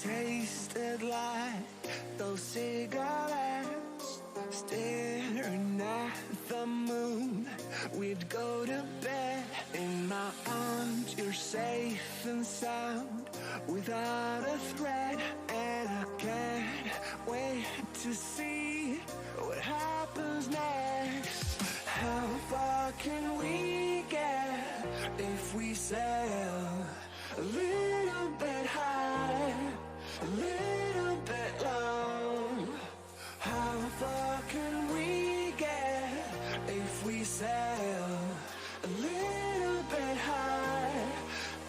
tasted like those cigarettes, staring at the moon. We'd go to bed in my arms, you're safe and sound without a threat. And I can't wait to see what happens next. How far can we get if we sail a little bit high, a little bit low? How far can we get if we sail a little bit high,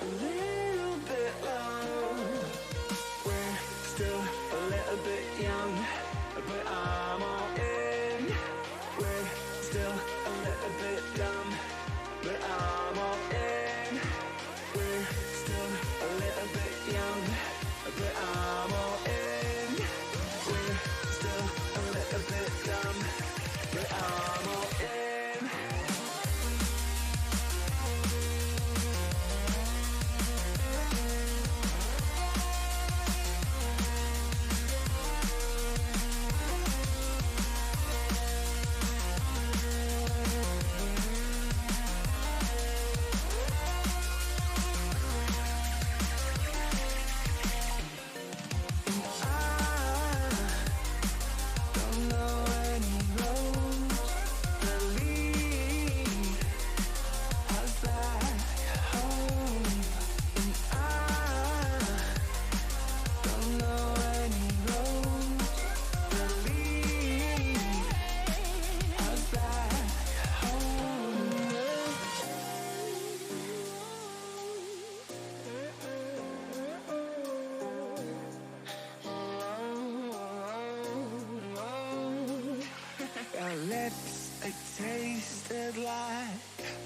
a little bit low? We're still a little bit young, but I'm all in. We're still a little bit dumb, but I'm all in. We're still a little bit young, but I'm all in. We're still a little bit dumb, but I'm all in. Our lips, they tasted like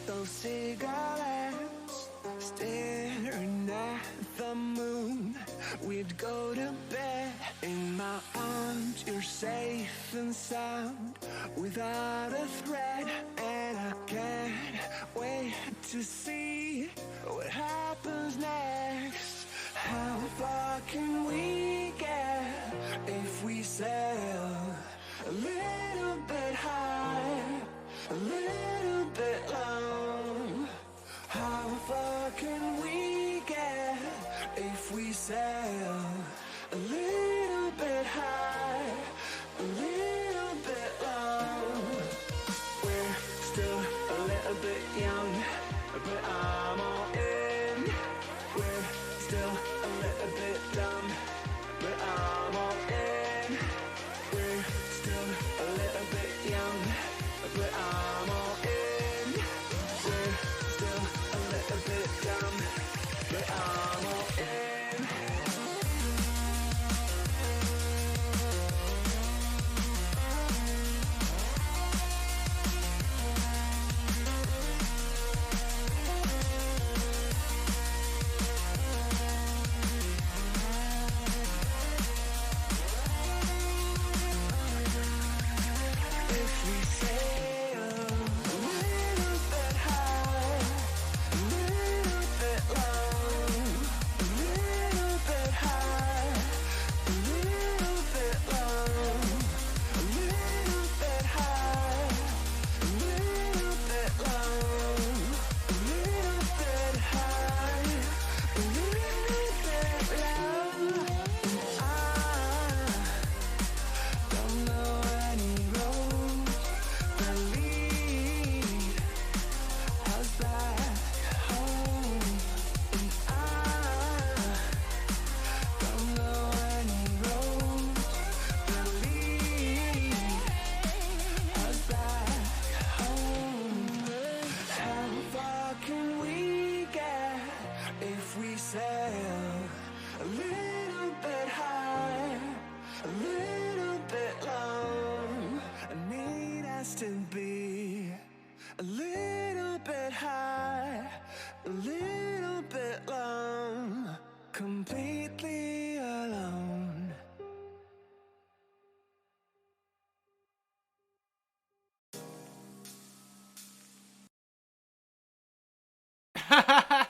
those cigarettes, staring at the moon. We'd go to bed in my arms, you're safe and sound without a threat. And I can't wait to see what happens next. How far can we get if we sail a little bit high, a little bit low? How far can we get if we sail a little bit high, a little bit low? We're still a little bit young, but I'm all in. We're still a little bit dumb, but I'm all in. We're still a little bit young, but I'm all in. We're still a little bit dumb, but I'm all in. If we sail a little bit high, a little bit low, a little bit high, a little bit low, a little bit high, a little bit low, a little bit high, a little bit low. I don't know any road that lead us back home, and I don't know any road that lead us back home. How far can we get if we sail a little bit high, a little bit low? I need us to be a little bit high, a little bit low, completely alone.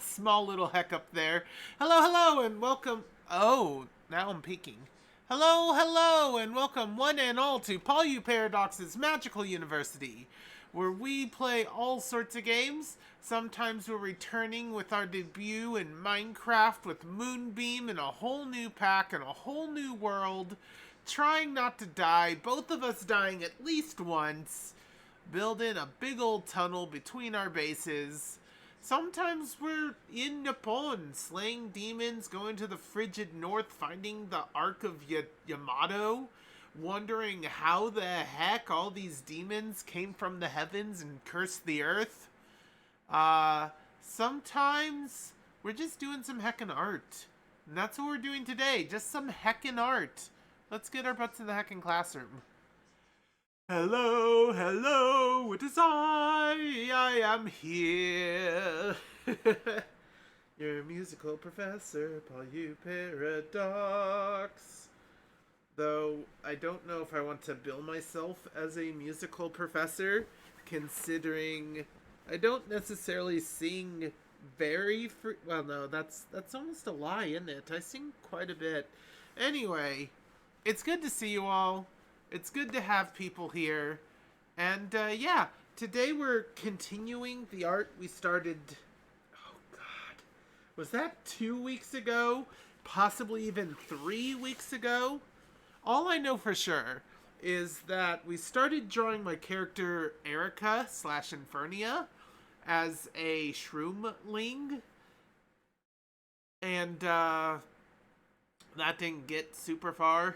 Small little hiccup there. Hello, hello, and welcome. Oh, Now I'm peeking. Hello, hello, and welcome one and all to Paul Paradox's Magical University, where we play all sorts of games. Sometimes we're returning with our debut in Minecraft with Moonbeam and a whole new pack and a whole new world, trying not to die, both of us dying at least once, building a big old tunnel between our bases. Sometimes we're in Nippon, slaying demons, going to the frigid north, finding the Ark of Yamato, wondering how the heck all these demons came from the heavens and cursed the earth. Sometimes we're just doing some heckin' art. And that's what we're doing today, just some heckin' art. Let's get our butts in the heckin' classroom. Hello, hello, it is I am here. Your musical professor, Paul Paradox. Though, I don't know if I want to bill myself as a musical professor, considering I don't necessarily sing well, no, that's almost a lie, isn't it? I sing quite a bit. Anyway, it's good to see you all. It's good to have people here. And, yeah, today we're continuing the art we started, oh god, was that 2 weeks ago? Possibly even 3 weeks ago? All I know for sure is that we started drawing my character Erica / Infernia as a shroomling. And, that didn't get super far.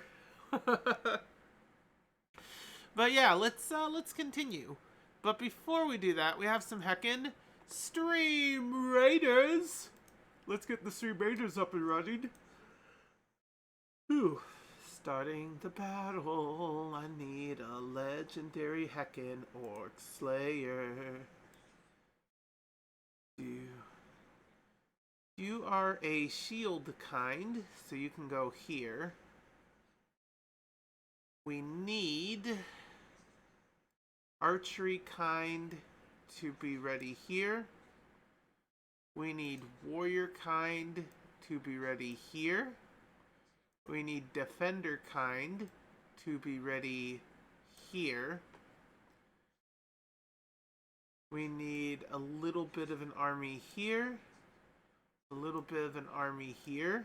But yeah, let's continue. But before we do that, we have some heckin' Stream Raiders. Let's get the Stream Raiders up and running. Whew. Starting the battle, I need a legendary heckin' Orc Slayer. You are a shield kind, so you can go here. We need archery kind to be ready here. We need warrior kind to be ready here. We need defender kind to be ready here. We need a little bit of an army here. A little bit of an army here.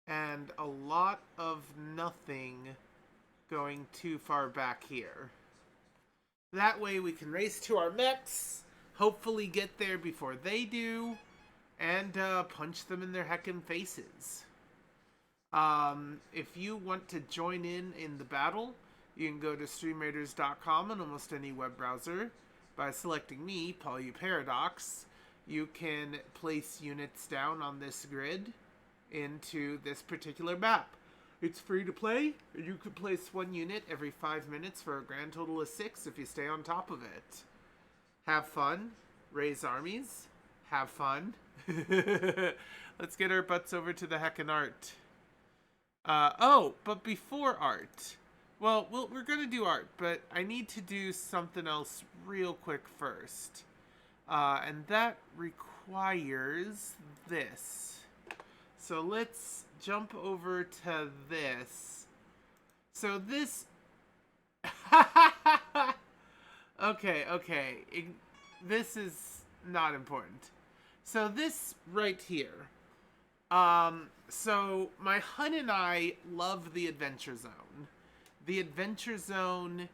And a lot of nothing going too far back here. That way we can race to our mechs, hopefully get there before they do, and punch them in their heckin' faces. If you want to join in the battle, you can go to streamraiders.com on almost any web browser. By selecting me, Paul Paradox, you can place units down on this grid into this particular map. It's free to play, and you can place one unit every 5 minutes for a grand total of 6 if you stay on top of it. Have fun, raise armies, have fun. Let's get our butts over to the heckin' art. But before art, well, we're gonna do art, but I need to do something else real quick first. And that requires this. So let's jump over to this. So this... Okay. This is not important. So this right here. So my hun and I love the Adventure Zone. The Adventure Zone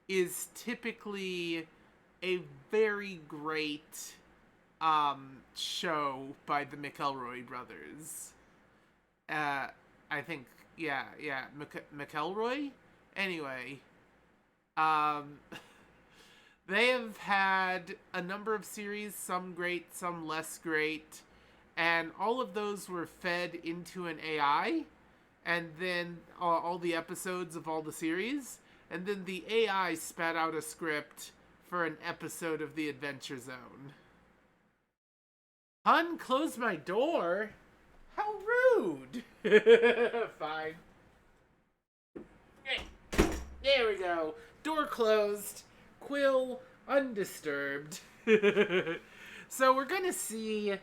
is typically a very great show by the McElroy brothers. I think, yeah, McElroy? Anyway, they have had a number of series, some great, some less great, and all of those were fed into an AI, and then all the episodes of all the series, and then the AI spat out a script for an episode of the Adventure Zone. Hun, close my door? How rude! Fine. Okay. There we go. Door closed. Quill undisturbed. So we're gonna see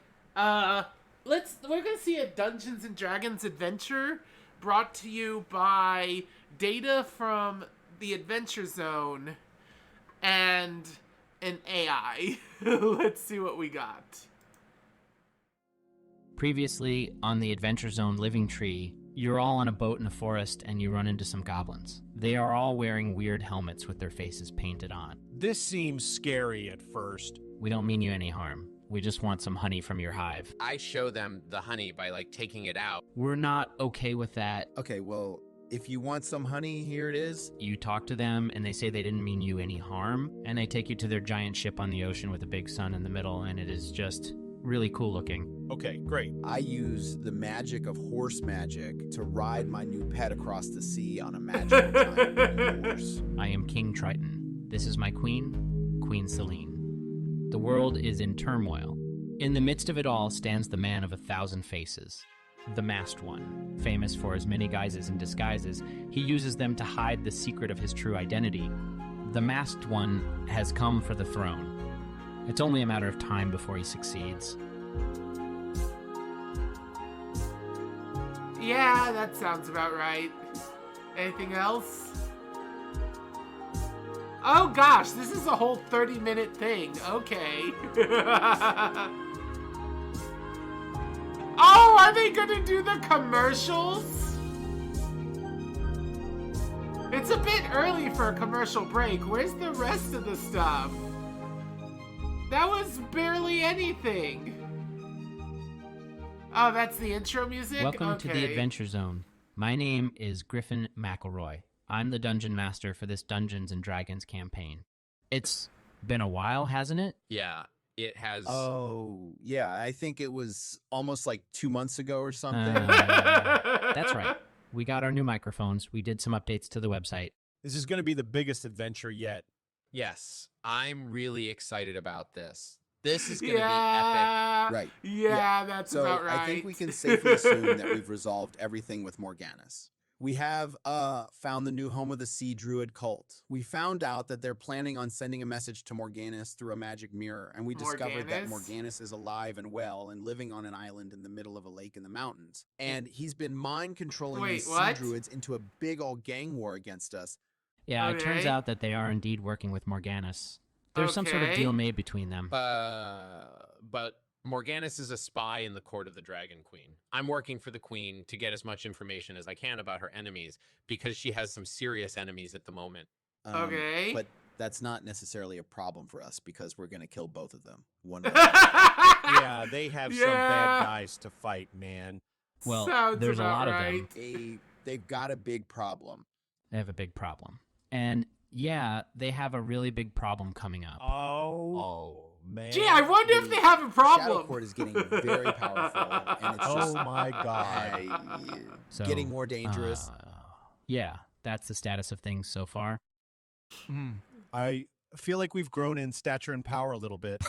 we're gonna see a Dungeons and Dragons adventure brought to you by data from the Adventure Zone and an AI. Let's see what we got. Previously, on the Adventure Zone Living Tree, you're all on a boat in the forest and you run into some goblins. They are all wearing weird helmets with their faces painted on. This seems scary at first. We don't mean you any harm. We just want some honey from your hive. I show them the honey by, like, taking it out. We're not okay with that. Okay, well, if you want some honey, here it is. You talk to them and they say they didn't mean you any harm, and they take you to their giant ship on the ocean with a big sun in the middle, and it is just really cool looking. Okay, great. I use the magic of horse magic to ride my new pet across the sea on a magical time horse. I am King Triton. This is my queen, Queen Selene. The world is in turmoil. In the midst of it all stands the man of 1,000 faces, the Masked One. Famous for his many guises and disguises, he uses them to hide the secret of his true identity. The Masked One has come for the throne. It's only a matter of time before he succeeds. Yeah, that sounds about right. Anything else? Oh gosh, this is a whole 30-minute thing. Okay. Oh, are they gonna do the commercials? It's a bit early for a commercial break. Where's the rest of the stuff? That was barely anything. Oh, that's the intro music? Welcome to the Adventure Zone. My name is Griffin McElroy. I'm the Dungeon Master for this Dungeons and Dragons campaign. It's been a while, hasn't it? Yeah, it has. Oh, yeah, I think it was almost like 2 months ago or something. That's right. We got our new microphones. We did some updates to the website. This is going to be the biggest adventure yet. Yes, I'm really excited about this. This is going to be epic. Right. Yeah, that's So about right. I think we can safely assume that we've resolved everything with Morganus. We have found the new home of the Sea Druid cult. We found out that they're planning on sending a message to Morganus through a magic mirror, and we discovered that Morganus is alive and well and living on an island in the middle of a lake in the mountains. And he's been mind controlling these Sea Druids into a big old gang war against us. Yeah, It turns out that they are indeed working with Morganus. There's some sort of deal made between them. But Morganus is a spy in the court of the Dragon Queen. I'm working for the Queen to get as much information as I can about her enemies because she has some serious enemies at the moment. But that's not necessarily a problem for us because we're going to kill both of them. Yeah, they have some bad guys to fight, man. Well, there's a lot of them. They've got a big problem. They have a big problem. And yeah, they have a really big problem coming up. Oh man. Gee, I wonder if they have a problem. Shadow Court is getting very powerful, and it's just my god, So, getting more dangerous. Yeah, that's the status of things so far. I feel like we've grown in stature and power a little bit.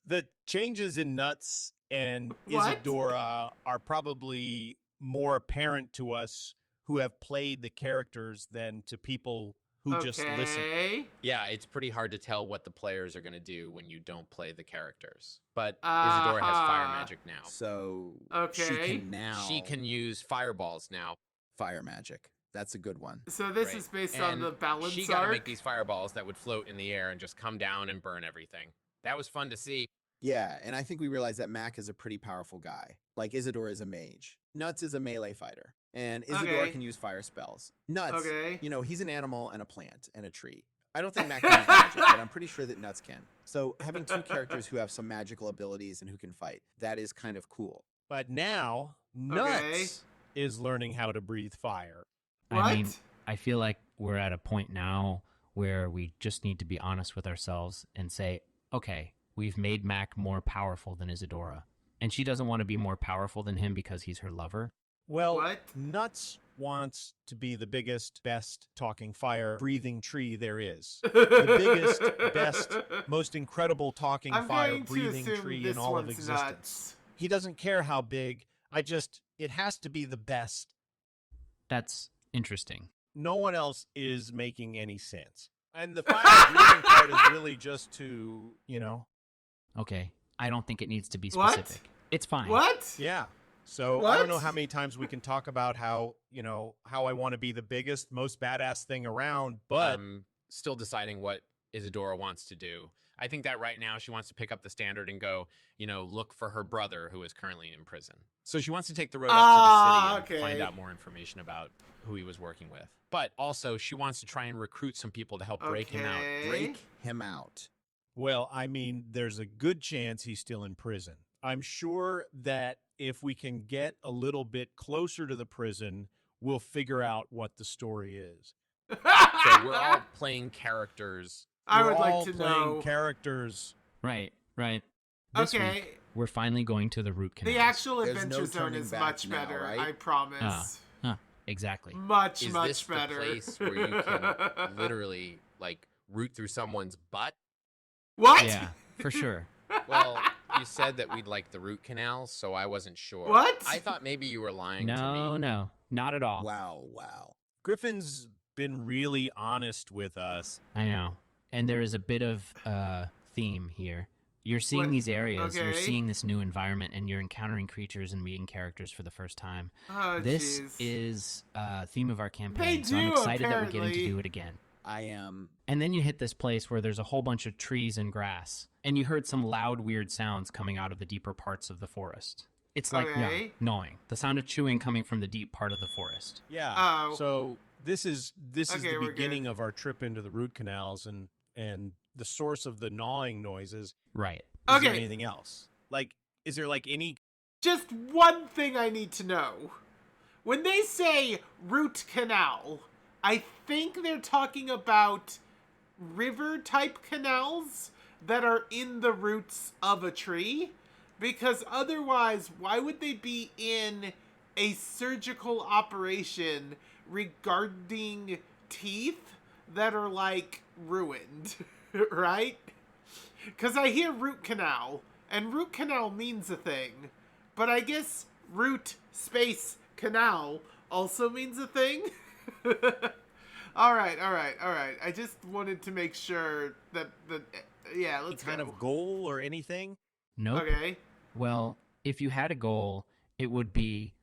The changes in Nuts and Isadora are probably more apparent to us who have played the characters than to people who just listen. Yeah, it's pretty hard to tell what the players are going to do when you don't play the characters. But Isadora has fire magic now. So she can use fireballs now. Fire magic. That's a good one. So this is based on the balance She got to make these fireballs that would float in the air and just come down and burn everything. That was fun to see. Yeah, and I think we realized that Mac is a pretty powerful guy. Like Isadora is a mage. Nuts is a melee fighter. And Isadora can use fire spells. Nuts, you know, he's an animal and a plant and a tree. I don't think Mac can use magic, but I'm pretty sure that Nuts can. So having two characters who have some magical abilities and who can fight, that is kind of cool. But now, Nuts is learning how to breathe fire. I mean, I feel like we're at a point now where we just need to be honest with ourselves and say, okay, we've made Mac more powerful than Isadora. And she doesn't want to be more powerful than him because he's her lover. Well, Nuts wants to be the biggest, best talking fire breathing tree there is. The biggest, best, most incredible talking fire breathing tree in all of existence. Nuts. He doesn't care how big. It has to be the best. That's interesting. No one else is making any sense. And the fire breathing part is really just to, you know. Okay, I don't think it needs to be What? specific. It's fine. What? Yeah. So I don't know What? how many times we can talk about how, how I want to be the biggest, most badass thing around, but I'm still deciding what Isadora wants to do. I think that right now she wants to pick up the standard and go, look for her brother who is currently in prison. So she wants to take the road up to the city and find okay. out more information about who he was working with. But also she wants to try and recruit some people to help break him out. Okay. Break him out. well, I mean, there's a good chance he's still in prison. I'm sure that if we can get a little bit closer to the prison, we'll figure out what the story is. So we're all playing characters. I We're would like all to playing know. Right. Right. This Okay. week, we're finally going to the root canal. The actual There's adventure no zone turning is back much now, better. right? I promise. Exactly. Much Is much this better. the place where you can literally root through someone's butt? What? Yeah, for sure. Well, you said that we'd like the root canal, so I wasn't sure. What? I thought maybe you were lying to No, me. no, not at all. Wow. Griffin's been really honest with us. I know. And there is a bit of theme here. You're seeing What? these areas, you're Okay. seeing this new environment, and you're encountering creatures and meeting characters for the first time. Oh, This jeez. is theme of our campaign, so do, I'm excited that we're getting to apparently. do it again. I am. And then you hit this place where there's a whole bunch of trees and grass, and you heard some loud, weird sounds coming out of the deeper parts of the forest. It's like Okay. gnawing. The sound of chewing coming from the deep part of the forest. Yeah. Oh. So this is Okay, the we're beginning good. of our trip into the root canals and the source of the gnawing noises. Right. Is there Okay. anything else? Is there any Just one thing I need to know. When they say root canal, I think they're talking about river type canals that are in the roots of a tree. Because otherwise, why would they be in a surgical operation regarding teeth that are ruined? Right? Because I hear root canal, and root canal means a thing, but I guess root space canal also means a thing? All right. I just wanted to make sure that yeah, let's kind go. of goal or anything? Nope. Okay. Well, if you had a goal, it would be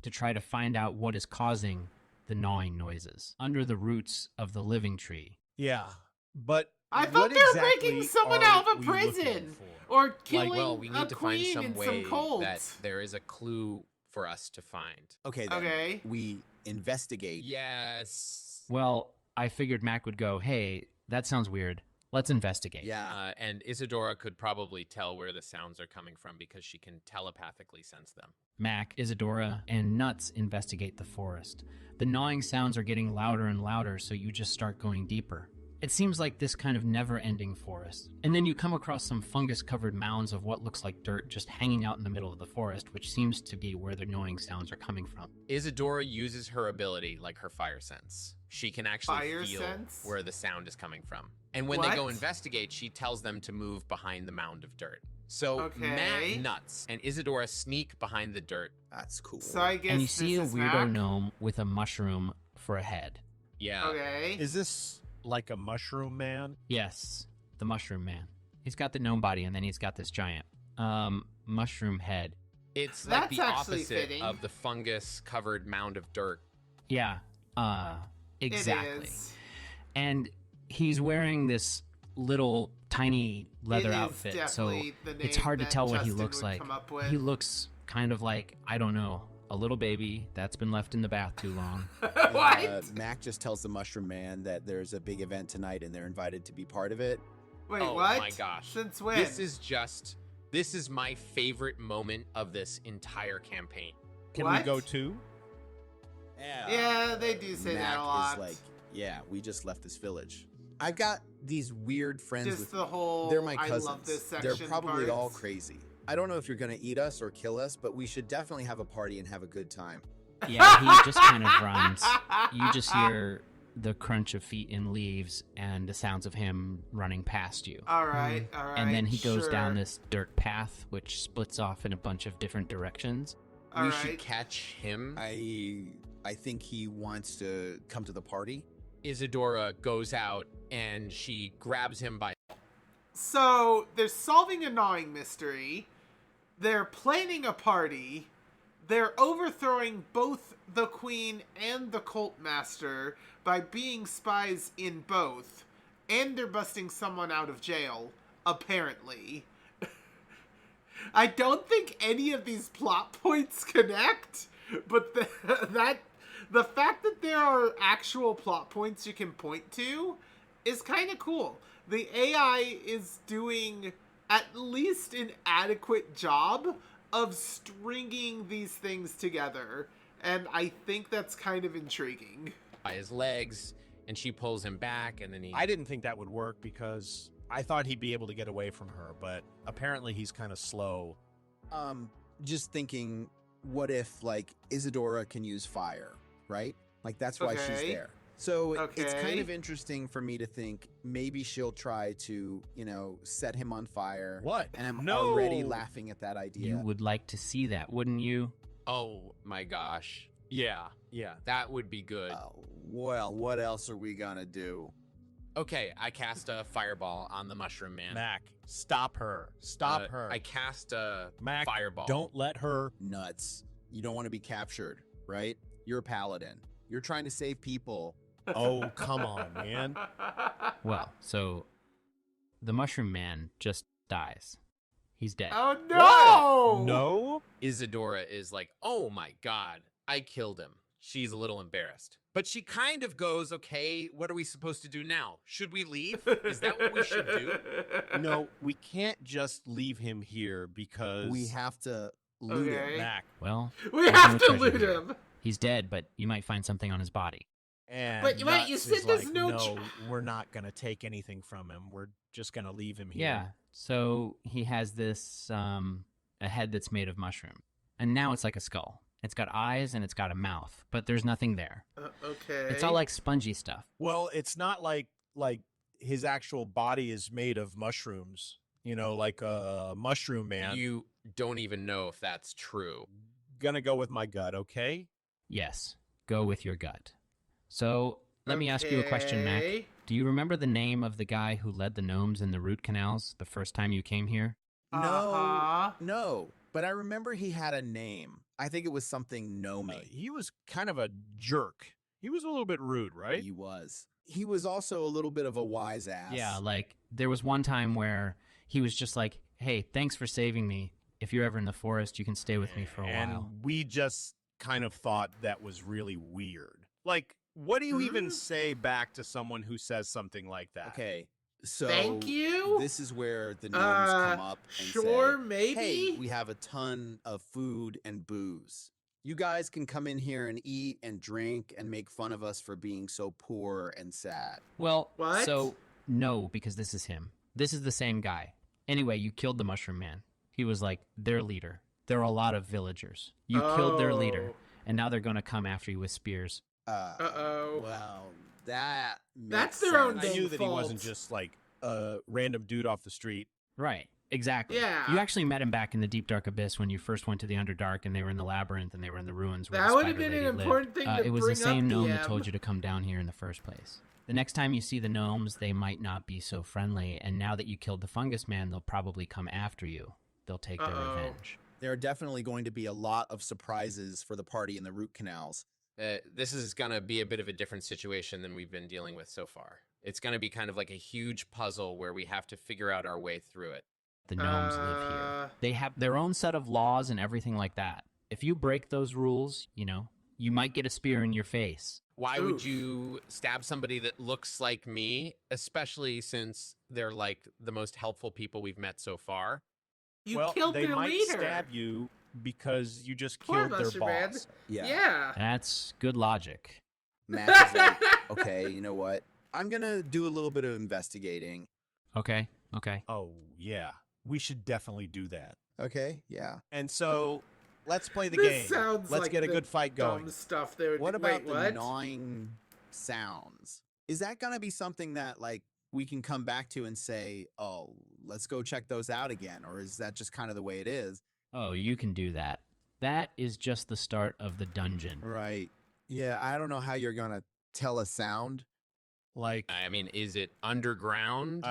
to try to find out what is causing the gnawing noises under the roots of the living tree. Yeah. But I thought what they were breaking exactly someone are out of a we looking prison for? or killing we a need to find queen some in way some cult. that there is a clue for us to find. Okay, then. Okay. We investigate. Yes. Well, I figured Mac would go, hey, that sounds weird. Let's investigate. Yeah. And Isadora could probably tell where the sounds are coming from because she can telepathically sense them. Mac, Isadora, and Nuts investigate the forest. The gnawing sounds are getting louder and louder, so you just start going deeper. It seems like this kind of never-ending forest. And then you come across some fungus-covered mounds of what looks like dirt just hanging out in the middle of the forest, which seems to be where the gnawing sounds are coming from. Isadora uses her ability like her fire sense. She can actually Fire feel sense? where the sound is coming from. And when they go What? investigate, she tells them to move behind the mound of dirt. So Okay. Matt, Nuts, and Isadora sneak behind the dirt. That's cool. So I guess And you see a this is weirdo Mac? gnome with a mushroom for a head. Yeah. Okay. Is this like a mushroom man? Yes, the mushroom man. He's got the gnome body, and then he's got this giant mushroom head. It's like That's the actually opposite fitting. of the fungus-covered mound of dirt. Yeah, exactly. It is. And he's wearing this little tiny leather It is outfit, so definitely the it's name hard to that tell what he Justin looks would like. come up with. He looks kind of like, I don't know, a little baby that's been left in the bath too long. What? Mac just tells the Mushroom Man that there's a big event tonight and they're invited to be part of it. Wait, Oh what? my gosh. Since when? This is my favorite moment of this entire campaign. Can we What? go too? Yeah, they do say Mac that a lot. is like, yeah, we just left this village. I've got these weird friends Just with the whole. they're my cousins. I love this section. They're probably parts. all crazy. I don't know if you're gonna eat us or kill us, but we should definitely have a party and have a good time. Yeah, he just kind of runs. You just hear the crunch of feet in leaves and the sounds of him running past you. All right, all right. And then he goes down sure. this dirt path, which splits off in a bunch of different directions. All we right. should catch him. I think he wants to come to the party. Isadora goes out and she grabs him by So they're solving a gnawing mystery. They're planning a party. They're overthrowing both the queen and the cult master by being spies in both. And they're busting someone out of jail, apparently. I don't think any of these plot points connect, but the fact that there are actual plot points you can point to is kind of cool. The AI is doing at least an adequate job of stringing these things together, and I think that's kind of intriguing. By his legs, and she pulls him back, and then he... I didn't think that would work because I thought he'd be able to get away from her, but apparently he's kind of slow. Just thinking, what if, like, Isadora can use fire, right? Like, that's why she's Okay. there. So it's kind Okay. of interesting for me to think maybe she'll try to, you know, set him on fire. What? And I'm No. already laughing at that idea. You would like to see that, wouldn't you? Oh my gosh. Yeah, that would be good. Well, what else are we gonna do? Okay, I cast a fireball on the mushroom man. Mac, stop her. Stop her. I cast a Mac, fireball. don't let her. Nuts. You don't want to be captured, right? You're a paladin. You're trying to save people. Oh, come on, man. Well, so the Mushroom Man just dies. He's dead. Oh no! No? Isadora is like, oh my god, I killed him. She's a little embarrassed. But she kind of goes, okay, what are we supposed to do now? Should we leave? Is that what we should do? No, we can't just leave him here because We have to loot Okay. him. Mac. Well, We there's have no to treasure loot here. him. He's dead, but you might find something on his body. And But wait, you Nuts said is there's like, no no, we're not gonna take anything from him. We're just gonna leave him here. Yeah. So he has this a head that's made of mushroom, and now it's like a skull. It's got eyes and it's got a mouth, but there's nothing there. Okay. It's all like spongy stuff. Well, it's not like his actual body is made of mushrooms. You know, like a mushroom man. You don't even know if that's true. Gonna go with my gut, okay? Yes. Go with your gut. So let me ask you a question, Mac. Okay. Do you remember the name of the guy who led the gnomes in the root canals the first time you came here? Uh-huh. No. But I remember he had a name. I think it was something Nomi. He was kind of a jerk. He was a little bit rude, right? He was. He was also a little bit of a wise ass. Yeah, like there was one time where he was just like, "Hey, thanks for saving me. If you're ever in the forest, you can stay with me for a and while." we just kind of thought that was really weird. Like, what do you even say back to someone who says something like that? Okay. So Thank you? This is where the gnomes come up and Sure, say, maybe. hey, we have a ton of food and booze. You guys can come in here and eat and drink and make fun of us for being so poor and sad. Well, What? so no, because this is him. This is the same guy. Anyway, you killed the Mushroom Man. He was like their leader. There are a lot of villagers. You killed their leader, and now they're going to come after you with spears. Uh-oh. Well, that That's makes their own sense. I dang knew that he wasn't fault. just like a random dude off the street. Right. Exactly. Yeah. You actually met him back in the deep dark abyss when you first went to the Underdark, and they were in the labyrinth, and they were in the ruins where That the would have spider been an lady important lived. thing to It was bring the same up, gnome that DM. told you to come down here in the first place. The next time you see the gnomes, they might not be so friendly, and now that you killed the Fungus Man, they'll probably come after you. They'll take their Uh-oh. revenge. There are definitely going to be a lot of surprises for the party in the root canals. This is going to be a bit of a different situation than we've been dealing with so far. It's going to be kind of like a huge puzzle where we have to figure out our way through it. The gnomes live here. Uh, They have their own set of laws and everything like that. If you break those rules, you might get a spear in your face. Why Oof. would you stab somebody that looks like me, especially since they're like the most helpful people we've met so far? You well, killed they their might leader. stab you because you just Poor killed their Mushroom Man. boss. Yeah. That's good logic. Matt is like, okay, you know what? I'm going to do a little bit of investigating. Okay. Oh, yeah. We should definitely do that. Okay, yeah. And so let's play the This game. sounds Let's like get a the good fight going. Dumb stuff they would What do. about Wait, the what? gnawing sounds? Is that going to be something that, like, we can come back to and say, oh, let's go check those out again? Or is that just kind of the way it is? Oh, you can do that. That is just the start of the dungeon. Right. Yeah, I don't know how you're going to tell a sound. Like, I mean, is it underground?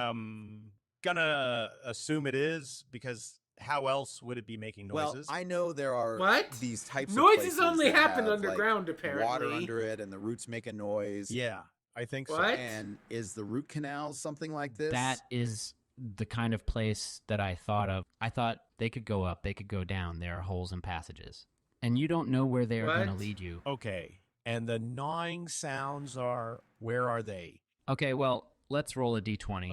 gonna assume it is because how else would it be making Well, noises? I know there are What? these types of Noises places only that happen have, underground, like, apparently. water under it, and the roots make a noise. yeah, I think so. What? And is the root canal something like this? That is the kind of place that I thought of. I thought they could go up, they could go down. There are holes and passages. And you don't know where they are going to What? lead you. Okay, and the gnawing sounds are, where are they? Okay, well, let's roll a d20.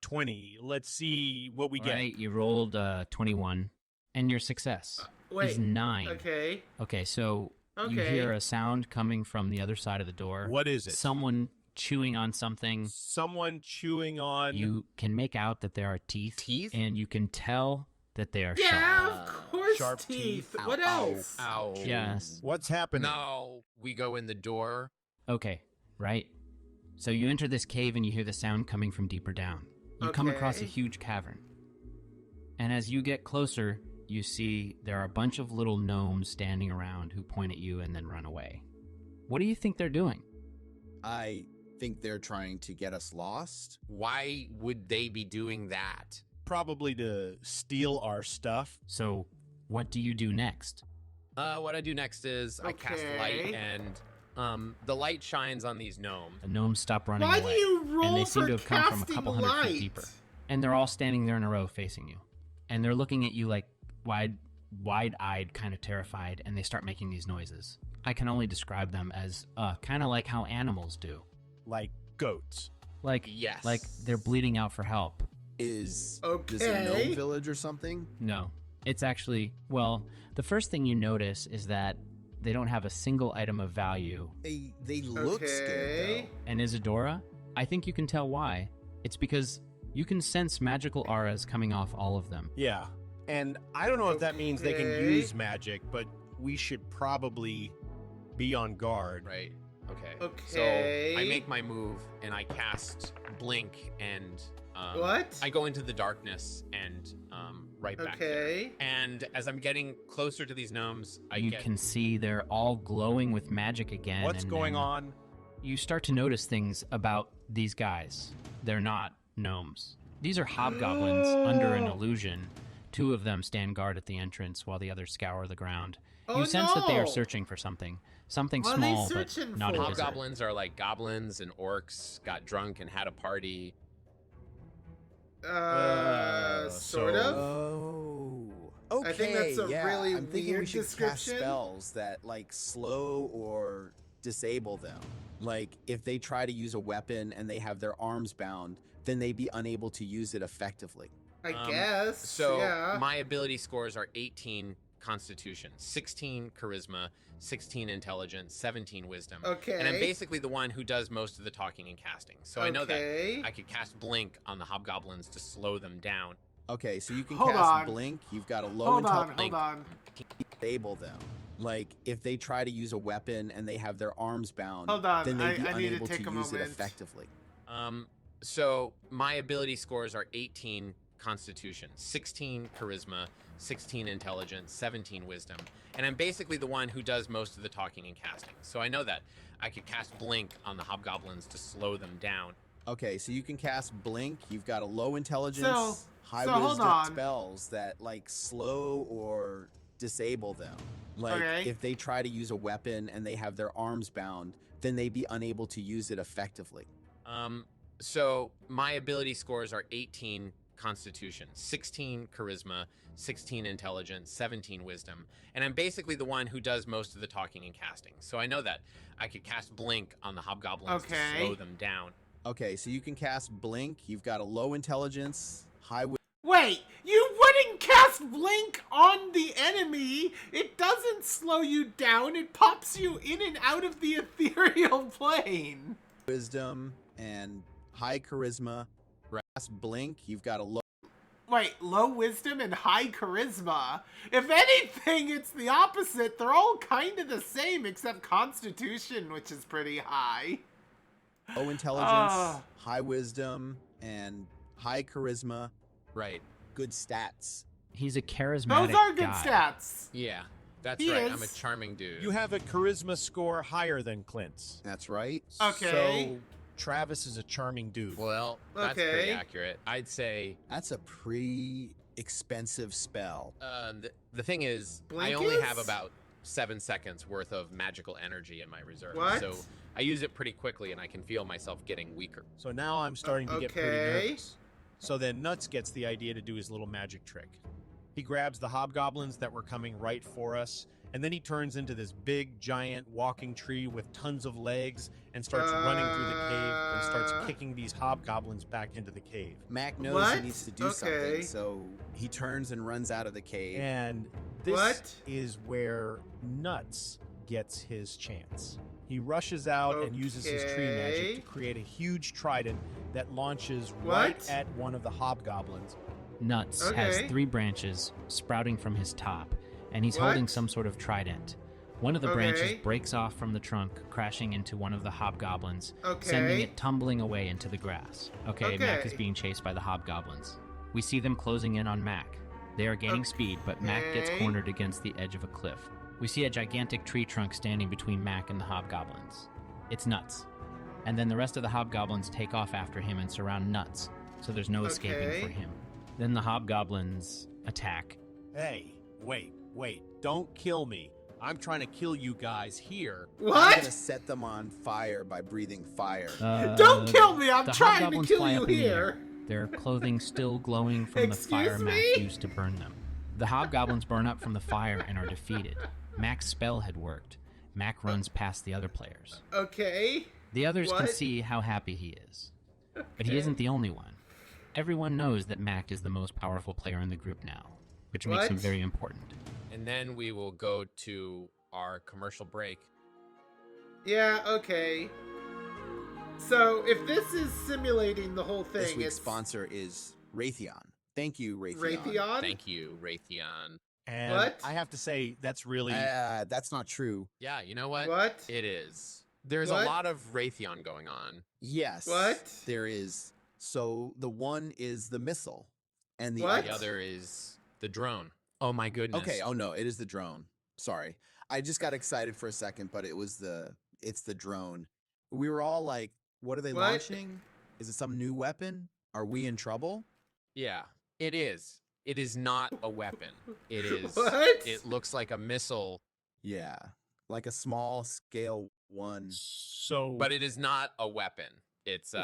D20. Let's see what we All get. right, you rolled 21, and your success Wait. is 9. Okay. Okay, so you Okay. hear a sound coming from the other side of the door. What is it? Someone chewing on something. Someone chewing on. You can make out that there are teeth. Teeth? And you can tell that they are Yeah, sharp. of course, Sharp teeth. teeth. What Ow, ow. else? Ow. Yes. What's happening? No. We go in the door. Okay, right. So you enter this cave and you hear the sound coming from deeper down. You come across a Okay. huge cavern. And as you get closer, you see there are a bunch of little gnomes standing around who point at you and then run away. What do you think they're doing? I think they're trying to get us lost. Why would they be doing that? Probably to steal our stuff. So, what do you do next? What I do next is I cast light, Okay. and the light shines on these gnomes. The gnomes stop running Why away. do you roll and they seem for to have come from a casting couple hundred light? feet deeper. And they're all standing there in a row facing you. And they're looking at you like wide-eyed, kind of terrified, and they start making these noises. I can only describe them as kind of like how animals do. Like goats. Like, Yes. like they're bleeding out for help. Is this a Okay. gnome village or something? No. It's actually, well, the first thing you notice is that they don't have a single item of value. They look scared Okay. though. And Isadora, I think you can tell why. It's because you can sense magical auras coming off all of them. Yeah. And I don't know if that means they can Okay. use magic, but we should probably be on guard. Right. Okay. Okay. So I make my move and I cast blink and What? I go into the darkness and right back there. Okay. And as I'm getting closer to these gnomes, I You get can see they're all glowing with magic again. What's and going then on? You start to notice things about these guys. They're not gnomes. These are hobgoblins under an illusion. 2 of them stand guard at the entrance while the others scour the ground. Oh, You sense that they are no! searching for something. Something What are they small, but searching not for? invisible. hobgoblins are like goblins and orcs got drunk and had a party. Sort of. Oh. Okay. I think that's a yeah. really I'm thinking we weird should cast description. spells that like slow or disable them. Like if they try to use a weapon and they have their arms bound, then they'd be unable to use it effectively. I guess. So yeah. my ability scores are 18 Constitution, 16 Charisma, 16 Intelligence, 17 Wisdom. Okay. And I'm basically the one who does most of the talking and casting. So I know that Okay. I could cast Blink on the hobgoblins to slow them down. Okay, so you can Hold cast on. blink. You've got a low Hold on. intelligence. Hold on. Disable them. Like if they try to use a weapon and they have their arms bound, Hold on, then they'd be I need to unable take a use it moment. effectively. So my ability scores are 18 Constitution, 16 Charisma, 16 Intelligence, 17 Wisdom. And I'm basically the one who does most of the talking and casting. So I know that I could cast Blink on the hobgoblins to slow them down. Okay, so you can cast blink. You've got a low intelligence, So- high so hold wisdom on. spells that like slow or disable them. Like Okay. if they try to use a weapon and they have their arms bound, then they'd be unable to use it effectively. So my ability scores are 18 Constitution, 16 Charisma, 16 Intelligence, 17 Wisdom. And I'm basically the one who does most of the talking and casting. So I know that I could cast Blink on the hobgoblins to Okay. slow them down. Okay, so you can cast blink. You've got a low intelligence, high Wait, you wouldn't cast Blink on the enemy. It doesn't slow you down. It pops you in and out of the ethereal plane. wisdom, and high charisma. Cast blink. You've got a low. Wait, low wisdom and high charisma. If anything, it's the opposite. They're all kind of the same except Constitution, which is pretty high. Low intelligence, high wisdom, and high charisma. Right. Good stats. He's a charismatic Those are good guy. stats. Yeah, that's He right. I'm a is. charming dude. You have a charisma score higher than Clint's. That's right. Okay. So Travis is a charming dude. Well, that's Okay. pretty accurate. I'd say That's a pretty expensive spell. the thing is, I only Blinkers? have about 7 seconds worth of magical energy in my reserve. What? So I use it pretty quickly, and I can feel myself getting weaker. So now I'm starting to get pretty Okay. nervous. So then Nuts gets the idea to do his little magic trick. He grabs the hobgoblins that were coming right for us, and then he turns into this big, giant walking tree with tons of legs and starts running through the cave and starts kicking these hobgoblins back into the cave. Mac knows What? he needs to do Okay. something, so he turns and runs out of the cave. And this What? is where Nuts gets his chance. He rushes out and uses his tree magic Okay. to create a huge trident that launches What? right at one of the hobgoblins. Nuts Okay. has 3 branches sprouting from his top, and he's What? holding some sort of trident. One of the branches Okay. breaks off from the trunk, crashing into one of the hobgoblins, Okay. sending it tumbling away into the grass. Okay, Mac is Okay. being chased by the hobgoblins. We see them closing in on Mac. They are gaining speed, but Mac gets Okay. cornered against the edge of a cliff. We see a gigantic tree trunk standing between Mac and the hobgoblins. It's Nuts. And then the rest of the hobgoblins take off after him and surround Nuts, so there's no escaping Okay. for him. Then the hobgoblins attack. Hey, wait, don't kill me. I'm trying to kill you guys here. I'm What? gonna set them on fire by breathing fire. Don't kill me! I'm the trying to hobgoblins kill fly you up in the here. air, their clothing still glowing from the Excuse fire Mac me? used to burn them. The hobgoblins burn up from the fire and are defeated. Mac's spell had worked. Mac runs past the other players. Okay. The others can What? see how happy he is. But he isn't the only one. Everyone knows that Mac is the most powerful player in the group now, which makes him What? very important. And then we will go to our commercial break. Yeah, okay. So if this is simulating the whole This thing, week's it's sponsor is Raytheon. Thank you, Raytheon. Raytheon? Thank you, Raytheon. And What? I have to say, that's really... That's not true. Yeah, you know what? What? It is. There's What? a lot of Raytheon going on. Yes. What? There is. So the one is the missile, and the What? The other is the drone. Oh my goodness. Okay. Oh no, it is the drone. Sorry, I just got excited for a second, but it's the drone. We were all like, "What are they What? launching? Is it some new weapon? Are we in trouble?" Yeah, it is. It is not a weapon. It is. What? It looks like a missile, Yeah, like a small scale one. So... but it is not a weapon. It's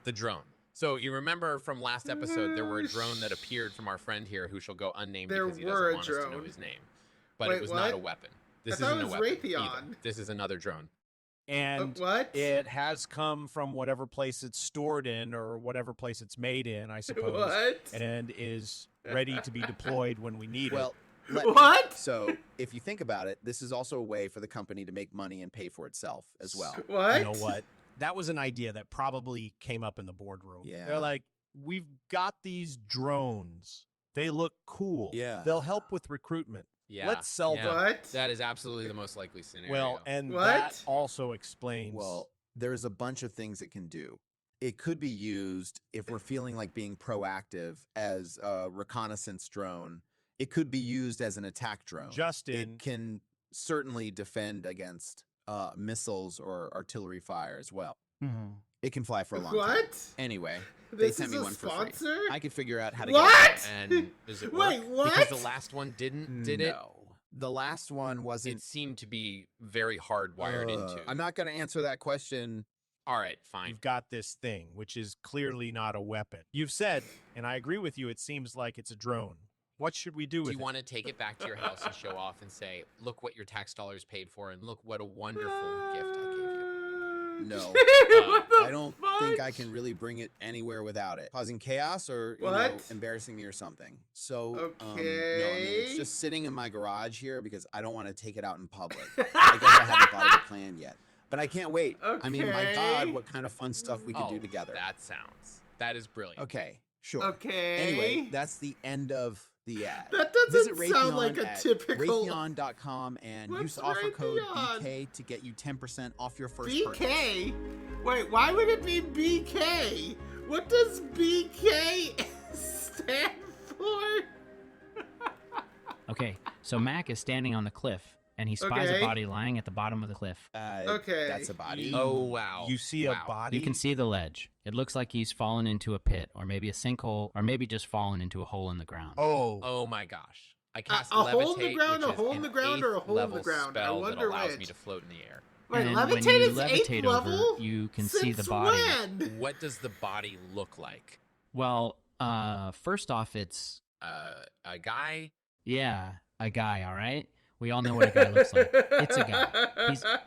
the drone. So you remember from last episode, there were a drone that appeared from our friend here, who shall go unnamed There because he were a doesn't want us to know drone. his name. But Wait, it was not a what? weapon. This thought isn't it a was weapon Raytheon. either. This is another drone. And What? it has come from whatever place it's stored in or whatever place it's made in, I suppose. What? And is ready to be deployed when we need Well, it. What? So if you think about it, this is also a way for the company to make money and pay for itself as well. What? You know what? That was an idea that probably came up in the boardroom. Yeah. They're like, we've got these drones. They look cool. Yeah. They'll help with recruitment. Yeah. Let's sell yeah. them. What? That is absolutely the most likely scenario. Well, and What? that also explains. Well, there's a bunch of things it can do. It could be used if we're feeling like being proactive as a reconnaissance drone. It could be used as an attack drone. Justin, It can certainly defend against missiles or artillery fire as well. It can fly for a long time. What? Anyway, This sent is me a one for free. sponsor? I could figure out how to What? get and does it work? Wait, what? Because the last one didn't, it. did it? No. The last one wasn't. It seemed to be very hardwired into. I'm not going to answer that question. All right, fine. you've got this thing, which is clearly not a weapon. You've said, and I agree with you, it seems like it's a drone. What should we do Do with you it? want to take it back to your house and show off and say, look what your tax dollars paid for and look what a wonderful gift I gave you? No. What the I don't fuck? think I can really bring it anywhere without it, causing chaos or you know, What? embarrassing me or something. So, no, I mean, Okay. it's just sitting in my garage here because I don't want to take it out in public. I guess I haven't thought of a plan yet, but I can't wait. I mean, my God, Okay. what kind of fun stuff we could do Oh, together. that is brilliant. Okay, sure. Okay. Anyway, that's the end of the ad. That doesn't Visit sound Raytheon like a at typical Raytheon.com and What's use offer code Raytheon? BK to get you 10% off your first purchase. BK. Wait, why would it be BK? What does BK stand for? Okay, so Mac is standing on the cliff, and he spies Okay. a body lying at the bottom of the cliff. Okay. That's a body. Oh, wow. You see Wow. a body. You can see the ledge. It looks like he's fallen into a pit, or maybe a sinkhole, or maybe just fallen into a hole in the ground. Oh, my gosh. I cast a hole in the levitate, ground, which a is hole in an the ground, or a 8th hole in the level ground? I spell wonder that allows me which. to float in the air. Wait, and levitate when you is levitate 8th over, level? you can see the Since body. when? What does the body look like? Well, first off, it's A guy? a guy. All right, we all know what a guy looks like. It's a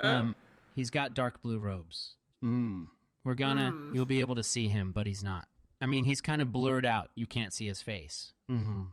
guy. He's got dark blue robes. You'll be able to see him, but he's not. I mean, he's kind of blurred out. You can't see his face.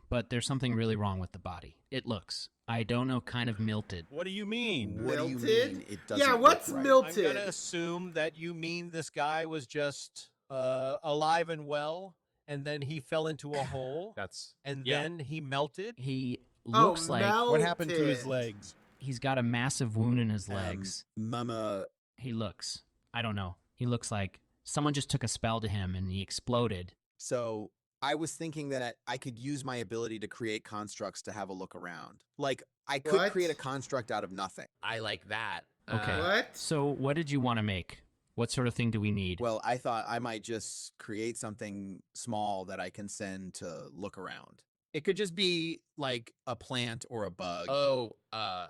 But there's something really wrong with the body. It looks, I don't know, kind of milted. what do you mean? What do you Milted? mean? It doesn't Yeah, look what's right. I'm milted? gonna assume that you mean this guy was just alive and well, and then he fell into a hole, That's and yeah. then he melted. He looks like What happened to his melted. legs? he's got a massive wound in his legs. Mama, He looks, I don't know. He looks like someone just took a spell to him and he exploded. so I was thinking that I could use my ability to create constructs to have a look around. Like, I could What? create a construct out of nothing. I like that. Okay. What? So what did you want to make? What sort of thing do we need? Well, I thought I might just create something small that I can send to look around. It could just be like a plant or a bug.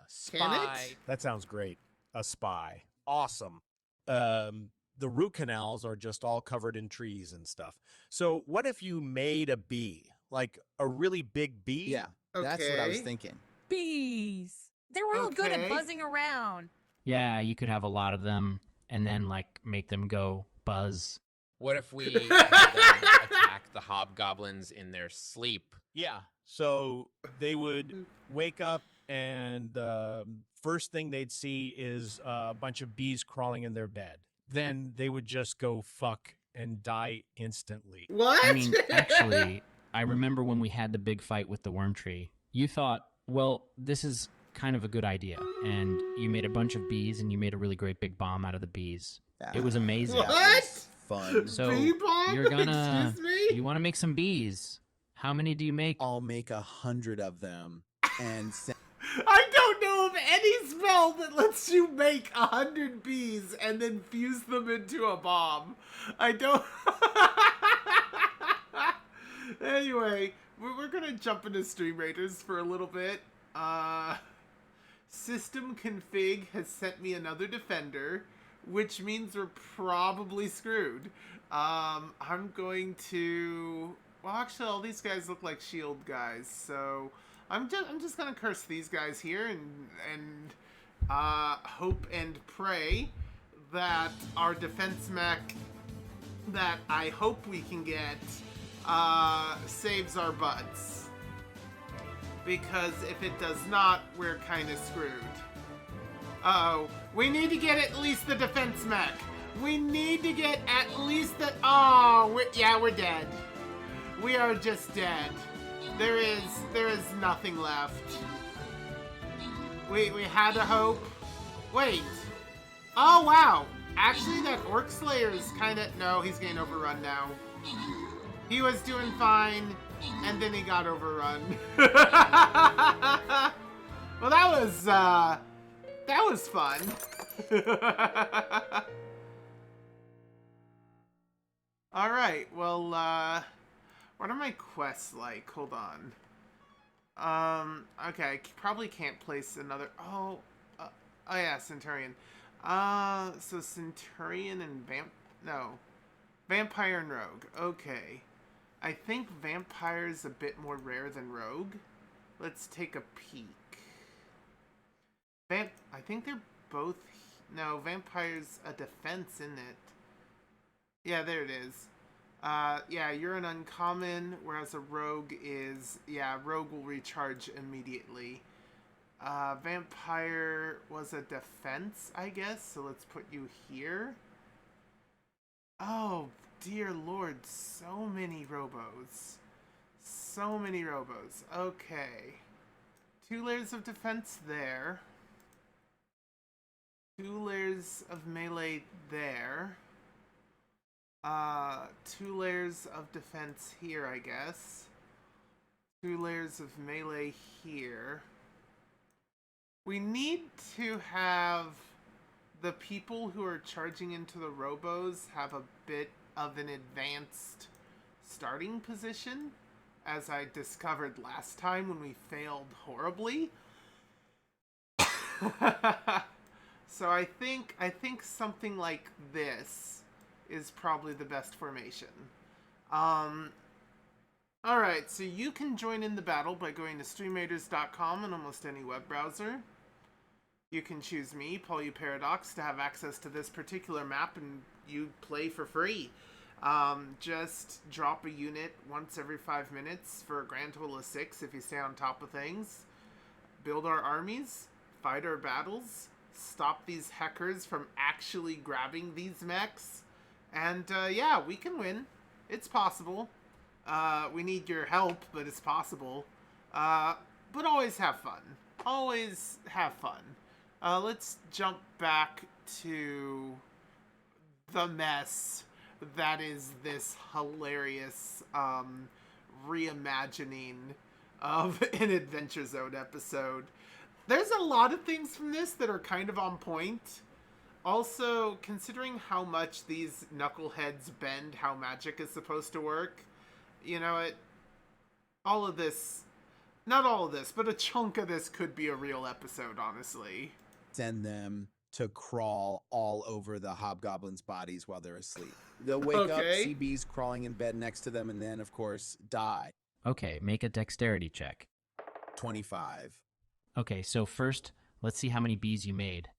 Spy. That sounds great. A spy. Awesome. The root canals are just all covered in trees and stuff. So what if you made a bee? Like a really big bee? Yeah, that's what I was Okay. thinking. Bees. They're real good Okay. at buzzing around. Yeah, you could have a lot of them and then like make them go buzz. What if we had them attack the hobgoblins in their sleep? Yeah. So they would wake up and first thing they'd see is a bunch of bees crawling in their bed. Then they would just go fuck and die instantly. What? I mean, actually, I remember when we had the big fight with the worm tree. You thought, well, this is kind of a good idea. And you made a bunch of bees and you made a really great big bomb out of the bees. It was amazing. What? That was fun. So Bee bomb? you're gonna, Excuse me? you want to make some bees. How many do you make? I'll make 100 of them and send. I don't know of any spell that lets you make 100 bees and then fuse them into a bomb. I don't. Anyway, we're gonna jump into Stream Raiders for a little bit. System config has sent me another defender, which means we're probably screwed. I'm going to. Well, actually, all these guys look like shield guys, so I'm just gonna curse these guys here and hope and pray that our defense mech that I hope we can get saves our butts. Because if it does not, we're kind of screwed. Uh-oh. We need to get at least the defense mech. We need to get at least the... Oh, we're dead. We are just dead. There is nothing left. We had a hope. Wait. Oh, wow. Actually, that Orc Slayer is kind of... No, he's getting overrun now. He was doing fine, and then he got overrun. Well, that was fun. All right. Well, what are my quests like? Hold on. Okay, I probably can't place another. Oh yeah, Centurion. So Centurion and Vampire and Rogue. Okay. I think Vampire's a bit more rare than Rogue. Let's take a peek. I think they're both... No, Vampire's a defense, isn't it? Yeah, there it is. Yeah, you're an uncommon, whereas a Rogue is... Yeah, Rogue will recharge immediately. Vampire was a defense, I guess, so let's put you here. Oh, dear lord, so many robos. So many robos. Okay. 2 layers of defense there. 2 layers of melee there. 2 layers of defense here, I guess. 2 layers of melee here. We need to have the people who are charging into the robos have a bit of an advanced starting position, as I discovered last time when we failed horribly. So I think something like this is probably the best formation. Alright, so you can join in the battle by going to streamraiders.com on almost any web browser. You can choose me, Paul Paradox, to have access to this particular map and you play for free. Just drop a unit once every 5 minutes for a grand total of 6 if you stay on top of things. Build our armies, fight our battles, stop these hackers from actually grabbing these mechs. And yeah, we can win. It's possible. We need your help, but it's possible. But always have fun. Always have fun. Let's jump back to the mess that is this hilarious reimagining of an Adventure Zone episode. There's a lot of things from this that are kind of on point. Also, considering how much these knuckleheads bend how magic is supposed to work, you know, all of this, not all of this, but a chunk of this could be a real episode, honestly. Send them to crawl all over the hobgoblins' bodies while they're asleep. They'll wake up, see bees crawling in bed next to them, and then, of course, die. Okay, make a dexterity check. 25. Okay, so first, let's see how many bees you made.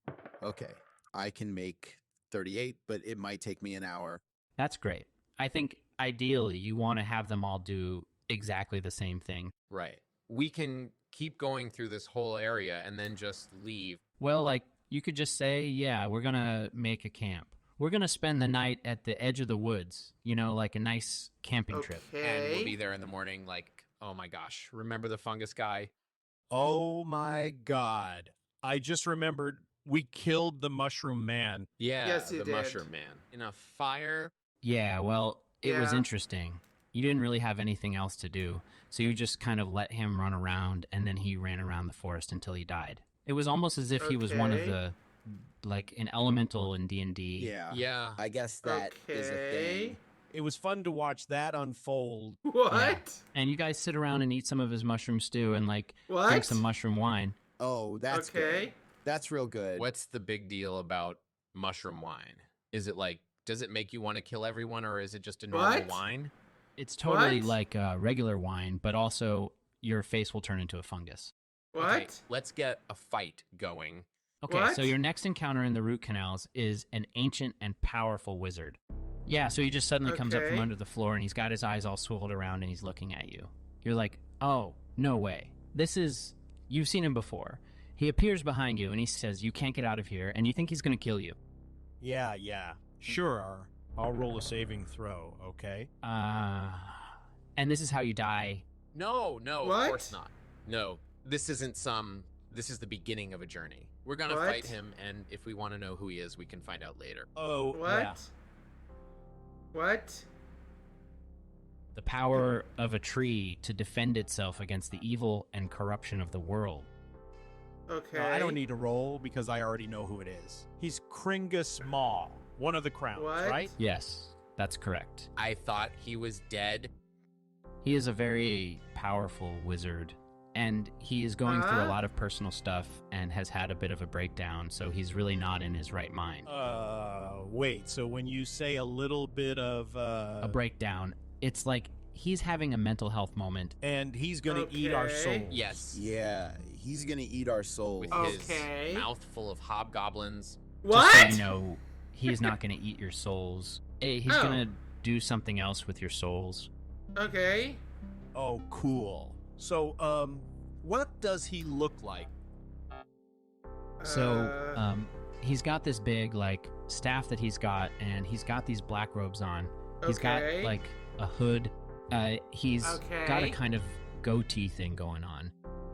Okay, I can make 38, but it might take me an hour. That's great. I think ideally you want to have them all do exactly the same thing. Right. We can keep going through this whole area and then just leave. Well, like, you could just say, yeah, we're going to make a camp. We're going to spend the night at the edge of the woods, you know, like a nice camping trip. And we'll be there in the morning like, oh my gosh, remember the fungus guy? Oh my God. I just remembered we killed the mushroom man. Yeah, Yes, you the did. mushroom man. In a fire. Yeah, well, it was Yeah. interesting. You didn't really have anything else to do, so you just kind of let him run around, and then he ran around the forest until he died. It was almost as if he was one of Okay. the, like, an elemental in D&D. Yeah. Yeah. I guess that is a thing. It was fun to watch that unfold. What? Yeah. And you guys sit around and eat some of his mushroom stew and, like, What? drink some mushroom wine. Oh, that's Okay. good. That's real good. What's the big deal about mushroom wine? Is it like, does it make you want to kill everyone, or is it just a normal What? wine? It's totally What? like regular wine, but also your face will turn into a fungus. What? Okay, let's get a fight going. Okay, so What? your next encounter in the root canals is an ancient and powerful wizard. Yeah, so he just suddenly comes up from Okay. under the floor and he's got his eyes all swirled around and he's looking at you. You're like, oh, no way. You've seen him before. He appears behind you and he says, you can't get out of here, and you think he's going to kill you. Yeah. Sure. I'll roll a saving throw, okay? And this is how you die. No, of What? course not. No, this is the beginning of a journey. We're gonna What? fight him, and if we want to know who he is, we can find out later. Oh, What? yeah. What? The power of a tree to defend itself against the evil and corruption of the world. Okay. No, I don't need to roll because I already know who it is. He's Kringus Maw, one of the crowns, What? right? Yes, that's correct. I thought he was dead. He is a very powerful wizard, and he is going through a lot of personal stuff and has had a bit of a breakdown, so he's really not in his right mind. Wait, so when you say a little bit of, A breakdown, it's like he's having a mental health moment. and he's gonna eat our Okay. souls. Yes. Yeah, he's gonna eat our souls. With Okay. his mouth full of hobgoblins. What? Just so you know, he is not going to eat your souls. He's Oh. going to do something else with your souls. Okay. Oh, cool. So, what does he look like? So, he's got this big, like, staff that he's got, and he's got these black robes on. He's got, Okay. like, a hood. He's got a Okay. kind of goatee thing going on.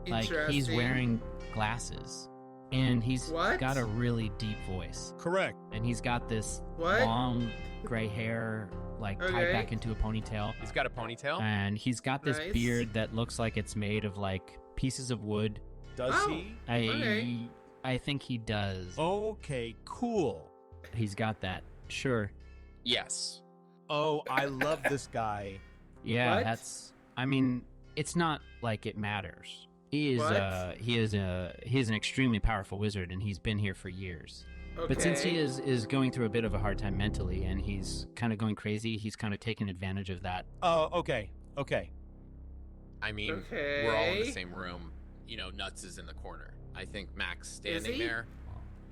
Like, he's Interesting. wearing glasses. And he's What? got a really deep voice. Correct. And he's got this What? long gray hair, like, tied Okay. back into a ponytail. He's got a ponytail. And he's got this Nice. beard that looks like it's made of, like, pieces of wood Does Oh. he? Okay. I think he does. Okay, cool. He's got that. Sure. Yes. Oh, I love this guy. Yeah, What? that's. I mean, it's not like it matters. He is. What? He is an extremely powerful wizard, and he's been here for years. Okay. But since he is going through a bit of a hard time mentally, and he's kind of going crazy, he's kind of taking advantage of that. Oh, okay. Okay. I mean, we're all in the same room. You know, Nuts is in the corner. I think Max standing he? there.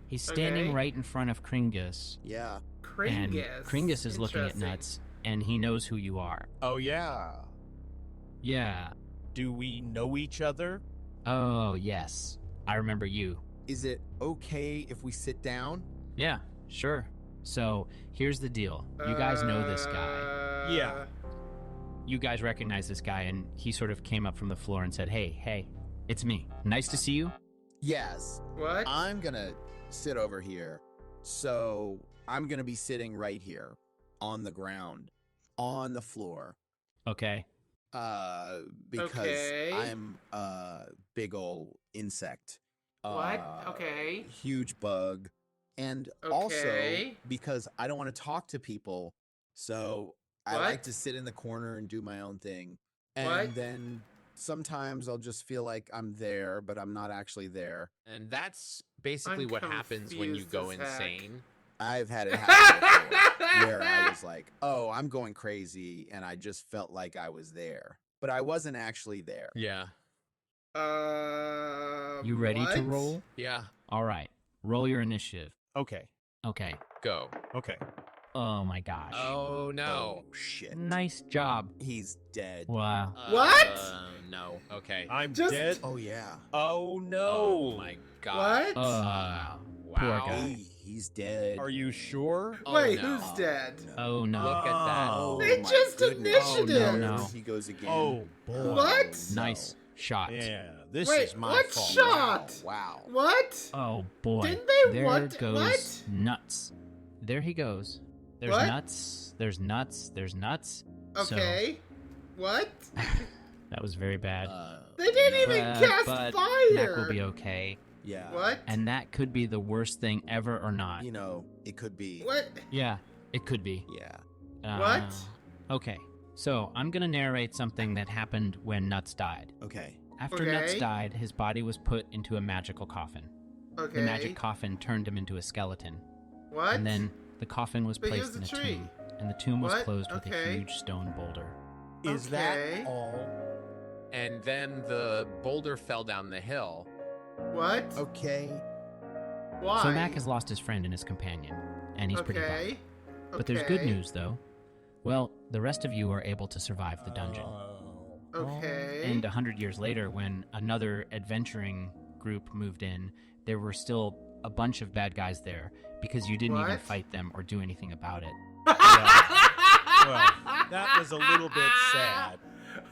He's standing Okay. right in front of Kringus, Yeah. and Kringus. Kringus is looking at Interesting. Nuts, and he knows who you are. Oh, yeah. Yeah. Do we know each other? Oh, yes. I remember you. Is it okay if we sit down? Yeah, sure. So, here's the deal. You guys know this guy. Yeah. You guys recognize this guy, and he sort of came up from the floor and said, hey, it's me. Nice to see you. Yes. What? I'm gonna sit over here. So I'm gonna be sitting right here on the ground, on the floor. Okay. Because Okay. I'm a big ol' insect. What? Okay. Huge bug. And also Okay. because I don't want to talk to people. So I What? like to sit in the corner and do my own thing. And What? then sometimes I'll just feel like I'm there, but I'm not actually there. And that's basically I'm what happens when you confused go as heck. insane. I've had it happen before where I was like, oh, I'm going crazy. And I just felt like I was there, but I wasn't actually there. Yeah. You ready to what? roll? Yeah. All right. Roll your initiative. Okay. Okay. Go. Okay. Oh my gosh. Oh, no. Oh, shit. Nice job. He's dead. Wow. What? No. Okay. I'm Just- dead. Oh, yeah. Oh, no. Oh, my God. What? Poor Wow. guy. He's dead. Are you sure? Oh, Wait, no. who's dead? Oh no. Look at that. Oh, They my just goodness. initiative. Oh, No. He goes again. Oh, boy. What? Nice shot. Yeah, this Wait, is my what fault. shot? Wow. What? Oh boy. Didn't they there want- goes what? Nuts. There he goes. There's What? nuts. There's nuts. There's nuts. So- Okay. What? That was very bad. They didn't even cast but fire. Mac will be okay. Yeah. What? And that could be the worst thing ever or not. You know, it could be. What? Yeah, it could be. Yeah. What? Okay, so I'm gonna narrate something that happened when Nuts died. Okay. After Nuts Okay. died, his body was put into a magical coffin. Okay. The magic coffin turned him into a skeleton. What? And then the coffin was But he placed was in a a tree. tomb. And the tomb was What? closed with a Okay. huge stone boulder. Is Okay. that all? And then the boulder fell down the hill. What? Okay. Why? So Mac has lost his friend and his companion, and he's pretty bummed. Okay. But there's good Okay. news, though. Well, the rest of you are able to survive the dungeon. Okay. And 100 years later, when another adventuring group moved in, there were still a bunch of bad guys there because you didn't even What? fight them or do anything about it. Well, that was a little bit sad.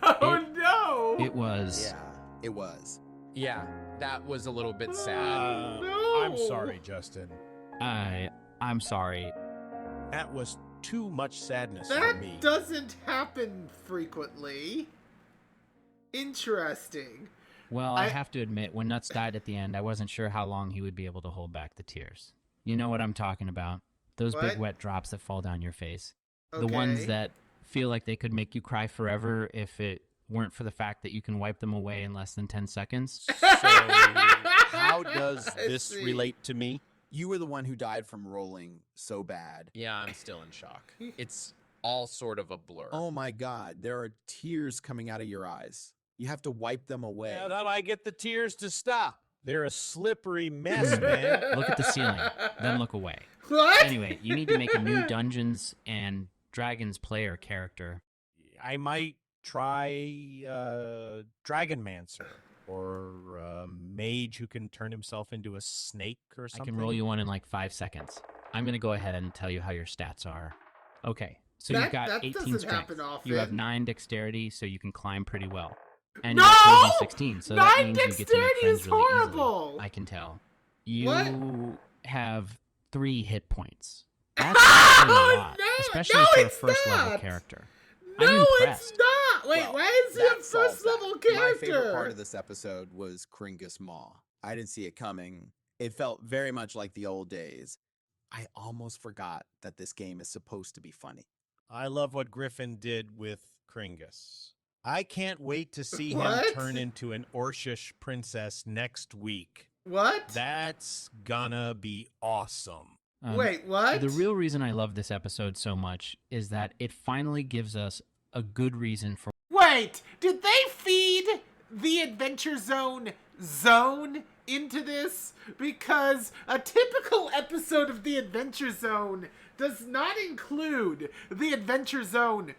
Oh no! It was. Yeah. It was. Yeah, that was a little bit sad. No. I'm sorry, Justin. I'm sorry. That was too much sadness That for me. doesn't happen frequently. Interesting. Well, I have to admit, when Nuts died at the end, I wasn't sure how long he would be able to hold back the tears. You know what I'm talking about. Those What? big wet drops that fall down your face. Okay. The ones that feel like they could make you cry forever if it weren't for the fact that you can wipe them away in less than 10 seconds. So, how does I this see. relate to me? You were the one who died from rolling so bad. Yeah, I'm still in shock. It's all sort of a blur. Oh my God. There are tears coming out of your eyes. You have to wipe them away. How did I get the tears to stop? They're a slippery mess, man. Look at the ceiling, then look away. What? Anyway, you need to make a new Dungeons and Dragons player character. I might try Dragonmancer or a mage who can turn himself into a snake or I something. can roll you one in like 5 seconds. I'm going to go ahead and tell you how your stats are. Okay, so you've got that 18 doesn't strength. happen often. You have 9 dexterity, so you can climb pretty well. And No! you're charisma 16, so that 9 means you get to make dexterity friends is really horrible! easily. I can tell. You What? have 3 hit points. That's actually a lot, No, especially no, for a it's first level not! character. No, I'm it's impressed. Wait, Well, why is he a that solves first level that. character? My favorite part of this episode was Kringus Maw. I didn't see it coming. It felt very much like the old days. I almost forgot that this game is supposed to be funny. I love what Griffin did with Kringus. I can't wait to see him What? turn into an Orshish princess next week. What? That's gonna be awesome. Wait, what? The real reason I love this episode so much is that it finally gives us a good reason for Wait, did they feed the Adventure Zone into this? Because a typical episode of the Adventure Zone does not include the Adventure Zone.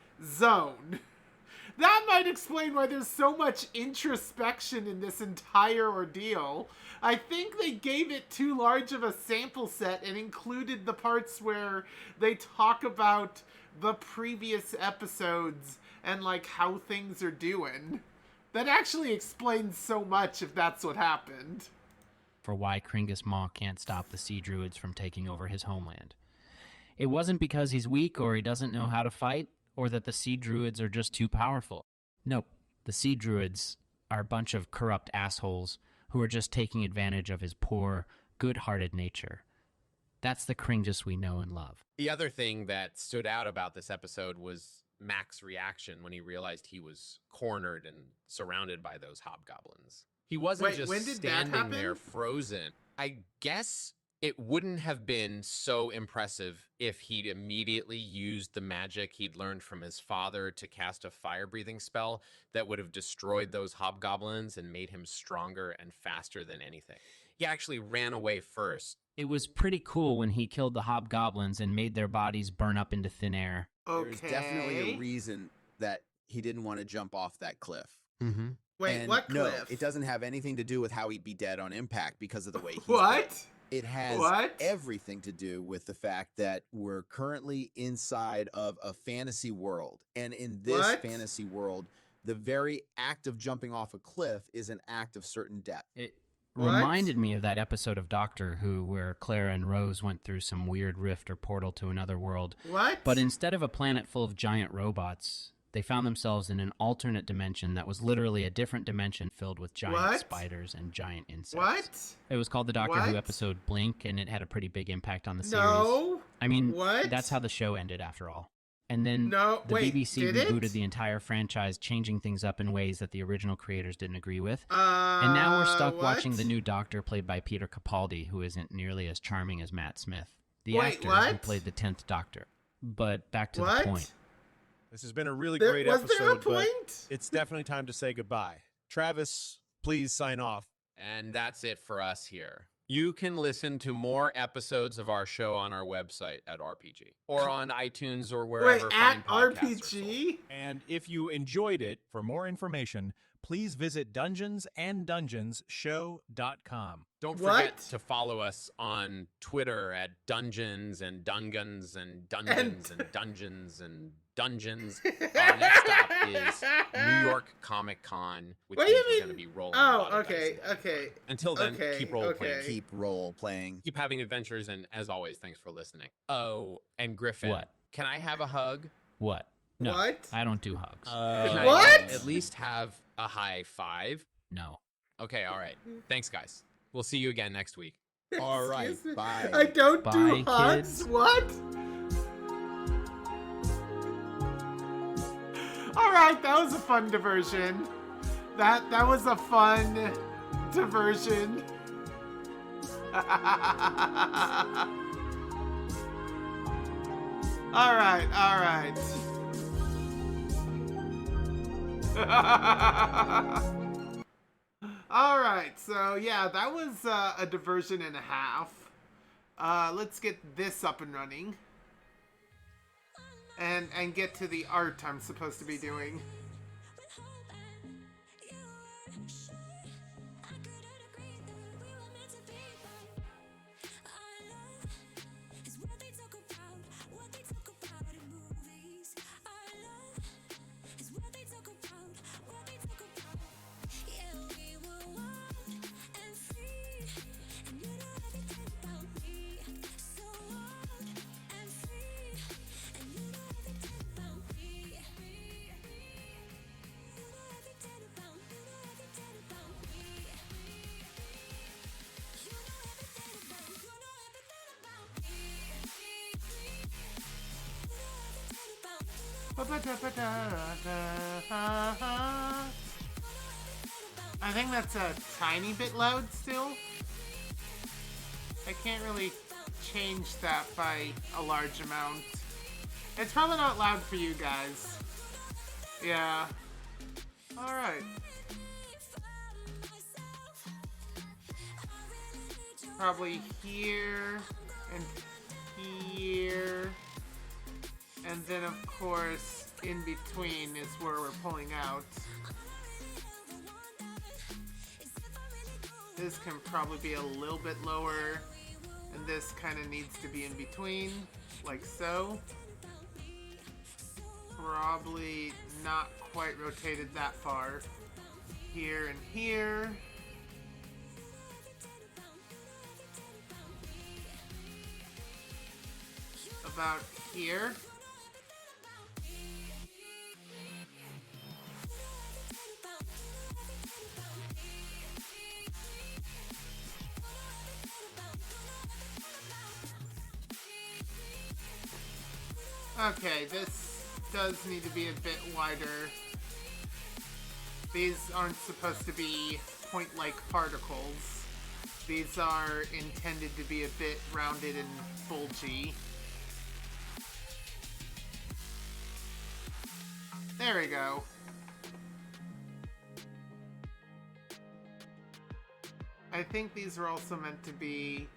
That might explain why there's so much introspection in this entire ordeal. I think they gave it too large of a sample set and included the parts where they talk about the previous episodes and like how things are doing. That actually explains so much if that's what happened. why Kringus Maw can't stop the Sea Druids from taking over his homeland. It wasn't because he's weak or he doesn't know how to fight, or that the Sea Druids are just too powerful. Nope, the Sea Druids are a bunch of corrupt assholes who are just taking advantage of his poor, good-hearted nature. That's the Kringus we know and love. The other thing that stood out about this episode was Mac's reaction when he realized he was cornered and surrounded by those hobgoblins. He wasn't Wait, when just did that standing happen? there frozen. I guess it wouldn't have been so impressive if he'd immediately used the magic he'd learned from his father to cast a fire-breathing spell that would have destroyed those hobgoblins and made him stronger and faster than anything. He actually ran away first. It was pretty cool when he killed the hobgoblins and made their bodies burn up into thin air. Okay. There's definitely a reason that he didn't want to jump off that cliff. Mm-hmm. Wait, And what no, cliff? it doesn't have anything to do with how he'd be dead on impact because of the way he's What? built. It has What? everything to do with the fact that we're currently inside of a fantasy world. And in this What? fantasy world, the very act of jumping off a cliff is an act of certain death. It What? reminded me of that episode of Doctor Who where Clara and Rose went through some weird rift or portal to another world. What? But instead of a planet full of giant robots, they found themselves in an alternate dimension that was literally a different dimension filled with giant What? spiders and giant insects. What? It was called the Doctor Who What? episode Blink, and it had a pretty big impact on the series. No. I mean, What? that's how the show ended after all. And then No, the wait, BBC did it? rebooted the entire franchise, changing things up in ways that the original creators didn't agree with. And And now we're stuck watching the new Doctor played by Peter Capaldi, who isn't nearly as charming as Matt Smith, the Wait, actor who what? played the 10th Doctor. But back to What? the point. This has been a really There- great was there a episode, but point? it's definitely time to say goodbye. Travis, please sign off. And that's it for us here. You can listen to more episodes of our show on our website at RPG or on iTunes or Wait, wherever at fine podcasts are sold. RPG? And if you enjoyed it, for more information, please visit dungeonsanddungeonsshow.com. Don't What? forget to follow us on Twitter at Dungeons and Dungans and Dungeons and Dungeons and Dungeons. Our next stop is New York Comic Con, which What do means you we're mean? going to be rolling. a lot Oh, of dice okay, in that. okay. Until then, Okay, keep role playing. okay. Keep role playing. Keep having adventures, and as always, thanks for listening. Oh, and Griffin, What? can I have a hug? What? No, What? I don't do hugs. Can I What? at least have a high five? No. Okay, all right. Thanks, guys. We'll see you again next week. All right, Excuse me. bye. I don't do Bye, hugs. kids. What? All right, that was a fun diversion. That was a fun diversion. All right, all right. All right, so yeah, that was a diversion and a half. Let's get this up and running. And get to the art I'm supposed to be doing. I think that's a tiny bit loud still. I can't really change that by a large amount. It's probably not loud for you guys. Yeah. Alright. Probably here and here. And then of course in between is where we're pulling out. This can probably be a little bit lower, and this kind of needs to be in between, like so. Probably not quite rotated that far. Here and here. About here. Okay, this does need to be a bit wider. These aren't supposed to be point-like particles. These are intended to be a bit rounded and bulgy. There we go. I think these are also meant to be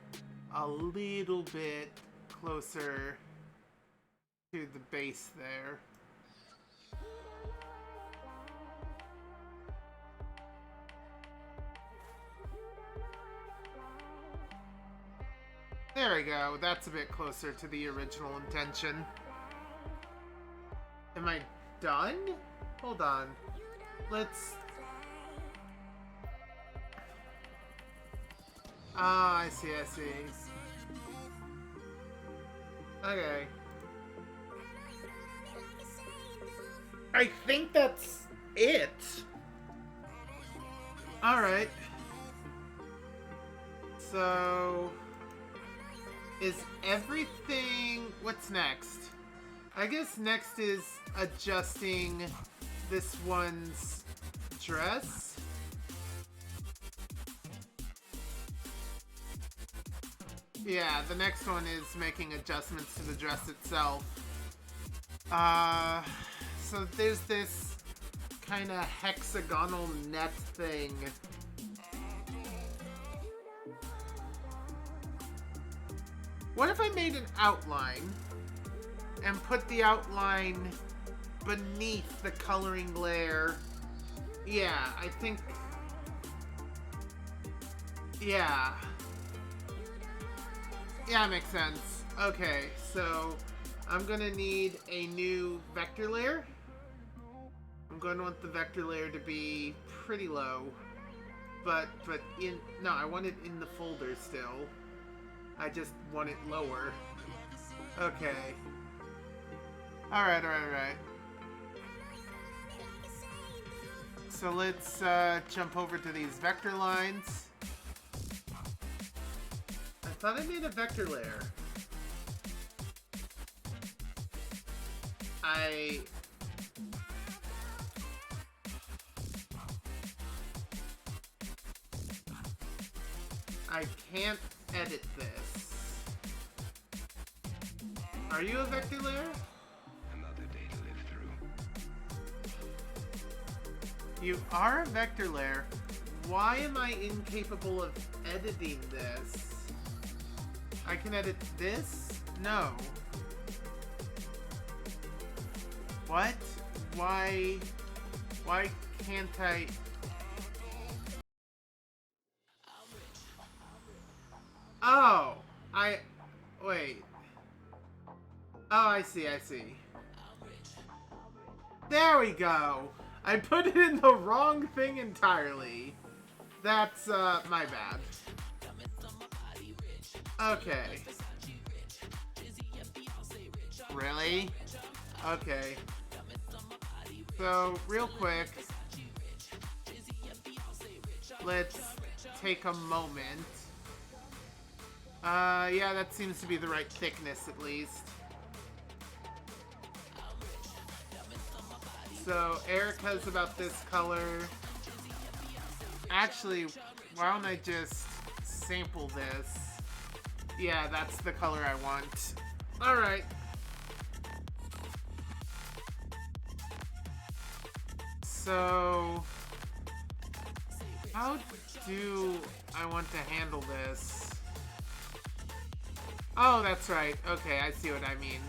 a little bit closer to the base there. There we go. That's a bit closer to the original intention. Am I done? Hold on. Let's... Ah, I see, I see. Okay. I think that's it. Alright. So... is everything... what's next? I guess next is adjusting this one's dress. Yeah, the next one is making adjustments to the dress itself. So there's this kind of hexagonal net thing. What if I made an outline and put the outline beneath the coloring layer? Yeah, I think... yeah. Yeah, makes sense. Okay, so I'm gonna need a new vector layer. I'm going to want the vector layer to be pretty low. But in... no, I want it in the folder still. I just want it lower. Okay. Alright. So let's jump over to these vector lines. I thought I made a vector layer. I can't edit this. Are you a vector layer? Another day to live through. You are a vector layer. Why am I incapable of editing this? I can edit this? No. What? Why can't I? Oh, wait. Oh, I see. There we go. I put it in the wrong thing entirely. That's, my bad. Okay. Really? Okay. So, real quick, let's take a moment. Yeah, that seems to be the right thickness, at least. So Erica's about this color. Actually, why don't I just sample this? Yeah, that's the color I want. Alright. So, how do I want to handle this? Oh, that's right. Okay, I see what I mean.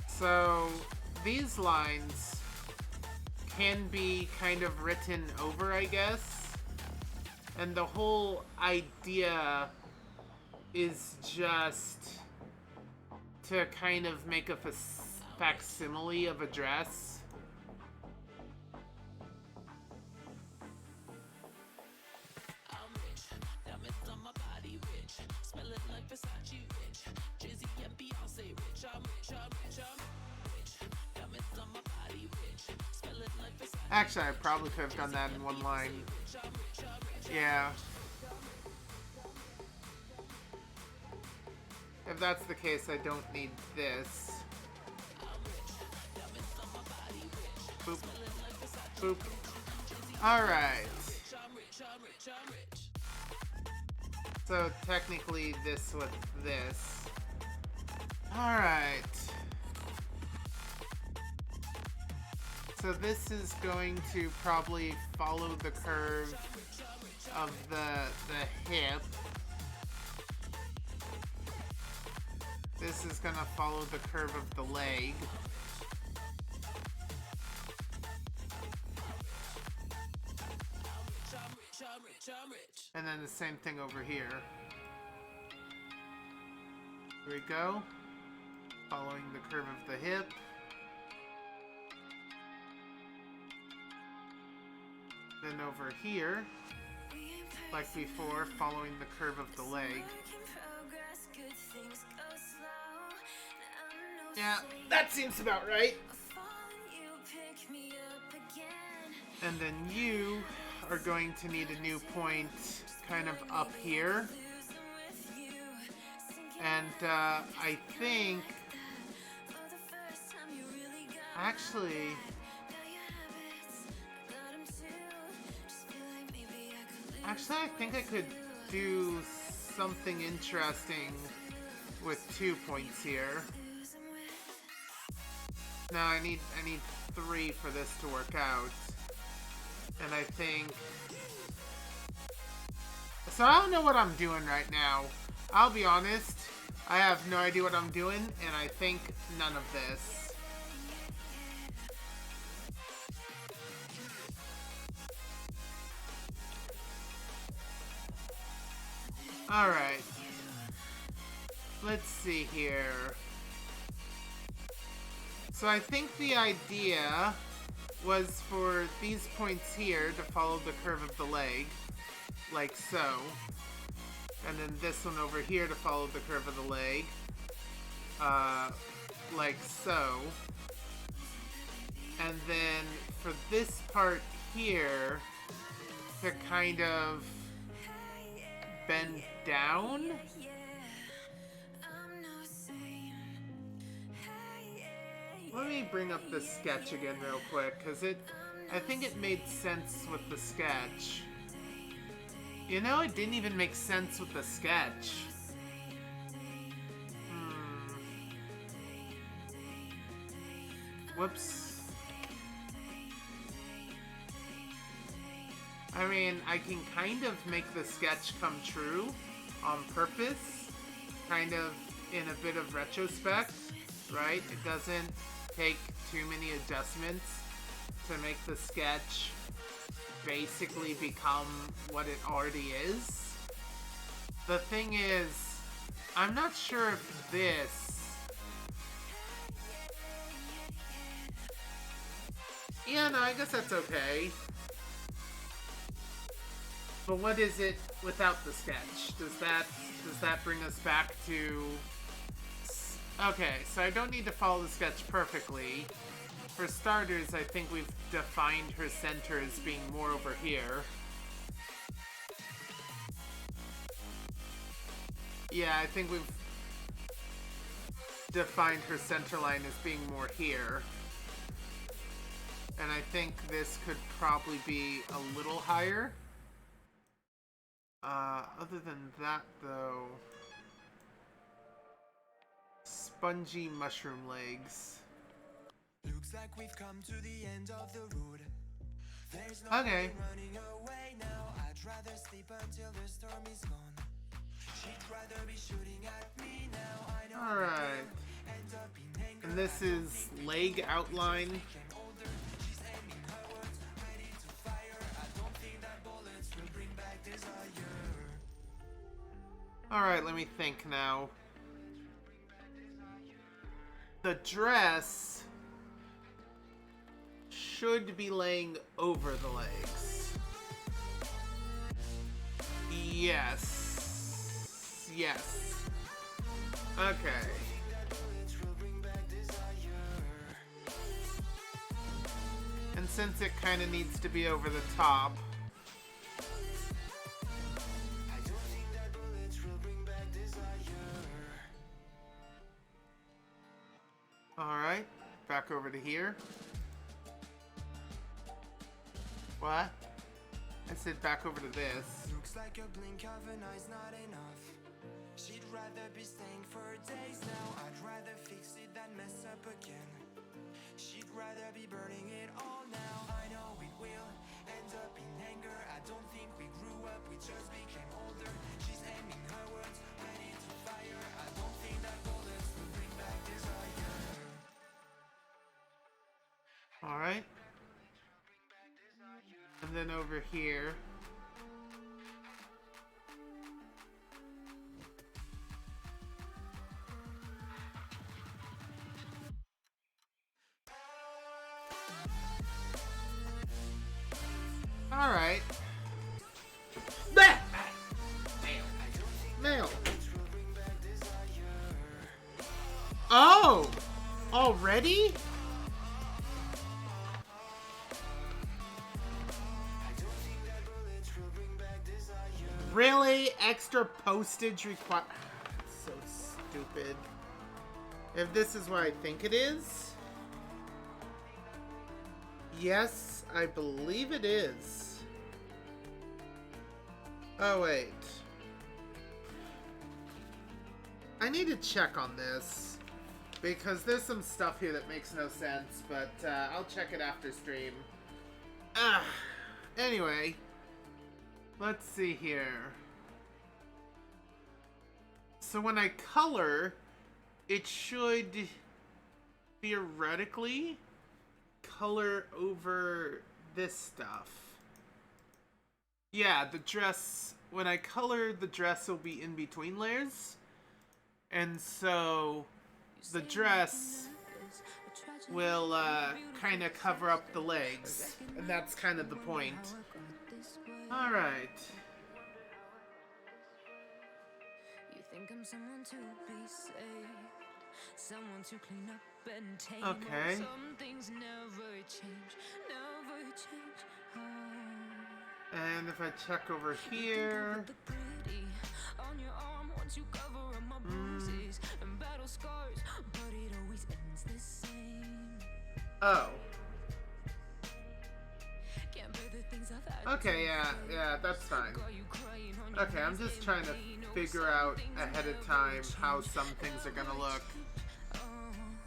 So, these lines can be kind of written over, I guess. And the whole idea is just to kind of make a facsimile of a dress. Actually, I probably could have done that in one line. Yeah. If that's the case, I don't need this. Boop. Boop. Alright. So technically this with this. Alright. So this is going to probably follow the curve of the hip. This is gonna follow the curve of the leg. And then the same thing over here. Here we go. Following the curve of the hip. Then over here, like before, following the curve of the leg. Yeah, that seems about right. And then you are going to need a new point kind of up here. And I think... Actually... I think I could do something interesting with 2 points here. No, I need 3 for this to work out. And I think... So I don't know what I'm doing right now. I'll be honest. I have no idea what I'm doing, and I think none of this. Alright. Let's see here. So I think the idea was for these points here to follow the curve of the leg, like so. And then this one over here to follow the curve of the leg, like so. And then for this part here to kind of bend down. Let me bring up the sketch again real quick, because I think it made sense with the sketch. You know, it didn't even make sense with the sketch. Whoops. I mean, I can kind of make the sketch come true on purpose, kind of in a bit of retrospect, right? It doesn't take too many adjustments to make the sketch basically become what it already is. The thing is, I'm not sure if this... Yeah, no, I guess that's okay. But what is it without the sketch? Does that bring us back to... Okay, so I don't need to follow the sketch perfectly. For starters, I think we've defined her center as being more over here. Yeah, I think we've defined her center line as being more here. And I think this could probably be a little higher. Other than that, though... Spongy mushroom legs. Looks like we've come to the end of the road. There's no Okay. running away now. I'd rather sleep until the storm is gone. She'd rather be shooting at me now. I know. Alright. End up in anger. And this is leg outline. Became older. She's aiming her words, ready to fire. I don't think that bullets will bring back desire. Alright, let me think now. The dress should be laying over the legs. Yes. Yes. Okay. And since it kind of needs to be over the top, alright, back over to here. What? I said back over to this. Looks like a blink of an eye's not enough. She'd rather be staying for days now. I'd rather fix it than mess up again. She'd rather be burning it all now. I know it will end up in anger. I don't think we grew up, we just became older. She's aiming her words, ready to fire. I don't think that bullets will bring back desire. Alright. And then over here. Alright. Nail. Oh! Already? Really? Extra postage required? So stupid. If this is what I think it is. Yes, I believe it is. Oh, wait. I need to check on this. Because there's some stuff here that makes no sense, but I'll check it after stream. Anyway. Let's see here. So when I color, it should theoretically color over this stuff. Yeah, the dress, when I color, the dress will be in between layers. And so the dress will kind of cover up the legs. And that's kind of the point. Alright. You think I'm someone to be saved, someone to clean up and tame. Okay. Some things never change, never change. Oh. And if I check over here. Look pretty on your arm once you cover up my bruises and battle scars, but it always ends the same. Oh. Can't bear the things I've had. Okay, yeah, that's fine. Okay, I'm just trying to figure out ahead of time how some things are gonna look.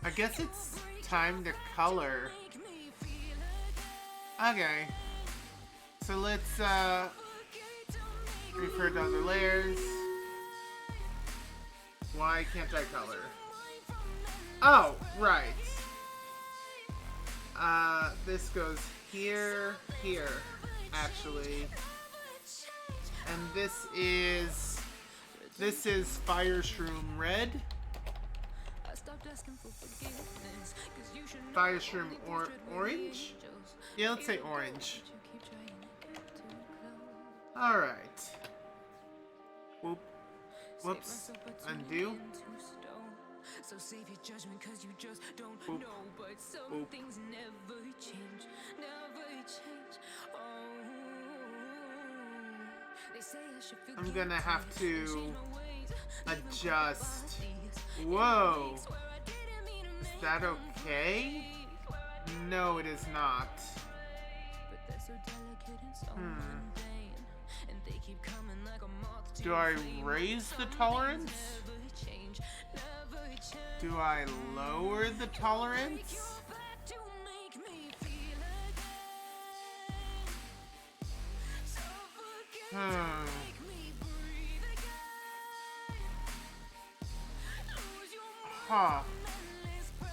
I guess it's time to color. Okay. So let's refer to other layers. Why can't I color? Oh, right. This goes here, actually. And this is Fire Shroom Red. Fire Shroom Orange? Yeah, let's say orange. Alright. Whoop. Whoops. Undo. So save your judgment cause you just don't Boop. know. But some Boop. things never change, never change. Oh, they say I should forgive, I'm gonna have but to change my ways. adjust. Leave my bodies. Whoa. Swear I didn't mean to Is make that them okay? fake. Swear I No, it is not. But they're so delicate and so mundane, and they keep coming like a moth to Do your I flame. raise the Some tolerance? things never change, never change. Do I lower the tolerance? You're back to make me feel again. Suffocate to make me breathe again. Lose your Huh. endless prey.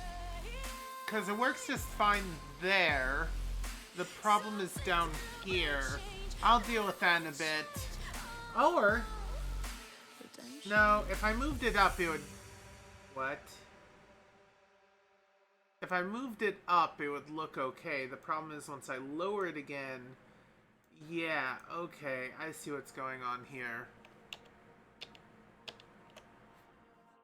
Because it works just fine there. The problem is down here. I'll deal with that in a bit. Or, no, if I moved it up, it would... What? If I moved it up, it would look okay. The problem is once I lower it again... Yeah, okay, I see what's going on here.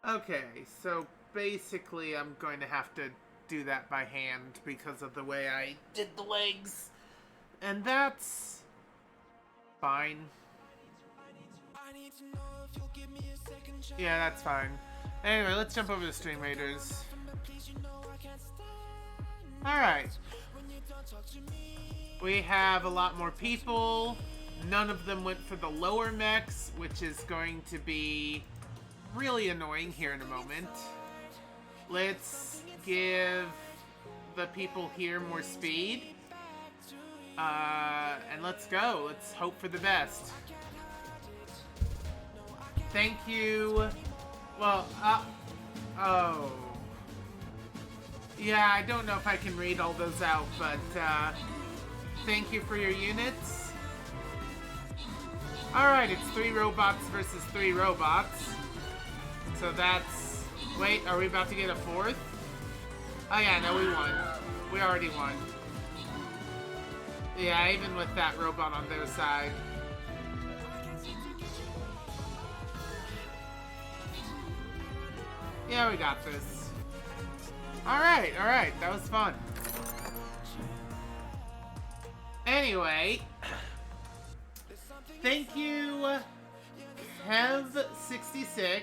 Okay, so basically I'm going to have to do that by hand because of the way I did the legs. And that's... fine. Yeah, that's fine. Anyway, let's jump over to Stream Raiders. Alright. We have a lot more people. None of them went for the lower mechs, which is going to be really annoying here in a moment. Let's give the people here more speed. And let's go. Let's hope for the best. Thank you. Well, oh. Yeah, I don't know if I can read all those out, but, thank you for your units. Alright, it's 3 robots versus 3 robots. So that's... Wait, are we about to get a 4th? Oh yeah, no, we won. We already won. Yeah, even with that robot on their side. Yeah, we got this. Alright, that was fun. Anyway, thank you, Kev66.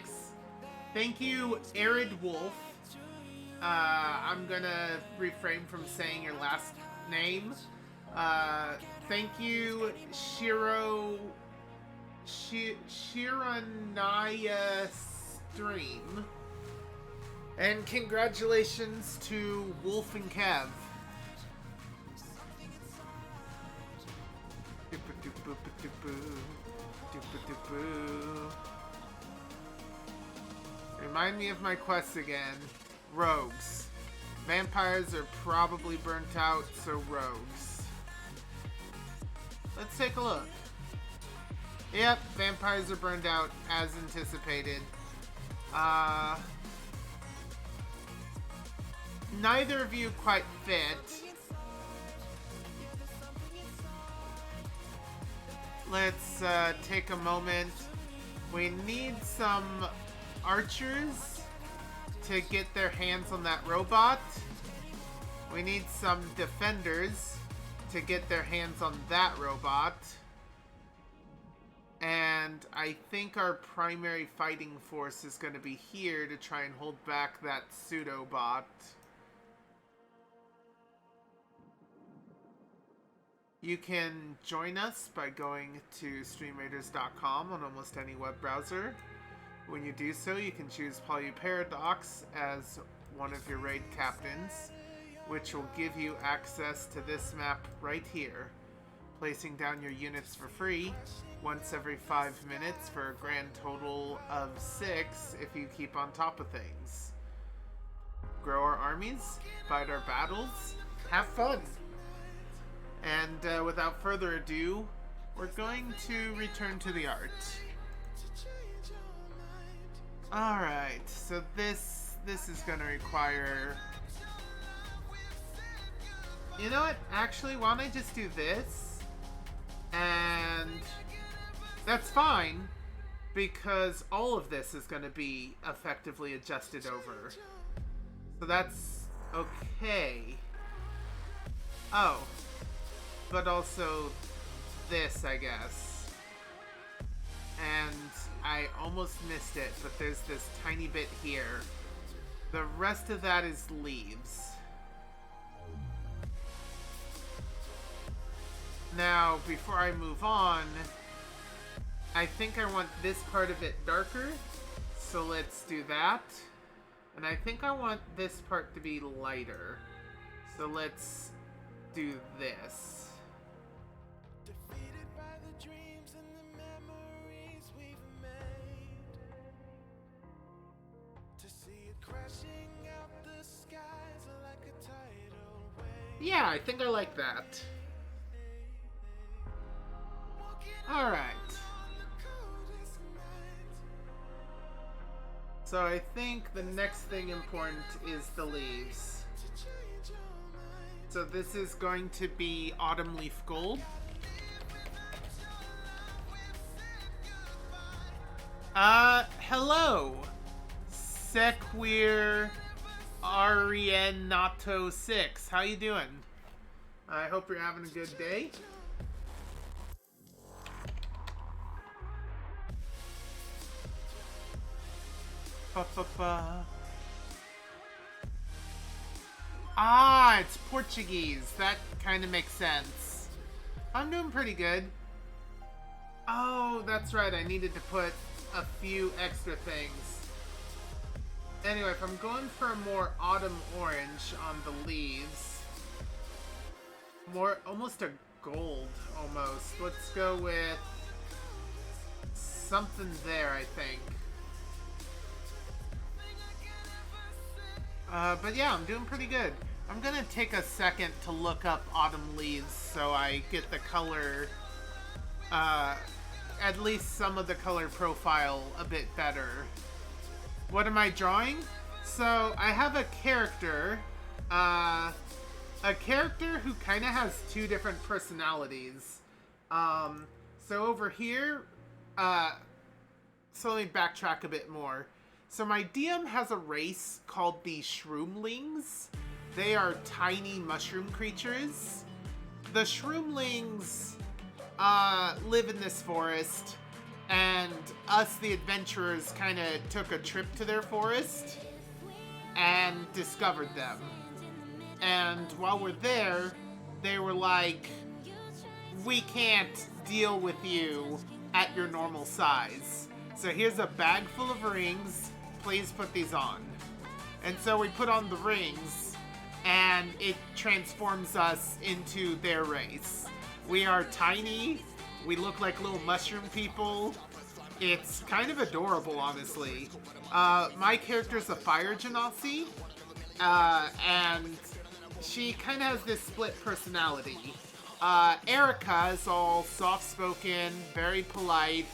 Thank you, Arid Wolf. I'm gonna refrain from saying your last name. Thank you, Shiranaya Stream. And congratulations to Wolf and Kev. Remind me of my quests again. Rogues. Vampires are probably burnt out, so rogues. Let's take a look. Yep, vampires are burned out as anticipated. Neither of you quite fit. Let's take a moment. We need some archers to get their hands on that robot. We need some defenders to get their hands on that robot. And I think our primary fighting force is going to be here to try and hold back that pseudo-bot. You can join us by going to streamraiders.com on almost any web browser. When you do so, you can choose Polyparadox as one of your raid captains, which will give you access to this map right here, placing down your units for free once every 5 minutes for a grand total of 6 if you keep on top of things. Grow our armies, fight our battles, have fun! And without further ado, we're going to return to the art. Alright, so this is going to require... You know what? Actually, why don't I just do this? And that's fine, because all of this is going to be effectively adjusted over. So that's okay. Oh. But also this, I guess. And I almost missed it, but there's this tiny bit here. The rest of that is leaves. Now, before I move on, I think I want this part of it darker, so let's do that. And I think I want this part to be lighter, so let's do this. Defeated by the dreams and the memories we've made. To see it crashing out the skies like a tidal wave. Yeah, I think I like that. Alright. So I think the next thing important is the leaves. So this is going to be Autumn Leaf Gold. Hello! Sequir Arienato 6. How you doing? I hope you're having a good day. Ah, it's Portuguese. That kind of makes sense. I'm doing pretty good. Oh, that's right. I needed to put a few extra things. Anyway, if I'm going for a more autumn orange on the leaves, almost a gold, almost. Let's go with something there, I think. But yeah, I'm doing pretty good. I'm gonna take a second to look up autumn leaves so I get the color, at least some of the color profile a bit better. What am I drawing? So I have a character who kind of has two different personalities. So over here, so let me backtrack a bit more. So my DM has a race called the Shroomlings. They are tiny mushroom creatures. The Shroomlings live in this forest, and us, the adventurers, kind of took a trip to their forest and discovered them. And while we're there, they were like, we can't deal with you at your normal size. So here's a bag full of rings. Please put these on. And so we put on the rings, and it transforms us into their race. We are tiny. We look like little mushroom people. It's kind of adorable, honestly. My character's a fire genasi, and she kind of has this split personality. Erica is all soft-spoken, very polite,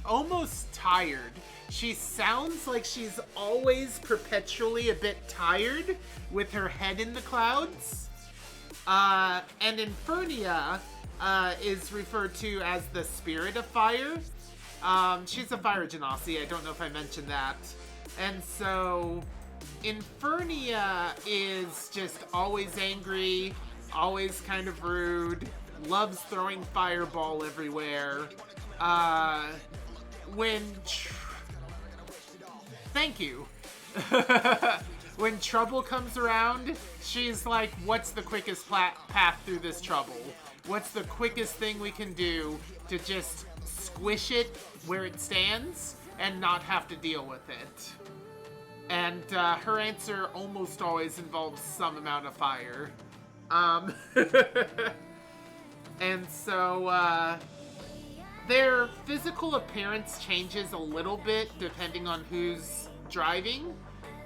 almost tired. She sounds like she's always perpetually a bit tired with her head in the clouds. And Infernia is referred to as the spirit of fire. She's a fire genasi. I don't know if I mentioned that. And so Infernia is just always angry, always kind of rude, loves throwing fireball everywhere. Thank you. When trouble comes around, she's like, what's the quickest path through this trouble? What's the quickest thing we can do to just squish it where it stands and not have to deal with it? And her answer almost always involves some amount of fire. And so, their physical appearance changes a little bit depending on who's driving.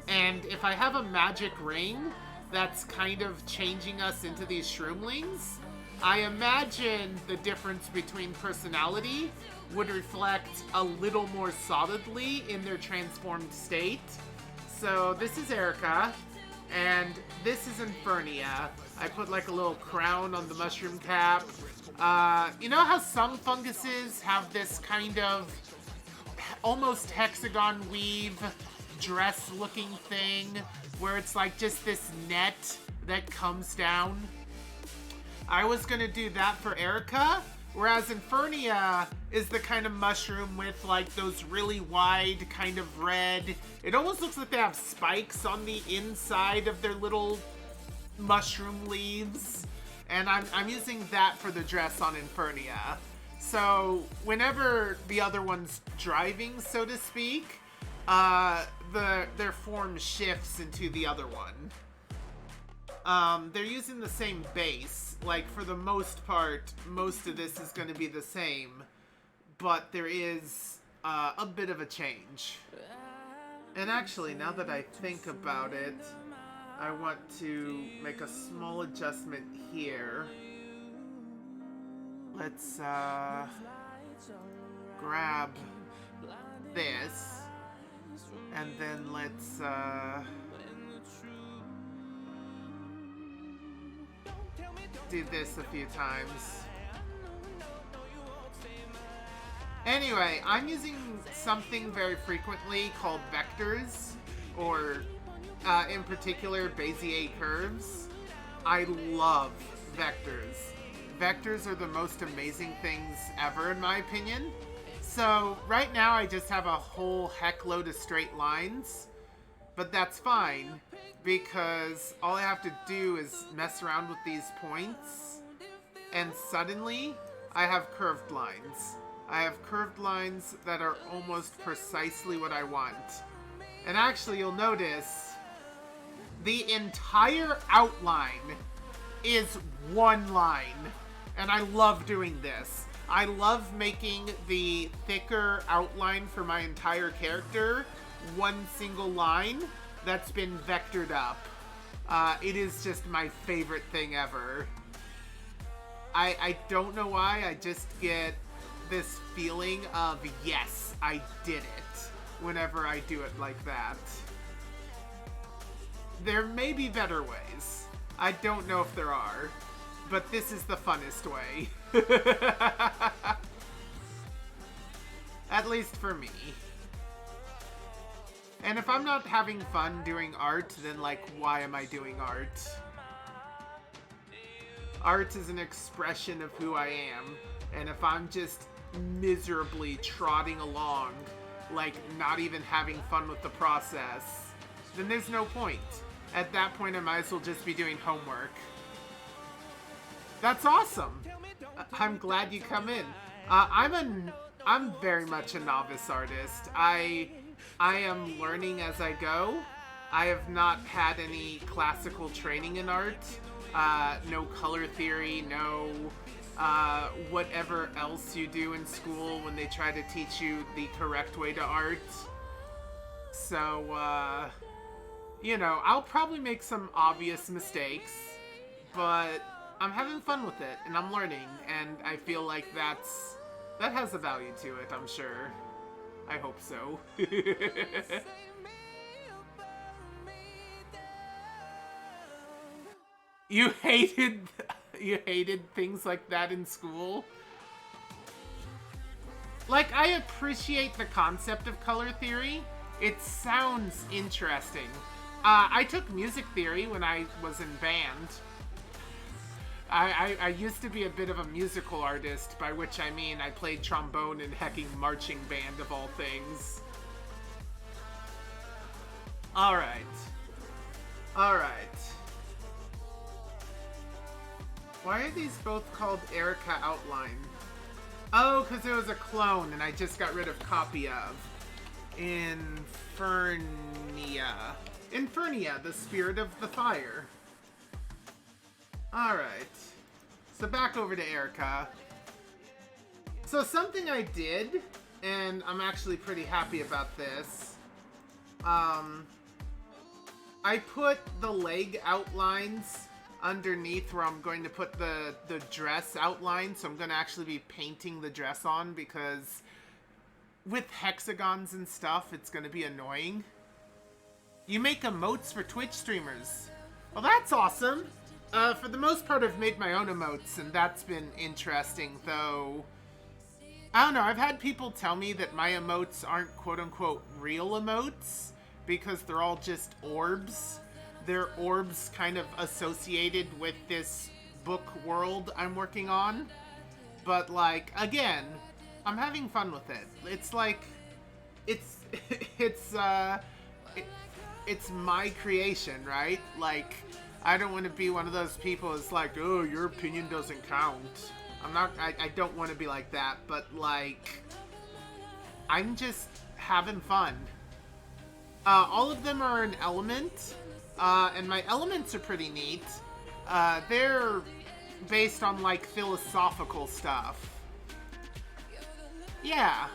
And if I have a magic ring that's kind of changing us into these shroomlings, I imagine the difference between personality would reflect a little more solidly in their transformed state. So this is Erica, and this is Infernia. I put like a little crown on the mushroom cap. You know how some funguses have this kind of almost hexagon weave dress looking thing where it's like just this net that comes down? I was gonna do that for Erica, whereas Infernia is the kind of mushroom with like those really wide kind of red. It almost looks like they have spikes on the inside of their little mushroom leaves. And I'm using that for the dress on Infernia. So whenever the other one's driving, so to speak, their form shifts into the other one. They're using the same base. Like, for the most part, most of this is going to be the same. But there is a bit of a change. And actually, now that I think about it, I want to make a small adjustment here. Let's grab this, and then let's do this a few times. Anyway, I'm using something very frequently called vectors, or in particular Bezier curves. I love vectors. Vectors are the most amazing things ever, in my opinion. So right now I just have a whole heckload of straight lines, but that's fine because all I have to do is mess around with these points, and suddenly I have curved lines. I have curved lines that are almost precisely what I want. And actually, you'll notice the entire outline is one line. And I love doing this. I love making the thicker outline for my entire character one single line that's been vectored up. It is just my favorite thing ever. I don't know why, I just get this feeling of, yes, I did it, whenever I do it like that. There may be better ways. I don't know if there are, but this is the funnest way. At least for me. And if I'm not having fun doing art, then, like, why am I doing art? Art is an expression of who I am, and if I'm just miserably trotting along, like not even having fun with the process, then there's no point. At that point, I might as well just be doing homework. That's awesome. I'm glad you come in. I'm very much a novice artist. I am learning as I go. I have not had any classical training in art. No color theory, no whatever else you do in school when they try to teach you the correct way to art. So, you know, I'll probably make some obvious mistakes, but I'm having fun with it, and I'm learning, and I feel like that has a value to it, I'm sure. I hope so. You hated things like that in school? Like, I appreciate the concept of color theory. It sounds interesting. I took music theory when I was in band. I used to be a bit of a musical artist, by which I mean I played trombone in hecking marching band of all things. Alright. Alright. Why are these both called Erica Outline? Oh, because it was a clone and I just got rid of copy of. Infernia. Infernia, the spirit of the fire. Alright. So back over to Erica. So something I did, and I'm actually pretty happy about this. I put the leg outlines underneath where I'm going to put the dress outline, so I'm going to actually be painting the dress on because with hexagons and stuff, it's going to be annoying. You make emotes for Twitch streamers. Well, that's awesome. For the most part, I've made my own emotes, and that's been interesting, though. I don't know, I've had people tell me that my emotes aren't quote-unquote real emotes because they're all just orbs. They're orbs kind of associated with this book world I'm working on. But, like, again, I'm having fun with it. It's like, it's my creation, right? Like, I don't want to be one of those people that's like, oh, your opinion doesn't count. I don't want to be like that, but like, I'm just having fun. All of them are an element, and my elements are pretty neat. They're based on like philosophical stuff. Yeah.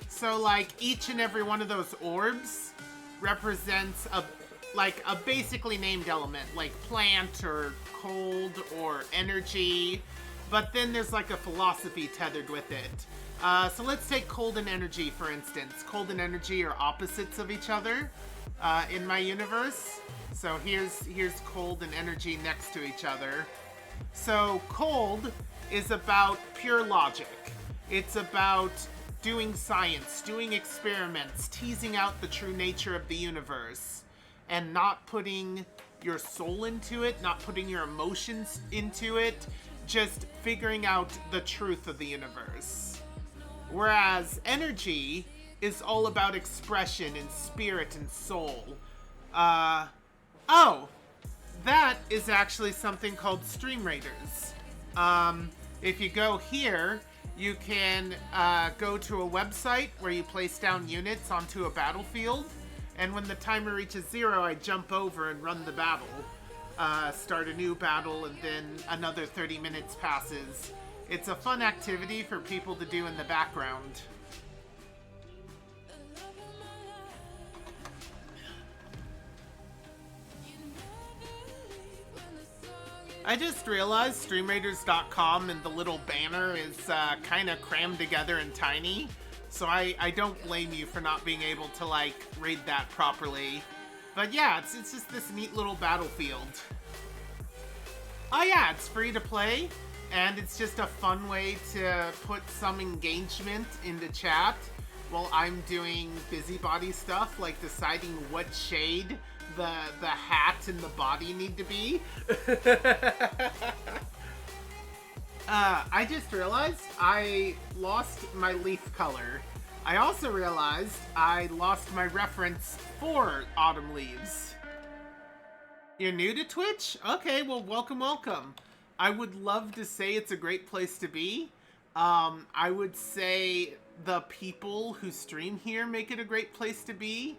So like each and every one of those orbs represents a basically named element, like plant or cold or energy, but then there's like a philosophy tethered with it. So let's take cold and energy, for instance. Cold and energy are opposites of each other in my universe. So here's cold and energy next to each other. So cold is about pure logic. It's about doing science, doing experiments, teasing out the true nature of the universe, and not putting your soul into it, not putting your emotions into it, just figuring out the truth of the universe. Whereas energy is all about expression and spirit and soul. Oh, that is actually something called Stream Raiders. If you go here, you can go to a website where you place down units onto a battlefield, and when the timer reaches 0, I jump over and run the battle. Start a new battle, and then another 30 minutes passes. It's a fun activity for people to do in the background. I just realized StreamRaiders.com and the little banner is kind of crammed together and tiny, so I don't blame you for not being able to, like, raid that properly. But yeah, it's just this neat little battlefield. Oh yeah, it's free to play, and it's just a fun way to put some engagement into chat while I'm doing busybody stuff, like deciding what shade the hat and the body need to be. I just realized I lost my leaf color. I also realized I lost my reference for autumn leaves. You're new to Twitch? Okay, well, welcome. I would love to say it's a great place to be. I would say the people who stream here make it a great place to be.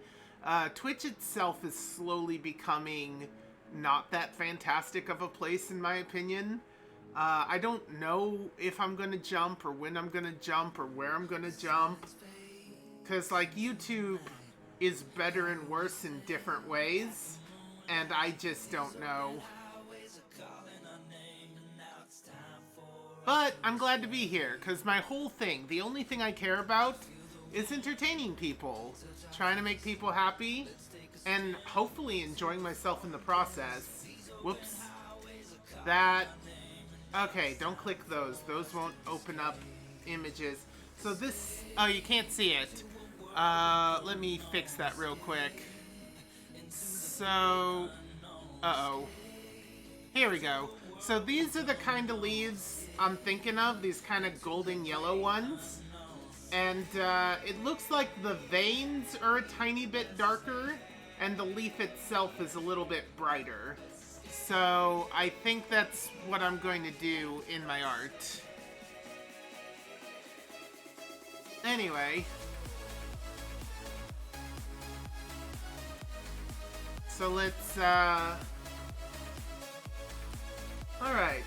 Twitch itself is slowly becoming not that fantastic of a place, in my opinion. I don't know if I'm gonna jump, or when I'm gonna jump, or where I'm gonna jump. Because, like, YouTube is better and worse in different ways, and I just don't know. But I'm glad to be here, because my whole thing, the only thing I care about is entertaining people, trying to make people happy, and hopefully enjoying myself in the process. Whoops. That... Okay, don't click those. Those won't open up images. So this... Oh, you can't see it. Let me fix that real quick. So... Uh-oh. Here we go. So these are the kind of leaves I'm thinking of, these kind of golden yellow ones. And it looks like the veins are a tiny bit darker, and the leaf itself is a little bit brighter. So I think that's what I'm going to do in my art. Anyway. So let's, Alright.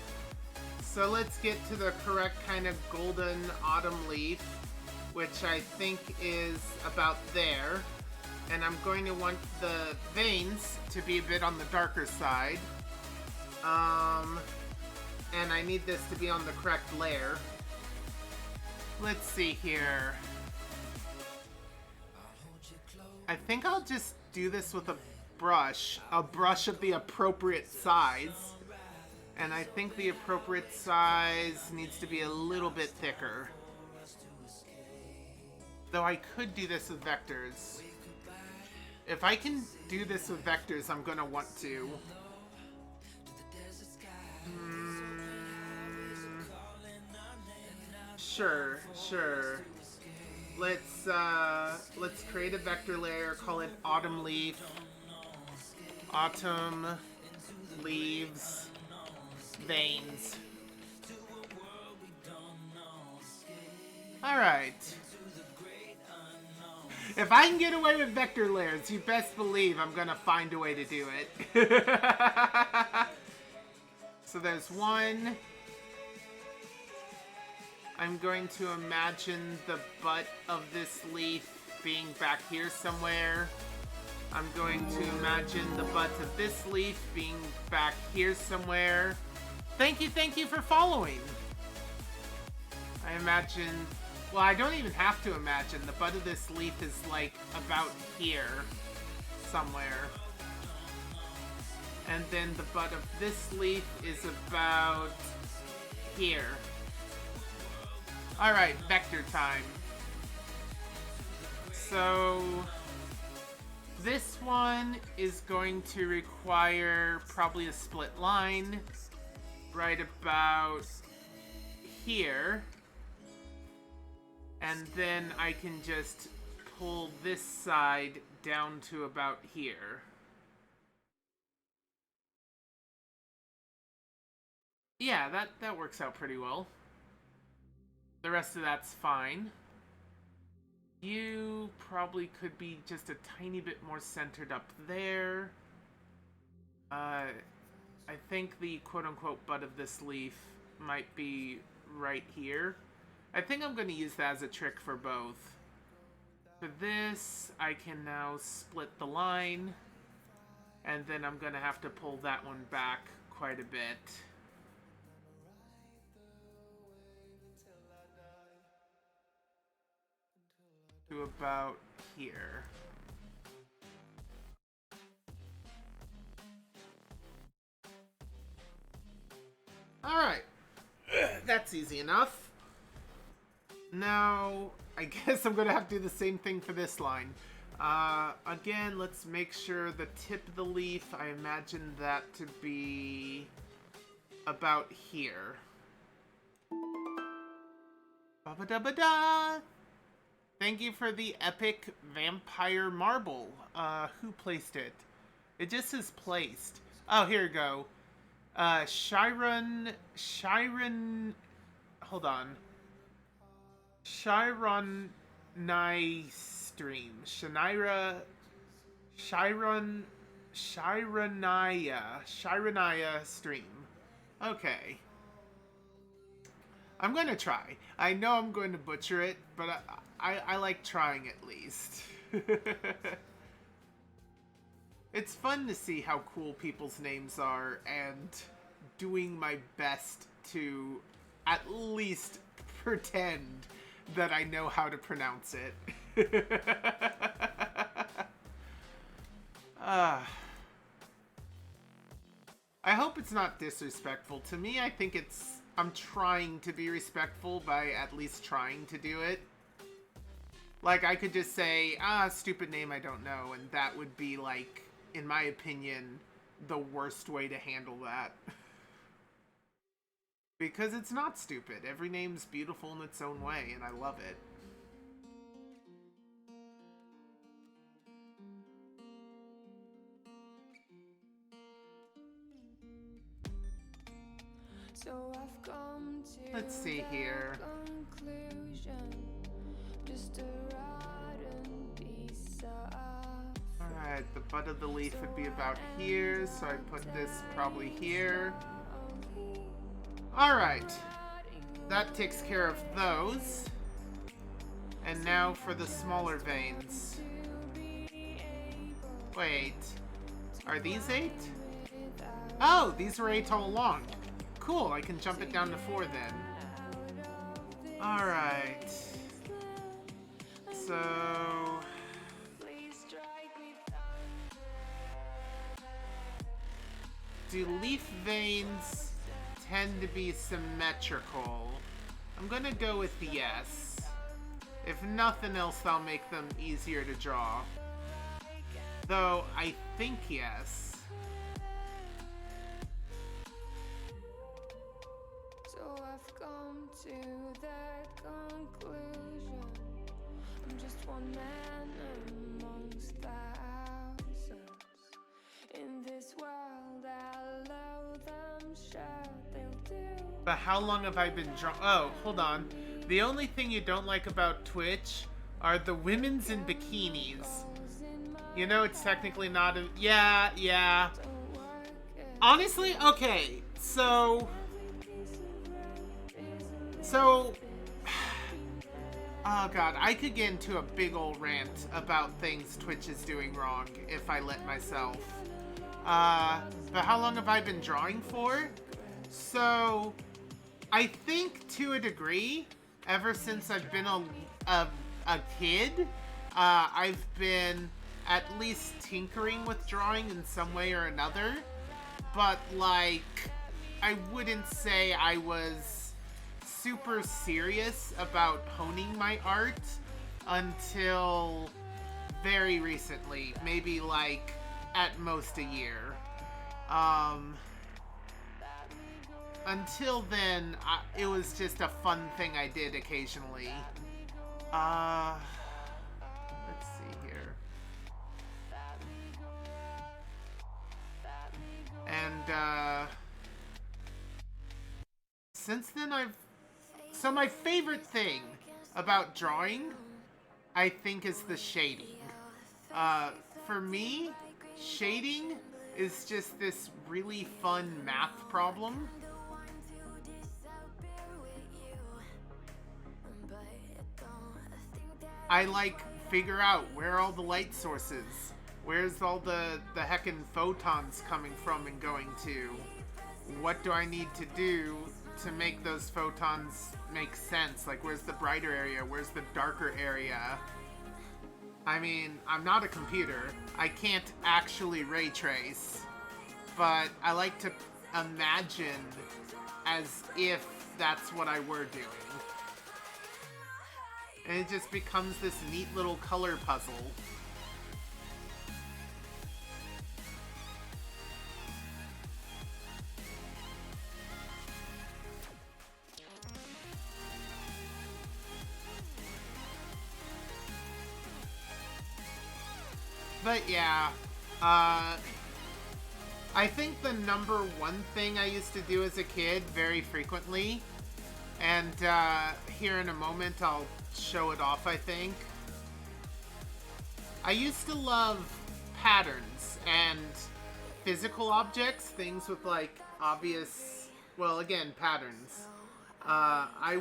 So let's get to the correct kind of golden autumn leaf, which I think is about there. And I'm going to want the veins to be a bit on the darker side. And I need this to be on the correct layer. Let's see here. I think I'll just do this with a brush of the appropriate size. And I think the appropriate size needs to be a little bit thicker. Though I could do this with vectors. If I can do this with vectors, I'm gonna want to. Sure. Let's create a vector layer, call it autumn leaf. Autumn leaves, veins. Alright. If I can get away with vector layers, you best believe I'm gonna find a way to do it. So there's one. I'm going to imagine the butt of this leaf being back here somewhere. I'm going to imagine the butt of this leaf being back here somewhere. Thank you for following. I imagine, well, I don't even have to imagine. The butt of this leaf is like about here somewhere. And then the butt of this leaf is about here. Alright, vector time. So this one is going to require probably a split line right about here. And then I can just pull this side down to about here. Yeah, that works out pretty well. The rest of that's fine. You probably could be just a tiny bit more centered up there. I think the quote-unquote butt of this leaf might be right here. I think I'm going to use that as a trick for both. For this, I can now split the line, and then I'm going to have to pull that one back quite a bit. To about here. Alright. That's easy enough. Now, I guess I'm gonna have to do the same thing for this line. Again, let's make sure the tip of the leaf, I imagine that to be about here. Ba-ba-da-ba-da! Thank you for the epic vampire marble. Who placed it? It just says placed. Oh, here we go. Chiron, hold on. Chiron stream. Chironaya stream. Okay. I'm gonna try. I know I'm going to butcher it, but I like trying at least. It's fun to see how cool people's names are and doing my best to at least pretend that I know how to pronounce it. I hope it's not disrespectful. To me, I think I'm trying to be respectful by at least trying to do it. Like, I could just say, stupid name I don't know, and that would be, like, in my opinion, the worst way to handle that. Because it's not stupid. Every name's beautiful in its own way, and I love it. So I've come to Let's see here. conclusion, just a rotten piece of Alright, the butt of the leaf would be about here, so I put this probably here. Alright, that takes care of those. And now for the smaller veins. Wait, are these 8? Oh, these were 8 all along. Cool, I can jump it down to 4 then. Alright. So... do leaf veins tend to be symmetrical? I'm gonna go with yes. If nothing else, that'll make them easier to draw. Though, I think yes. So I've come to that conclusion. I'm just one man amongst thousands. In this world I love But how long have I been drawing? Oh, hold on. The only thing you don't like about Twitch are the women's in bikinis. You know, it's technically not a... Yeah. Honestly, okay. So... Oh god, I could get into a big old rant about things Twitch is doing wrong if I let myself. But how long have I been drawing for? So, I think to a degree, ever since I've been a kid, I've been at least tinkering with drawing in some way or another. But, like, I wouldn't say I was super serious about honing my art until very recently, maybe like at most a year. Until then, it was just a fun thing I did occasionally. Let's see here. And since then so my favorite thing about drawing, I think, is the shading. For me, shading is just this really fun math problem. I figure out where are all the light sources, where's all the heckin' photons coming from and going to, what do I need to do to make those photons make sense? Like, where's the brighter area? Where's the darker area? I mean, I'm not a computer. I can't actually ray trace. But I like to imagine as if that's what I were doing. And it just becomes this neat little color puzzle. But yeah, I think the number one thing I used to do as a kid very frequently, and here in a moment I'll show it off, I think. I used to love patterns and physical objects, things with like obvious, well, again, patterns. I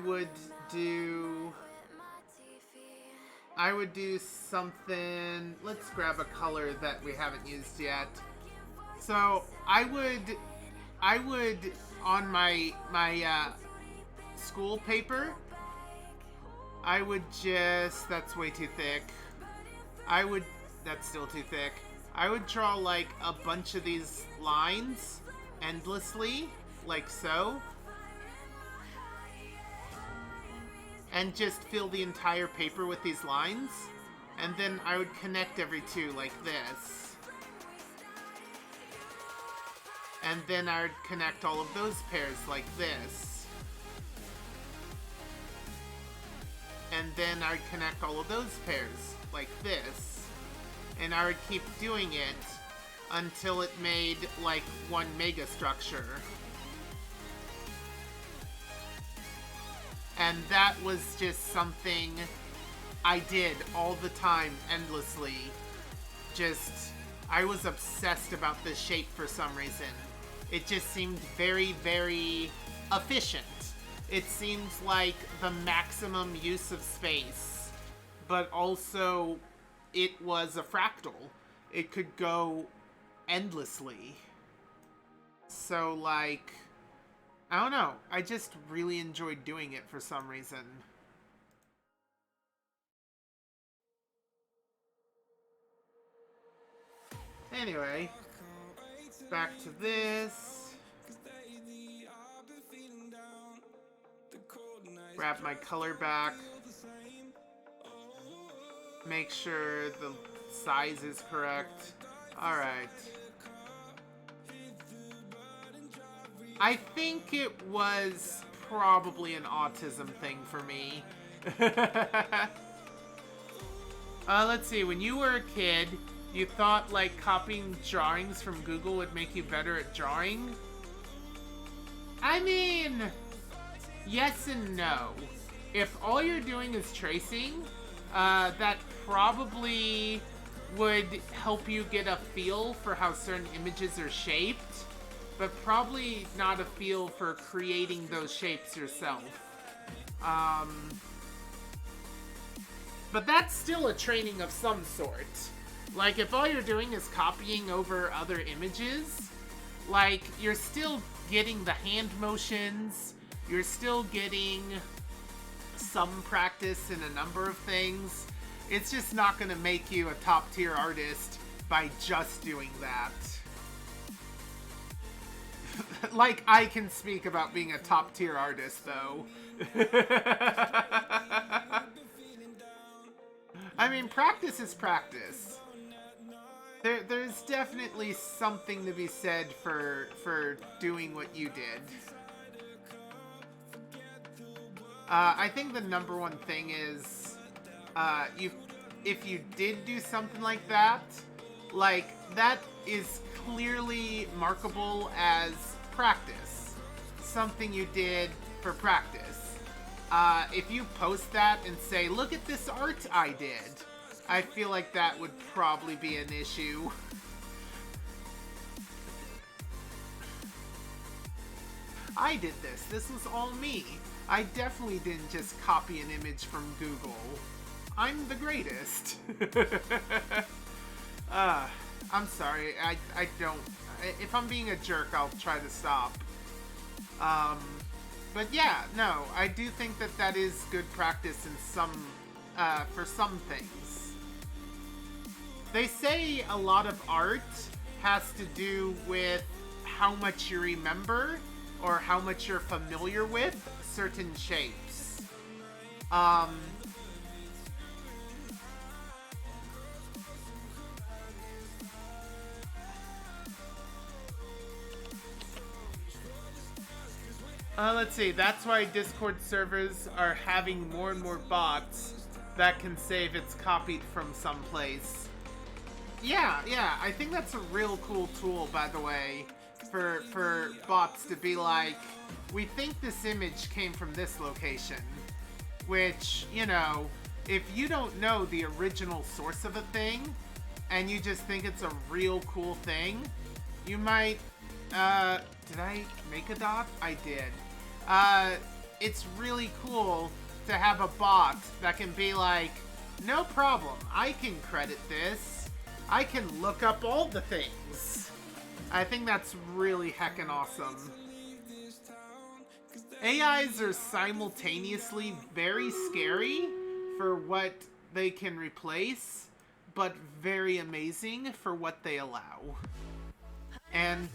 would do something, let's grab a color that we haven't used yet. So I would on my school paper, I would just, that's way too thick. That's still too thick. I would draw like a bunch of these lines endlessly, like so. And just fill the entire paper with these lines. And then I would connect every two like this. And then I would connect all of those pairs like this. And then I would connect all of those pairs like this. And I would keep doing it until it made like one mega structure. And that was just something I did all the time, endlessly. I was obsessed about this shape for some reason. It just seemed very, very efficient. It seemed like the maximum use of space, but also it was a fractal. It could go endlessly. So, like, I don't know. I just really enjoyed doing it for some reason. Anyway, back to this. Grab my color back. Make sure the size is correct. Alright. I think it was probably an autism thing for me. Let's see, when you were a kid, you thought like copying drawings from Google would make you better at drawing? I mean, yes and no. If all you're doing is tracing, that probably would help you get a feel for how certain images are shaped, but probably not a feel for creating those shapes yourself. But that's still a training of some sort. Like, if all you're doing is copying over other images, like, you're still getting the hand motions, you're still getting some practice in a number of things. It's just not going to make you a top-tier artist by just doing that. Like, I can speak about being a top-tier artist, though. I mean, practice is practice. There's definitely something to be said for doing what you did. I think the number one thing is, if you did do something like that is clearly markable as practice. Something you did for practice. If you post that and say, look at this art I did, I feel like that would probably be an issue. I did this. This was all me. I definitely didn't just copy an image from Google. I'm the greatest. I'm sorry. I don't... If I'm being a jerk, I'll try to stop. But yeah, no, I do think that is good practice in some... for some things. They say a lot of art has to do with how much you remember or how much you're familiar with certain shapes. Let's see, that's why Discord servers are having more and more bots that can say if it's copied from someplace. Yeah, I think that's a real cool tool, by the way, for bots to be like, we think this image came from this location. Which, you know, if you don't know the original source of a thing, and you just think it's a real cool thing, you might, did I make a dot? I did. It's really cool to have a bot that can be like, no problem, I can credit this. I can look up all the things. I think that's really heckin' awesome. AIs are simultaneously very scary for what they can replace, but very amazing for what they allow. And,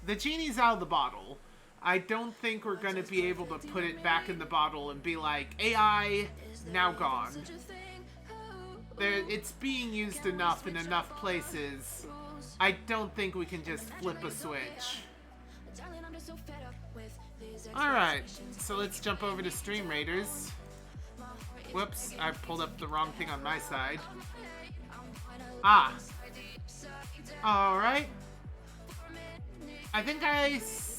the genie's out of the bottle. I don't think we're gonna be able to put it back in the bottle and be like, AI, now gone. It's being used enough in enough places. I don't think we can just flip a switch. Alright, so let's jump over to Stream Raiders. Whoops, I pulled up the wrong thing on my side. Ah. Alright. I think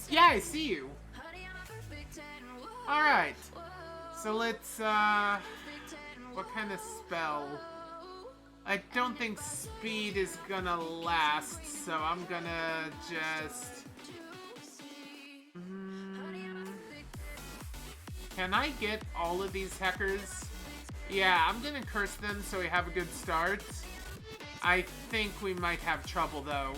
yeah, I see you. Alright. So let's, what kind of spell? I don't think speed is gonna last, so I'm gonna just... Can I get all of these hackers? Yeah, I'm gonna curse them so we have a good start. I think we might have trouble though.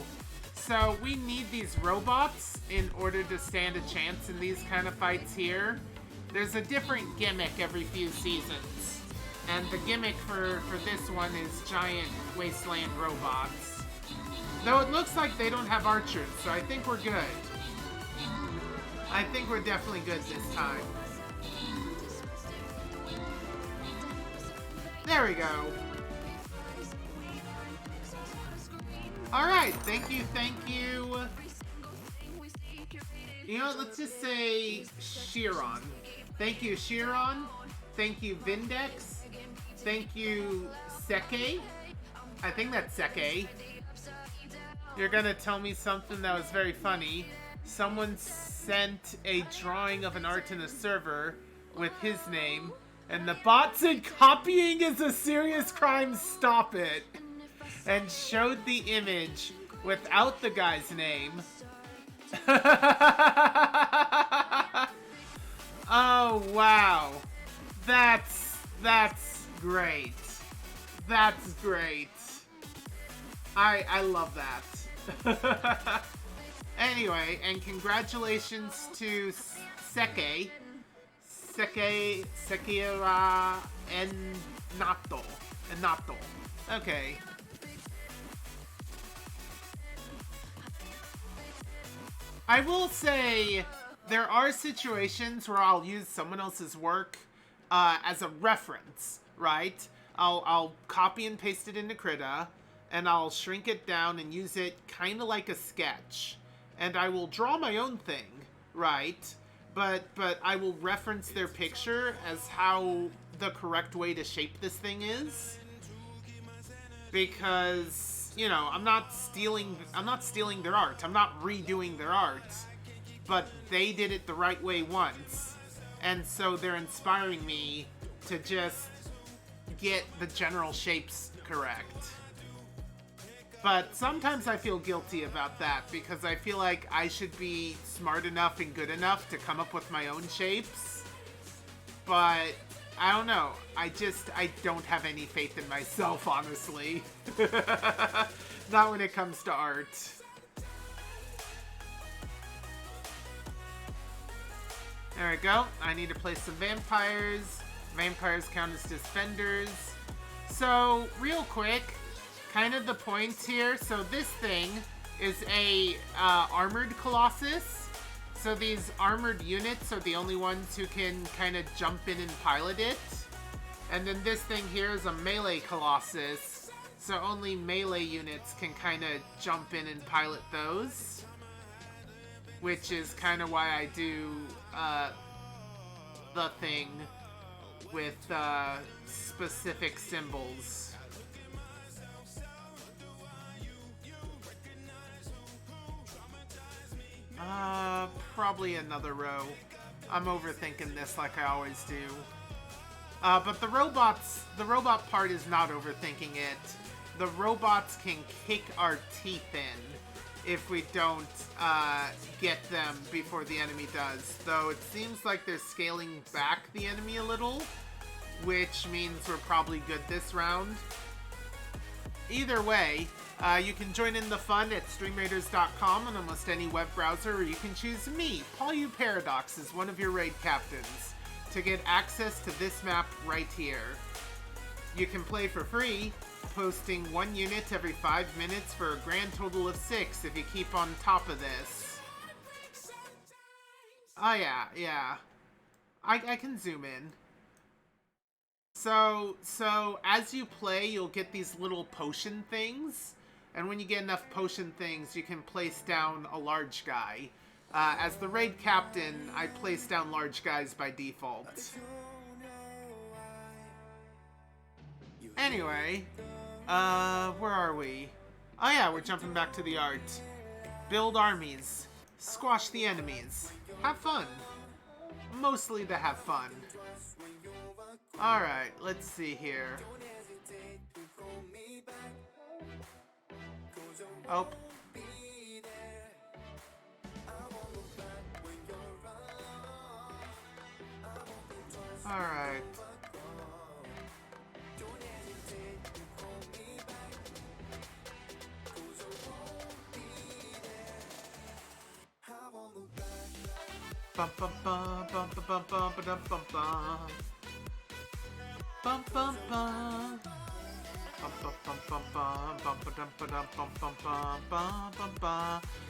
So we need these robots in order to stand a chance in these kind of fights here. There's a different gimmick every few seasons. And the gimmick for this one is giant wasteland robots. Though it looks like they don't have archers, so I think we're good. I think we're definitely good this time. There we go. Alright, thank you. You know what, let's just say Chiron. Thank you, Chiron. Thank you, Vindex. Thank you, Seke. I think that's Seke. You're gonna tell me something that was very funny. someone sent a drawing of an art in a server with his name, and the bot said, "Copying is a serious crime, stop it," and showed the image without the guy's name. Oh, wow. That's great. That's great. I love that. Anyway, and congratulations to Sekira Enato. Okay. I will say, there are situations where I'll use someone else's work as a reference, right? I'll copy and paste it into Krita, and I'll shrink it down and use it kind of like a sketch. And I will draw my own thing, right? But I will reference their picture as how the correct way to shape this thing is. Because, you know, I'm not stealing their art. I'm not redoing their art. But they did it the right way once. And so they're inspiring me to just get the general shapes correct. But sometimes I feel guilty about that because I feel like I should be smart enough and good enough to come up with my own shapes. But I don't know. I don't have any faith in myself, honestly. Not when it comes to art. There we go. I need to place some vampires. Vampires count as defenders. So, real quick, kind of the points here. So this thing is a armored Colossus. So these armored units are the only ones who can kind of jump in and pilot it. And then this thing here is a melee Colossus. So only melee units can kind of jump in and pilot those. Which is kind of why I do the thing with specific symbols. Probably another row. I'm overthinking this like I always do. But the robot part is not overthinking it. The robots can kick our teeth in if we don't get them before the enemy does. Though it seems like they're scaling back the enemy a little, which means we're probably good this round. Either way, you can join in the fun at streamraiders.com on almost any web browser, or you can choose me, Paul U Paradox, as one of your raid captains to get access to this map right here. You can play for free, posting 1 unit every 5 minutes for a grand total of 6 if you keep on top of this. Oh yeah. I can zoom in. So as you play, you'll get these little potion things. And when you get enough potion things, you can place down a large guy. As the raid captain, I place down large guys by default. Anyway, where are we? Oh yeah, we're jumping back to the art. Build armies. Squash the enemies. Have fun. Mostly to have fun. Alright, let's see here. Oh. Alright. Bum bum bum bum bum bum bum bum bum. Bum bum bum.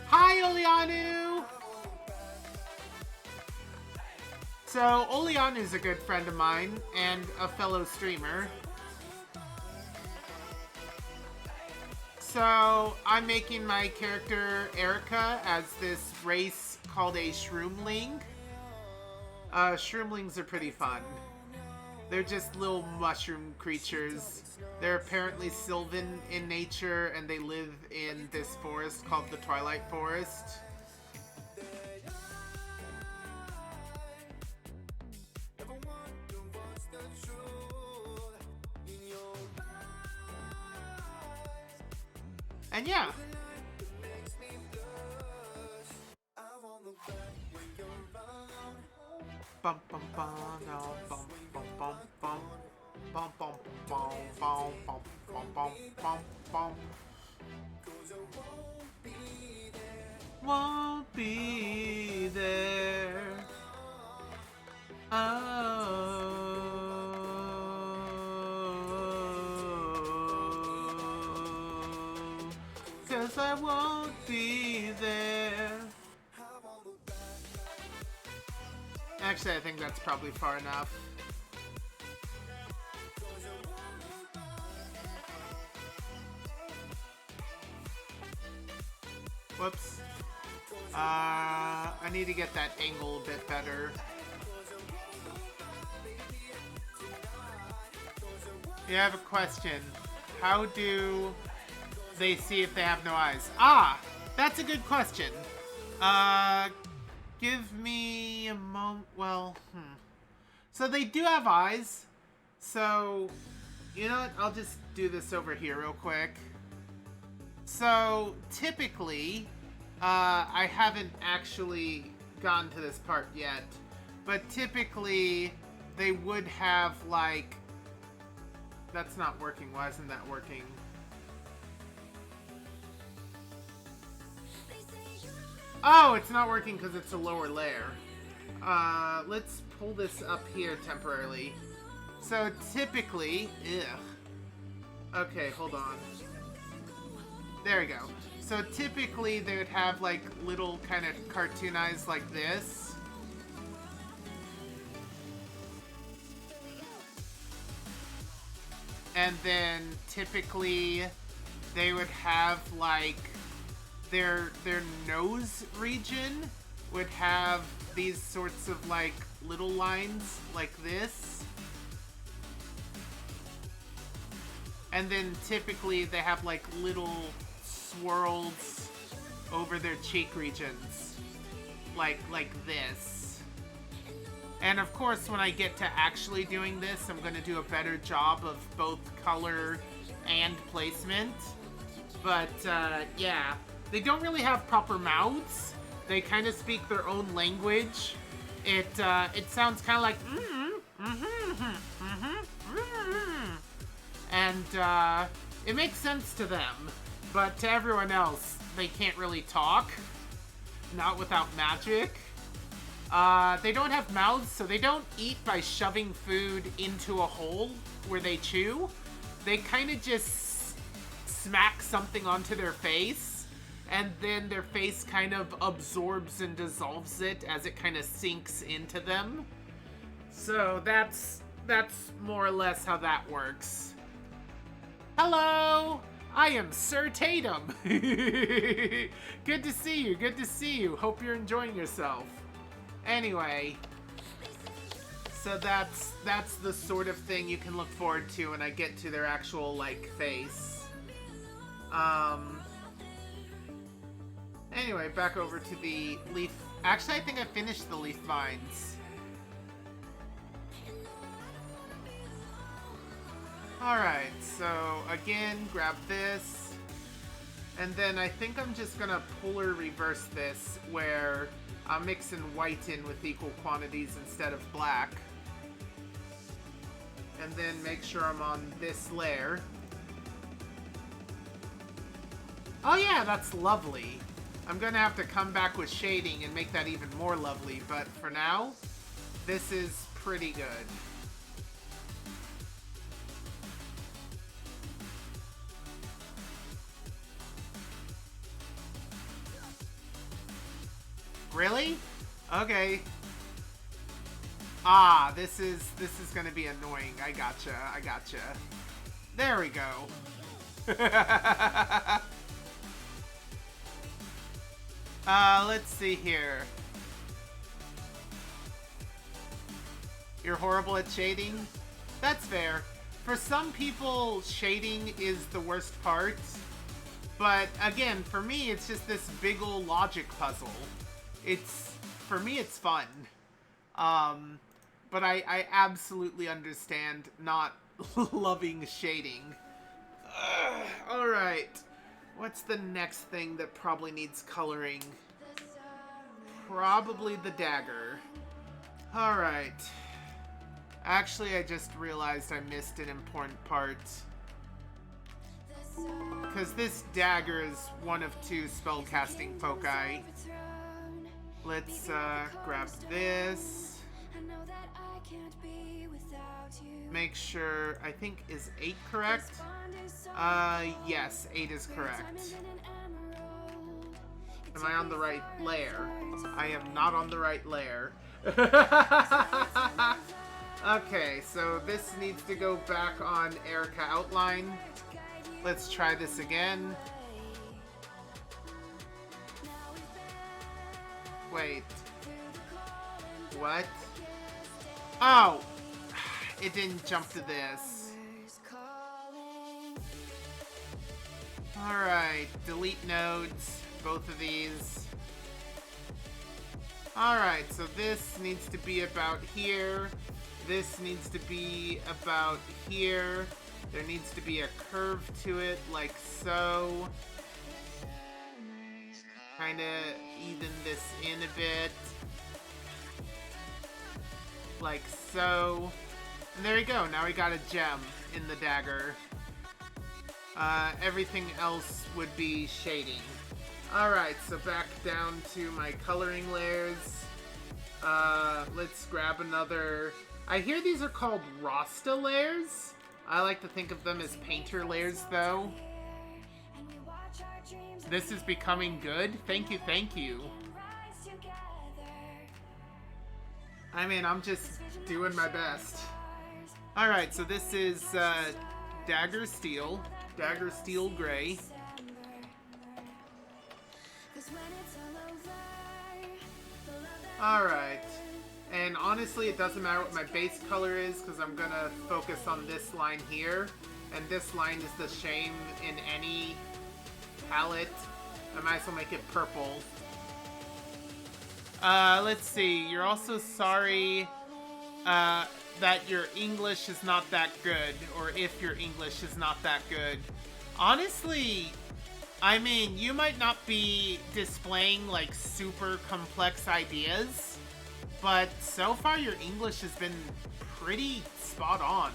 Hi, Oleanu! So, Oleanu's a good friend of mine and a fellow streamer. So, I'm making my character Erica as this race called a Shroomling. Shroomlings are pretty fun. They're just little mushroom creatures. They're apparently sylvan in nature, and they live in this forest called the Twilight Forest. And yeah. Bum bum bum bum bum bum bum bum bum bum bum bum bum bum bum bum. Won't be there. Oh, 'cause I won't be there. Actually, I think that's probably far enough. Whoops. I need to get that angle a bit better. Yeah, I have a question. How do they see if they have no eyes? Ah, that's a good question. Give me a moment. Well, So they do have eyes. So, you know what? I'll just do this over here real quick. So, typically, I haven't actually gotten to this part yet, but typically they would have, like, that's not working. Why isn't that working? Oh, it's not working because it's a lower layer. Let's pull this up here temporarily. So typically, okay, hold on. There we go. So typically they would have like little kind of cartoon eyes like this. And then typically they would have like their nose region would have these sorts of like little lines like this. And then typically they have like little swirls over their cheek regions like this. And of course when I get to actually doing this, I'm going to do a better job of both color and placement. But yeah, they don't really have proper mouths. They kind of speak their own language. It sounds kind of like and it makes sense to them, but to everyone else, they can't really talk. Not without magic. They don't have mouths, so they don't eat by shoving food into a hole where they chew. They kind of just smack something onto their face, and then their face kind of absorbs and dissolves it as it kind of sinks into them. So that's more or less how that works. Hello! I am Sir Tatum! Good to see you, good to see you. Hope you're enjoying yourself. Anyway, so that's the sort of thing you can look forward to when I get to their actual, like, face. Anyway, back over to the leaf. Actually, I think I finished the leaf vines. Alright, so again, grab this. And then I think I'm just gonna polar reverse this, where I'm mixing white in with equal quantities instead of black. And then make sure I'm on this layer. Oh yeah, that's lovely. I'm gonna have to come back with shading and make that even more lovely, but for now, this is pretty good. Really? Okay. Ah, this is gonna be annoying. I gotcha. There we go. Let's see here. You're horrible at shading? That's fair. For some people, shading is the worst part. But again, for me, it's just this big ol' logic puzzle. For me, it's fun. But I absolutely understand not loving shading. Alright. What's the next thing that probably needs coloring? Probably the dagger. Alright. Actually, I just realized I missed an important part. Because this dagger is one of 2 spellcasting foci. Let's grab this. Make sure, I think, is 8 correct? Yes, 8 is correct. Am I on the right layer? I am not on the right layer. Okay, so this needs to go back on Erica outline. Let's try this again. Wait. What? Oh! It didn't jump to this. Alright, delete nodes, both of these. Alright, so this needs to be about here. This needs to be about here. There needs to be a curve to it, like so. Kinda even this in a bit. Like so. And there you go, now we got a gem in the dagger. Everything else would be shading. Alright, so back down to my coloring layers. Let's grab another... I hear these are called Rasta layers. I like to think of them as painter layers, though. This is becoming good. Thank you, thank you. I mean, I'm just doing my best. Alright, so this is Dagger Steel Gray. Alright. And honestly, it doesn't matter what my base color is, because I'm going to focus on this line here. And this line is the same in any palette. I might as well make it purple. Let's see. You're also sorry that your English is not that good, or if your English is not that good. Honestly, I mean, you might not be displaying, like, super complex ideas, but so far your English has been pretty spot on.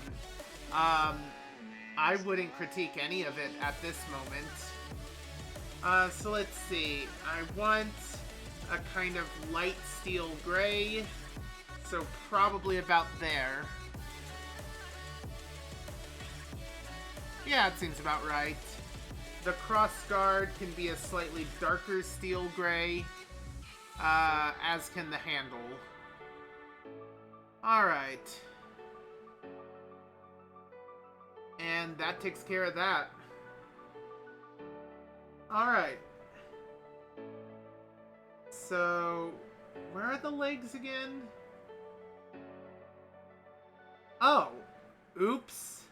I wouldn't critique any of it at this moment. So let's see. I want a kind of light steel gray, so probably about there. Yeah, it seems about right. The cross guard can be a slightly darker steel gray, as can the handle. Alright. And that takes care of that. Alright. So, where are the legs again? Oh, oops.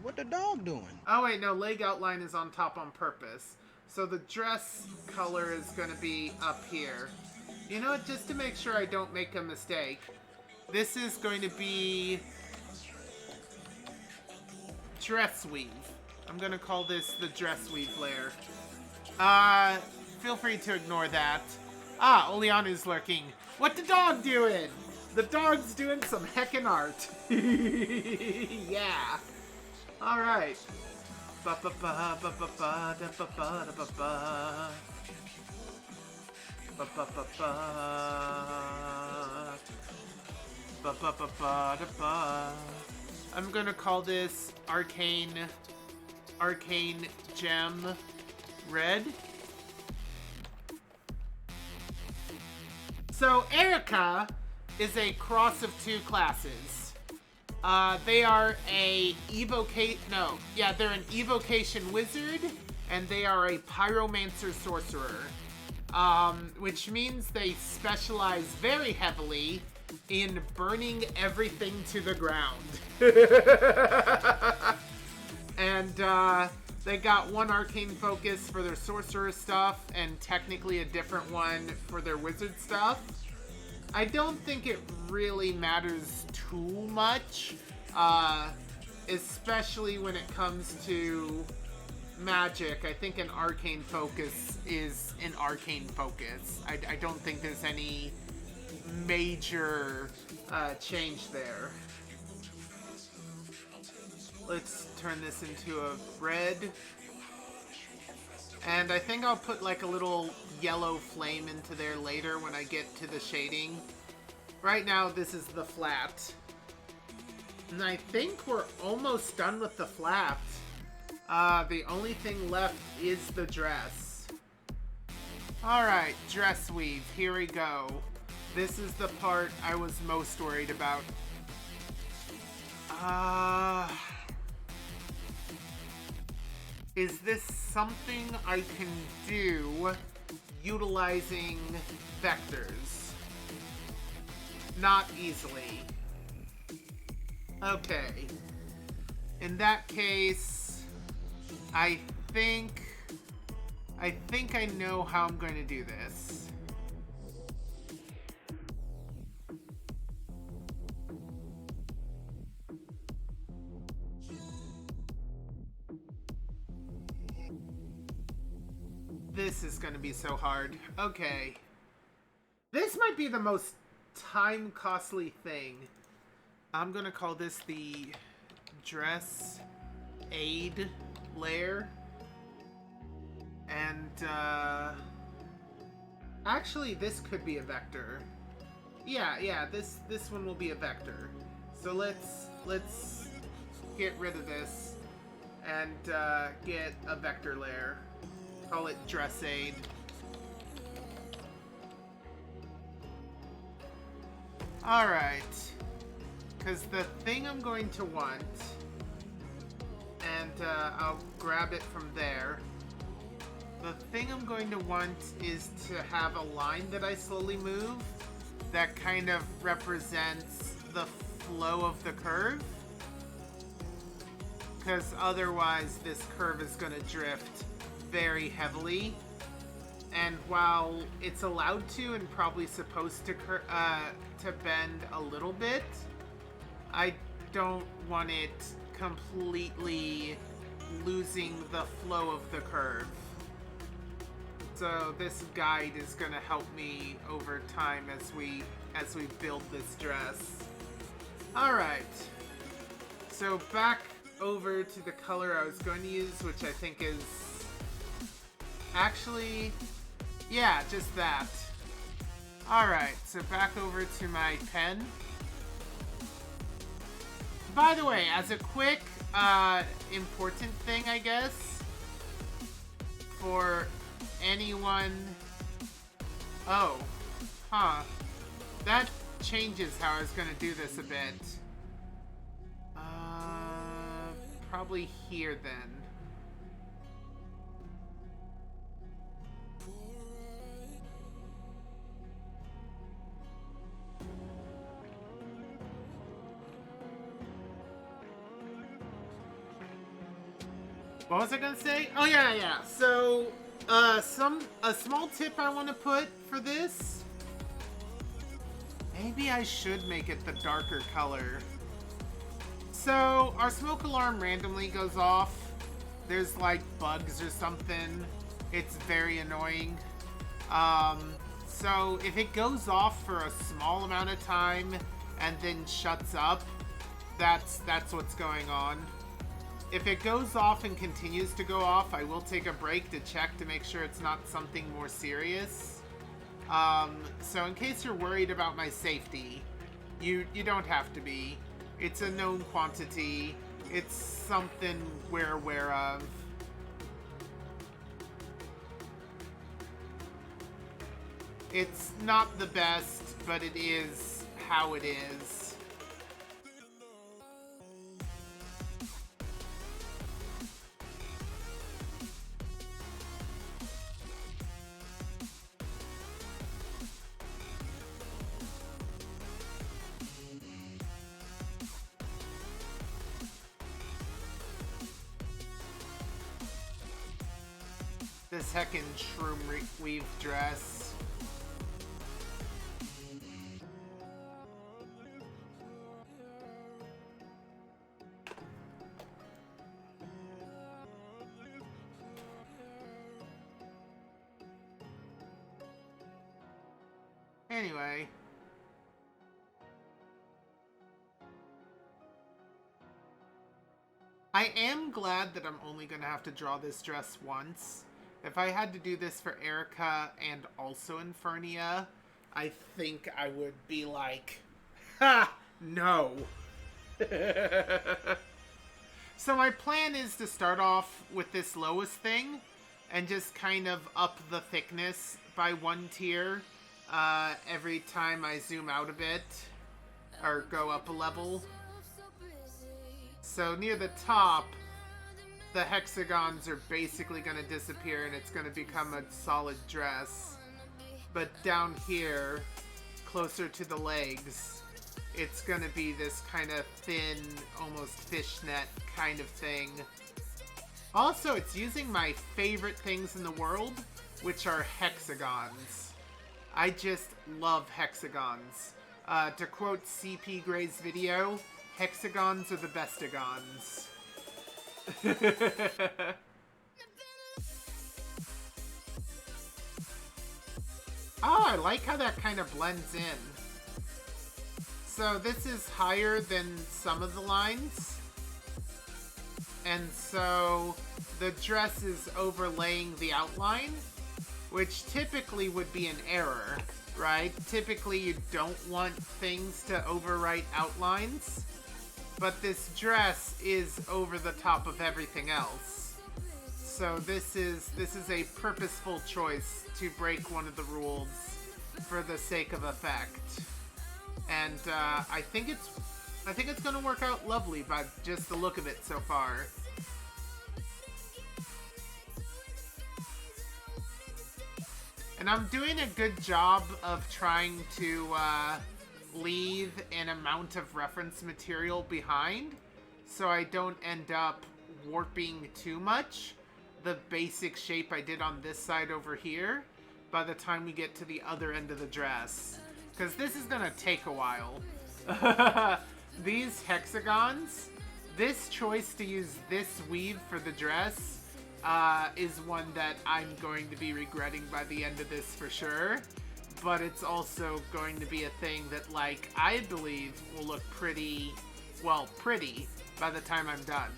What the dog doing? Oh wait, no, leg outline is on top on purpose. So the dress color is going to be up here. You know what, just to make sure I don't make a mistake, this is going to be dress weave. I'm going to call this the dress weave layer. Feel free to ignore that. Ah, Oleanu's lurking. What the dog doing? The dog's doing some heckin' art. Yeah. Alright. I'm gonna call this Arcane Gem Red. So Erica is a cross of 2 classes. They are they're an evocation wizard, and they are a pyromancer sorcerer. Which means they specialize very heavily in burning everything to the ground. And, they got one arcane focus for their sorcerer stuff, and technically a different one for their wizard stuff. I don't think it really matters too much, especially when it comes to magic, I think an arcane focus is an arcane focus. I don't think there's any major change there. Let's turn this into a red. And I think I'll put like a little yellow flame into there later when I get to the shading. Right now, this is the flat. And I think we're almost done with the flat. The only thing left is the dress. Alright, dress weave. Here we go. This is the part I was most worried about. Is this something I can do utilizing vectors? Not easily. Okay. In that case, I think I know how I'm going to do this. This is going to be so hard. Okay. This might be the most time-costly thing. I'm going to call this the dress aid layer. And, actually, this could be a vector. Yeah, this one will be a vector. So let's get rid of this and, get a vector layer. Call it dress aid. Alright. Because the thing I'm going to want, and I'll grab it from there. The thing I'm going to want is to have a line that I slowly move that kind of represents the flow of the curve. Because otherwise this curve is going to drift very heavily. And while it's allowed to and probably supposed to bend a little bit, I don't want it completely losing the flow of the curve. So this guide is going to help me over time as we build this dress. All right. So back over to the color I was going to use, which I think is actually, yeah, just that. All right. So back over to my pen. By the way, as a quick important thing, I guess, for anyone... Oh. Huh. That changes how I was going to do this a bit. Probably here, then. What was I gonna say? Oh yeah. So, a small tip I want to put for this. Maybe I should make it the darker color. So, our smoke alarm randomly goes off. There's like bugs or something. It's very annoying. So if it goes off for a small amount of time and then shuts up, that's what's going on. If it goes off and continues to go off, I will take a break to check to make sure it's not something more serious. So in case you're worried about my safety, you don't have to be. It's a known quantity. It's something we're aware of. It's not the best, but it is how it is. This heckin' shroom weave dress. Anyway. I am glad that I'm only going to have to draw this dress once. If I had to do this for Erica and also Infernia, I think I would be like, ha! No! So my plan is to start off with this lowest thing and just kind of up the thickness by 1 tier every time I zoom out a bit or go up a level. So near the top, the hexagons are basically going to disappear and it's going to become a solid dress. But down here, closer to the legs, it's going to be this kind of thin, almost fishnet kind of thing. Also, it's using my favorite things in the world, which are hexagons. I just love hexagons. To quote CP Gray's video, hexagons are the bestigons. Oh, I like how that kind of blends in. So this is higher than some of the lines. And so the dress is overlaying the outline, which typically would be an error, right? Typically you don't want things to overwrite outlines, but this dress is over the top of everything else. So this is a purposeful choice to break one of the rules for the sake of effect. And I think it's gonna work out lovely by just the look of it so far. And I'm doing a good job of trying to leave an amount of reference material behind so I don't end up warping too much the basic shape I did on this side over here by the time we get to the other end of the dress. Because this is gonna take a while. These hexagons, this choice to use this weave for the dress is one that I'm going to be regretting by the end of this for sure. But it's also going to be a thing that, like, I believe will look pretty, well, pretty by the time I'm done.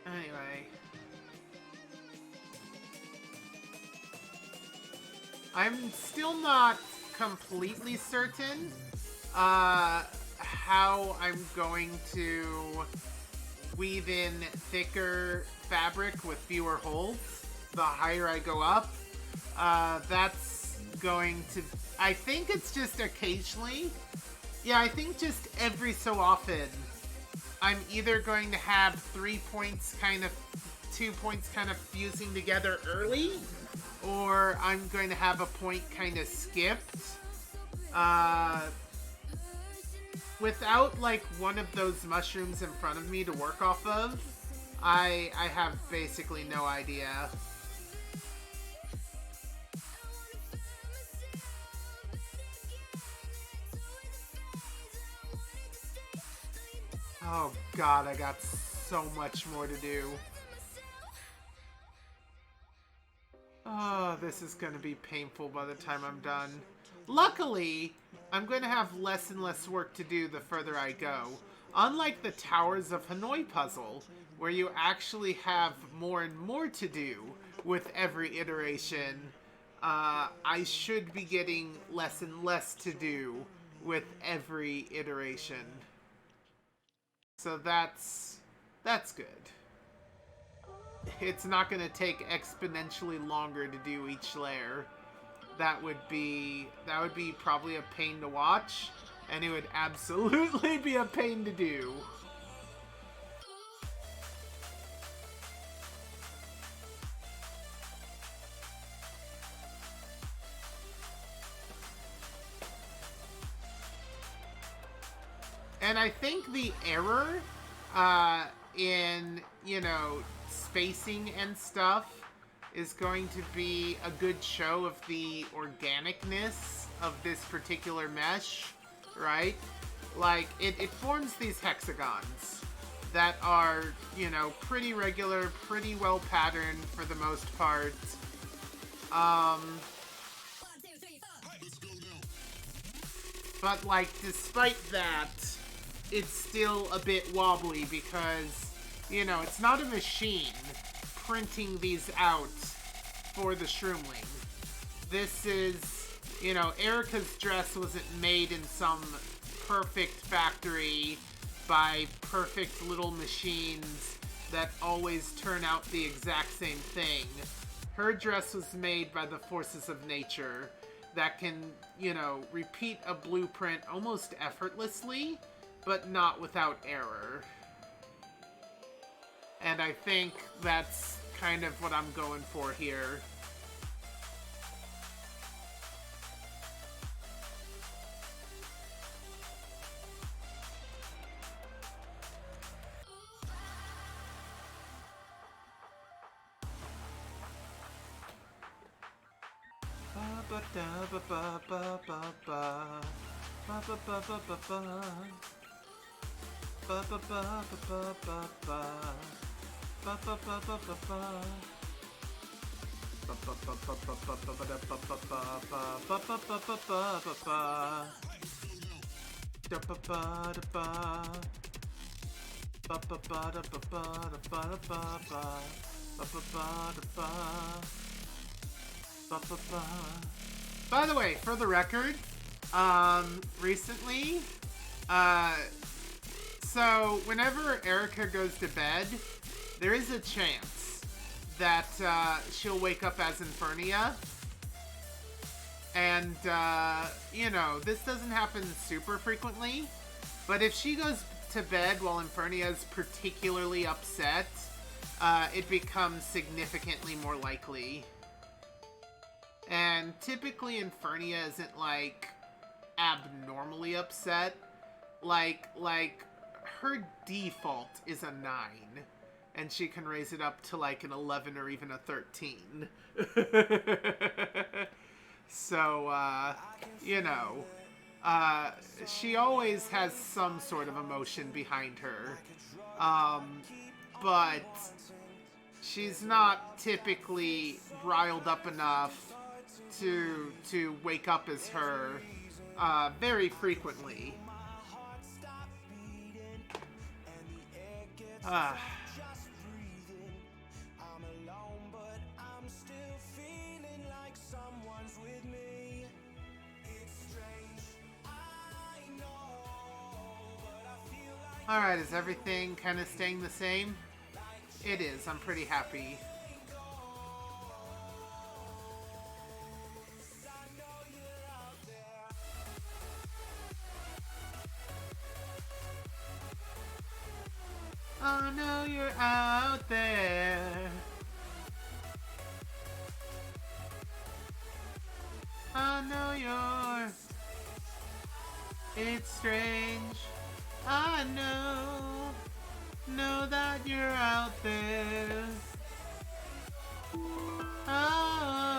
Anyway. I'm still not completely certain how I'm going to weave in thicker fabric with fewer holes the higher I go up. That's going to... I think it's just occasionally. Yeah, I think just every so often I'm either going to have 2 points kind of fusing together early, or I'm going to have a point kind of skipped. Without, like, one of those mushrooms in front of me to work off of, I have basically no idea. Oh god, I got so much more to do. Oh, this is gonna be painful by the time I'm done. Luckily, I'm going to have less and less work to do the further I go. Unlike the Towers of Hanoi puzzle, where you actually have more and more to do with every iteration, I should be getting less and less to do with every iteration. So that's good. It's not going to take exponentially longer to do each layer. That would be probably a pain to watch, and it would absolutely be a pain to do. And I think the error in, spacing and stuff is going to be a good show of the organicness of this particular mesh, right? Like, it forms these hexagons. that are, you know, pretty regular, pretty well patterned for the most part. But, like, despite that, it's still a bit wobbly because, you know, it's not a machine printing these out for the Shroomling. This is, you know, Erica's dress wasn't made in some perfect factory by perfect little machines that always turn out the exact same thing. Her dress was made by the forces of nature that can, you know, repeat a blueprint almost effortlessly, but not without error. And I think that's kind of what I'm going for here. By the way, for the record, recently, so whenever Erica goes to bed, there is a chance that she'll wake up as Infernia. And, you know, this doesn't happen super frequently, but if she goes to bed while Infernia is particularly upset, it becomes significantly more likely. And typically Infernia isn't, like, abnormally upset. Like, her default is a 9. And she can raise it up to, like, an 11 or even a 13. So, you know, she always has some sort of emotion behind her. But she's not typically riled up enough to wake up as her very frequently. Alright, is everything kind of staying the same? It is. I'm pretty happy. I know you're out there. I know you're... It's strange. I know that you're out there. Oh,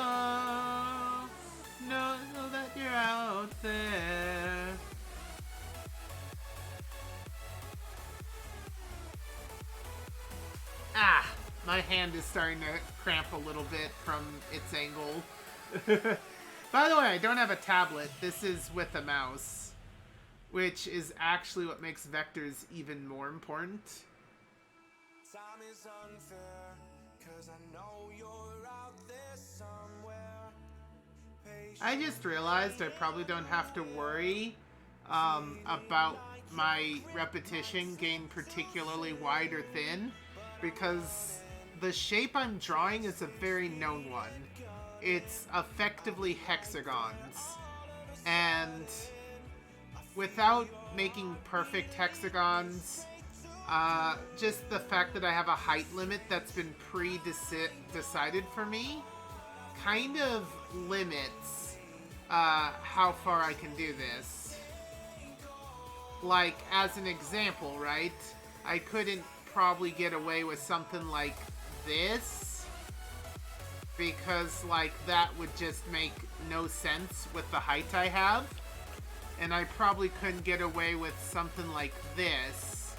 know that you're out there. Ah, my hand is starting to cramp a little bit from its angle. By the way, I don't have a tablet. This is with a mouse, which is actually what makes vectors even more important. Time is unfair, 'cause I know you're out there somewhere. I just realized I probably don't have to worry about my repetition getting particularly wide or thin, because the shape I'm drawing is a very known one. It's effectively hexagons, and without making perfect hexagons, just the fact that I have a height limit that's been pre-decided for me kind of limits how far I can do this. Like, as an example, right? I couldn't probably get away with something like this, because, like, that would just make no sense with the height I have. And I probably couldn't get away with something like this,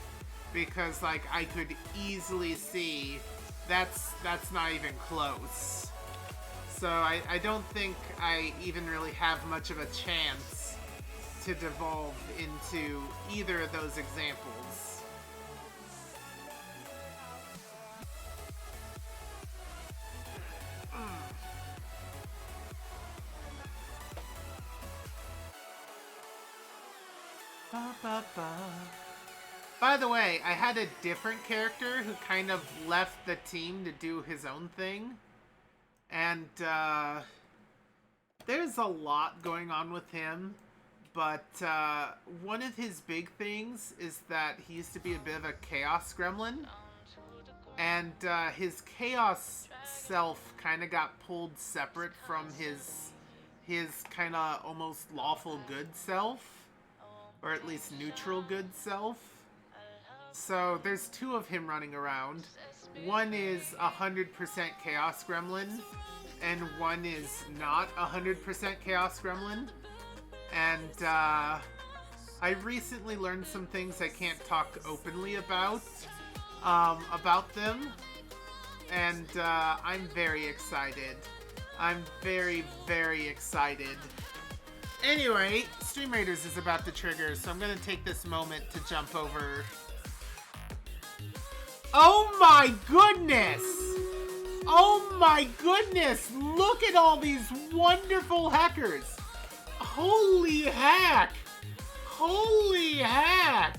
because like I could easily see that's not even close. So I don't think I even really have much of a chance to devolve into either of those examples. By the way, I had a different character who kind of left the team to do his own thing. And there's a lot going on with him. But one of his big things is that he used to be a bit of a chaos gremlin. And his chaos self kind of got pulled separate from his kind of almost lawful good self. Or at least neutral good self. So there's two of him running around. One is 100% Chaos Gremlin, and one is not 100% Chaos Gremlin. And I recently learned some things I can't talk openly about them. And I'm very excited. I'm very, very excited. Anyway, Stream Raiders is about to trigger, so I'm gonna take this moment to jump over. Oh my goodness! Oh my goodness! Look at all these wonderful hackers! Holy heck! Holy heck!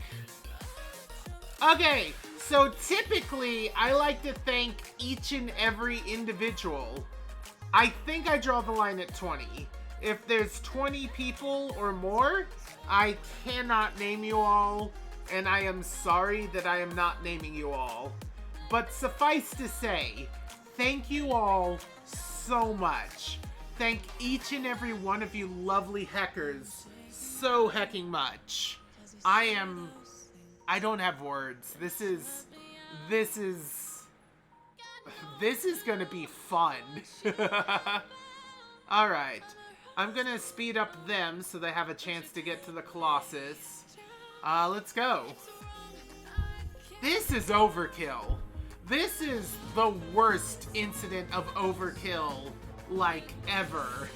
Okay, so typically I like to thank each and every individual. I think I draw the line at 20. If there's 20 people or more, I cannot name you all, and I am sorry that I am not naming you all. But suffice to say, thank you all so much. Thank each and every one of you lovely hackers so hecking much. I don't have words. This is gonna be fun. Alright. I'm gonna speed up them so they have a chance to get to the Colossus. Let's go. This is overkill. This is the worst incident of overkill, like, ever.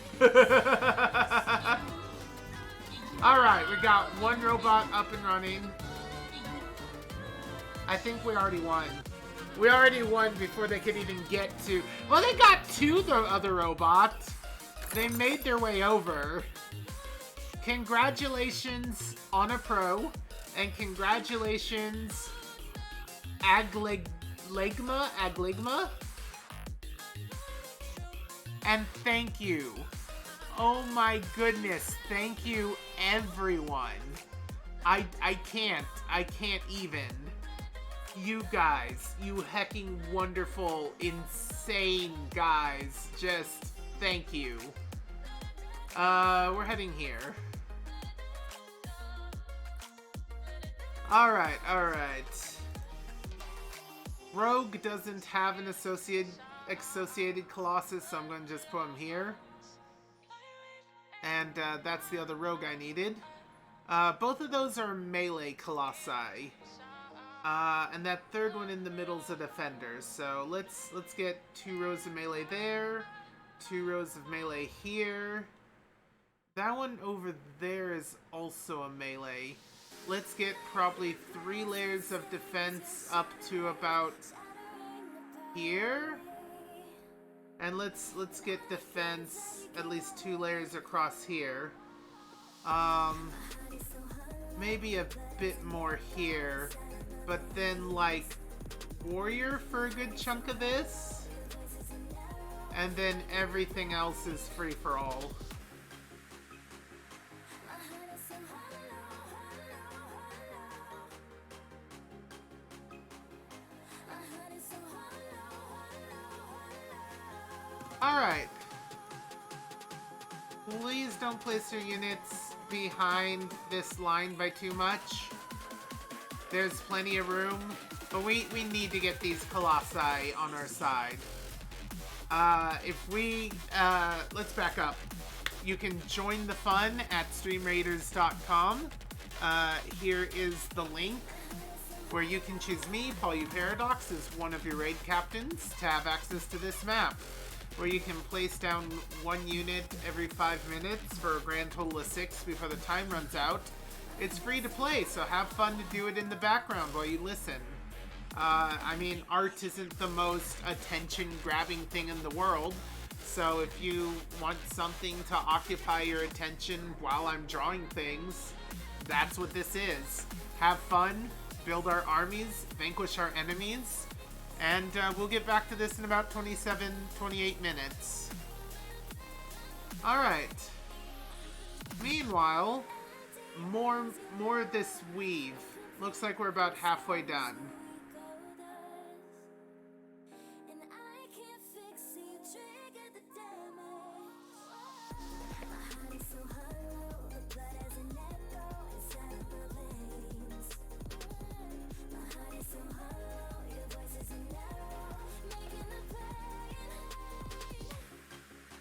Alright, we got one robot up and running. I think we already won. We already won before they could even get to... Well, they got to the other robot. They made their way over. Congratulations, Honor Pro, and congratulations, Agligma, and thank you. Oh my goodness, thank you everyone. I can't even. You guys, you hecking wonderful, insane guys, just thank you. We're heading here. Alright. Rogue doesn't have an associated Colossus, so I'm going to just put him here. And that's the other Rogue I needed. Both of those are melee Colossi. And that third one in the middle is a defender. So let's get 2 rows of melee there. 2 rows of melee here. That one over there is also a melee. Let's get probably 3 layers of defense up to about here. And let's get defense at least 2 layers across here. Maybe a bit more here. But then like warrior for a good chunk of this. And then everything else is free for all. Alright. Please don't place your units behind this line by too much. There's plenty of room, but we need to get these Colossi on our side. Let's back up. You can join the fun at streamraiders.com. Here is the link. where you can choose me, Polyu Paradox, as one of your raid captains to have access to this map, where you can place down 1 unit every 5 minutes for a grand total of 6 before the time runs out. It's free to play, so have fun to do it in the background while you listen. I mean, art isn't the most attention-grabbing thing in the world, so if you want something to occupy your attention while I'm drawing things, that's what this is. Have fun, build our armies, vanquish our enemies, and we'll get back to this in about 27, 28 minutes. Alright. Meanwhile, more of this weave. Looks like we're about halfway done.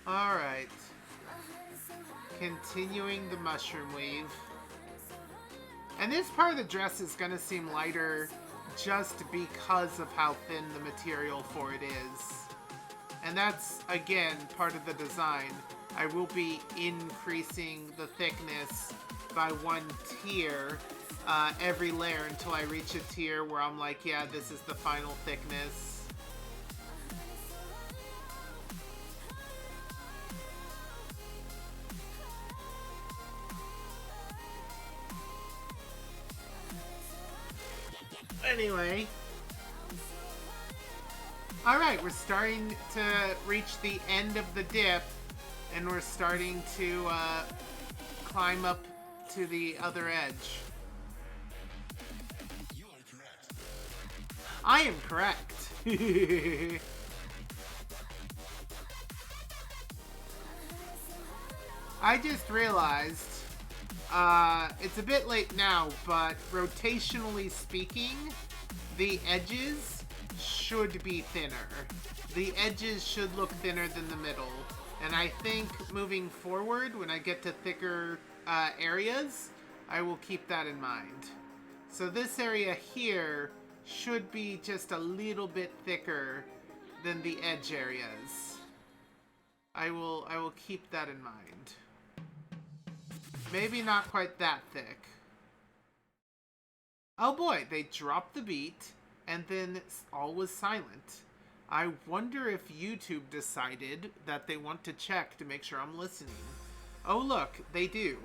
Alright. Continuing the mushroom weave. And this part of the dress is going to seem lighter just because of how thin the material for it is. And that's, again, part of the design. I will be increasing the thickness by 1 tier every layer until I reach a tier where I'm like, yeah, this is the final thickness. Anyway. Alright, we're starting to reach the end of the dip, and we're starting to climb up to the other edge. I am correct. I just realized it's a bit late now, but rotationally speaking, the edges should be thinner. The edges should look thinner than the middle. And I think moving forward, when I get to thicker areas, I will keep that in mind. So this area here should be just a little bit thicker than the edge areas. I will keep that in mind. Maybe not quite that thick. Oh boy, they dropped the beat, and then all was silent. I wonder if YouTube decided that they want to check to make sure I'm listening. Oh look, they do.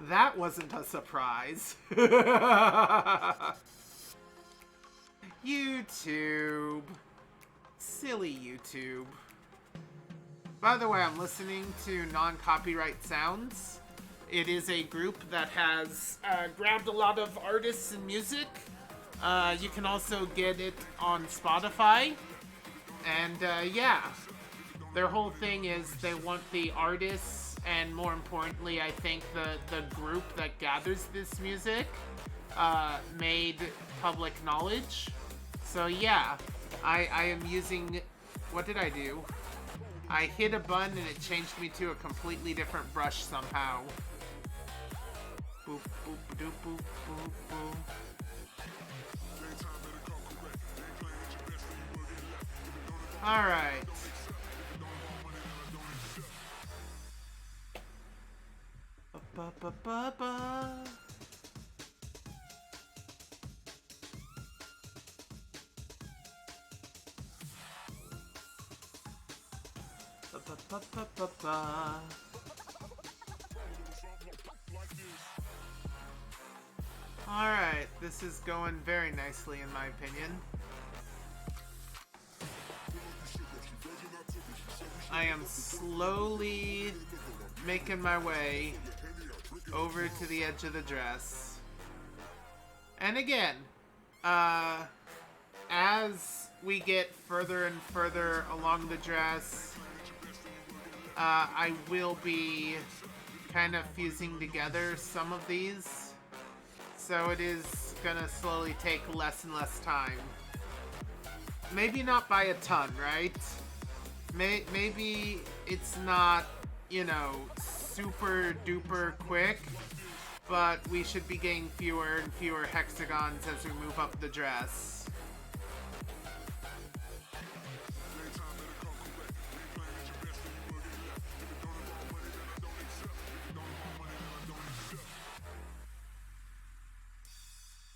That wasn't a surprise. YouTube. Silly YouTube. By the way, I'm listening to non-copyright sounds. It is a group that has grabbed a lot of artists and music. You can also get it on Spotify. And yeah, their whole thing is they want the artists, and more importantly, I think the group that gathers this music made public knowledge. So yeah, I am using... What did I do? I hit a button and it changed me to a completely different brush somehow. Boop, boop, doop, boop, boop, boop. Alright. Ba-ba-ba-ba. Ba-ba-ba-ba-ba. Alright, this is going very nicely in my opinion. I am slowly making my way over to the edge of the dress. And again, as we get further and further along the dress, I will be kind of fusing together some of these. So it is gonna slowly take less and less time. Maybe not by a ton, right? Maybe it's not, you know, super duper quick, but we should be getting fewer and fewer hexagons as we move up the dress.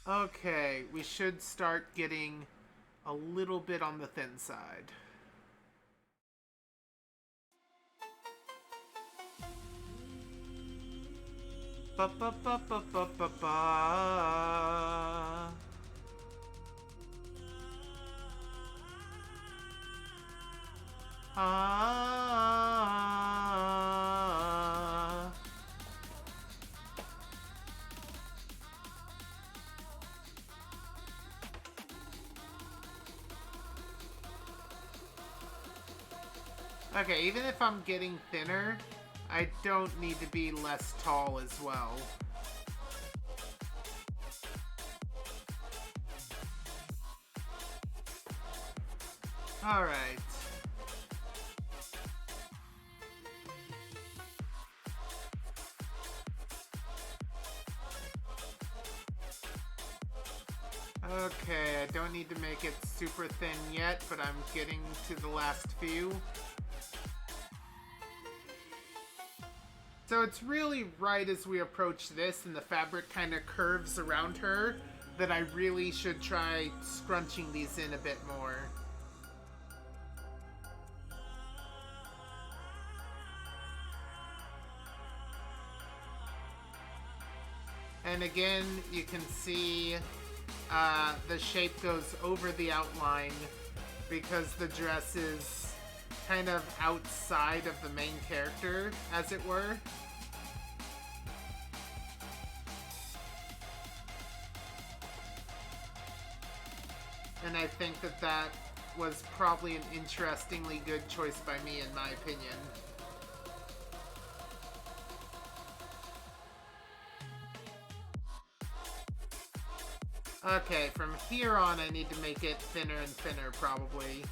Okay, we should start getting a little bit on the thin side. Ba ba ba ba ba ba ba. Ah. Okay, even if I'm getting thinner, I don't need to be less tall as well. Alright. Okay, I don't need to make it super thin yet, but I'm getting to the last few. So it's really right as we approach this and the fabric kind of curves around her that I really should try scrunching these in a bit more. And again, you can see the shape goes over the outline because the dress is kind of outside of the main character, as it were. And I think that that was probably an interestingly good choice by me, in my opinion. Okay, from here on I need to make it thinner and thinner, probably.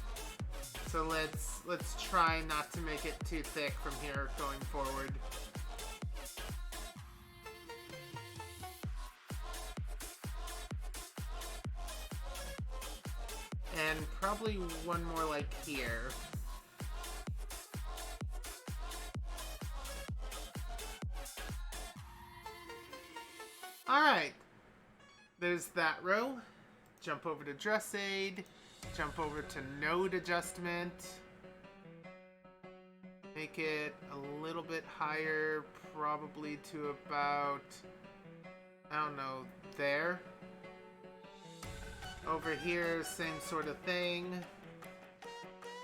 So let's try not to make it too thick from here going forward. And probably one more like here. Alright. There's that row. Jump over to Dress Aid. Jump over to Node Adjustment. Make it a little bit higher, probably to about, I don't know, there. Over here, same sort of thing.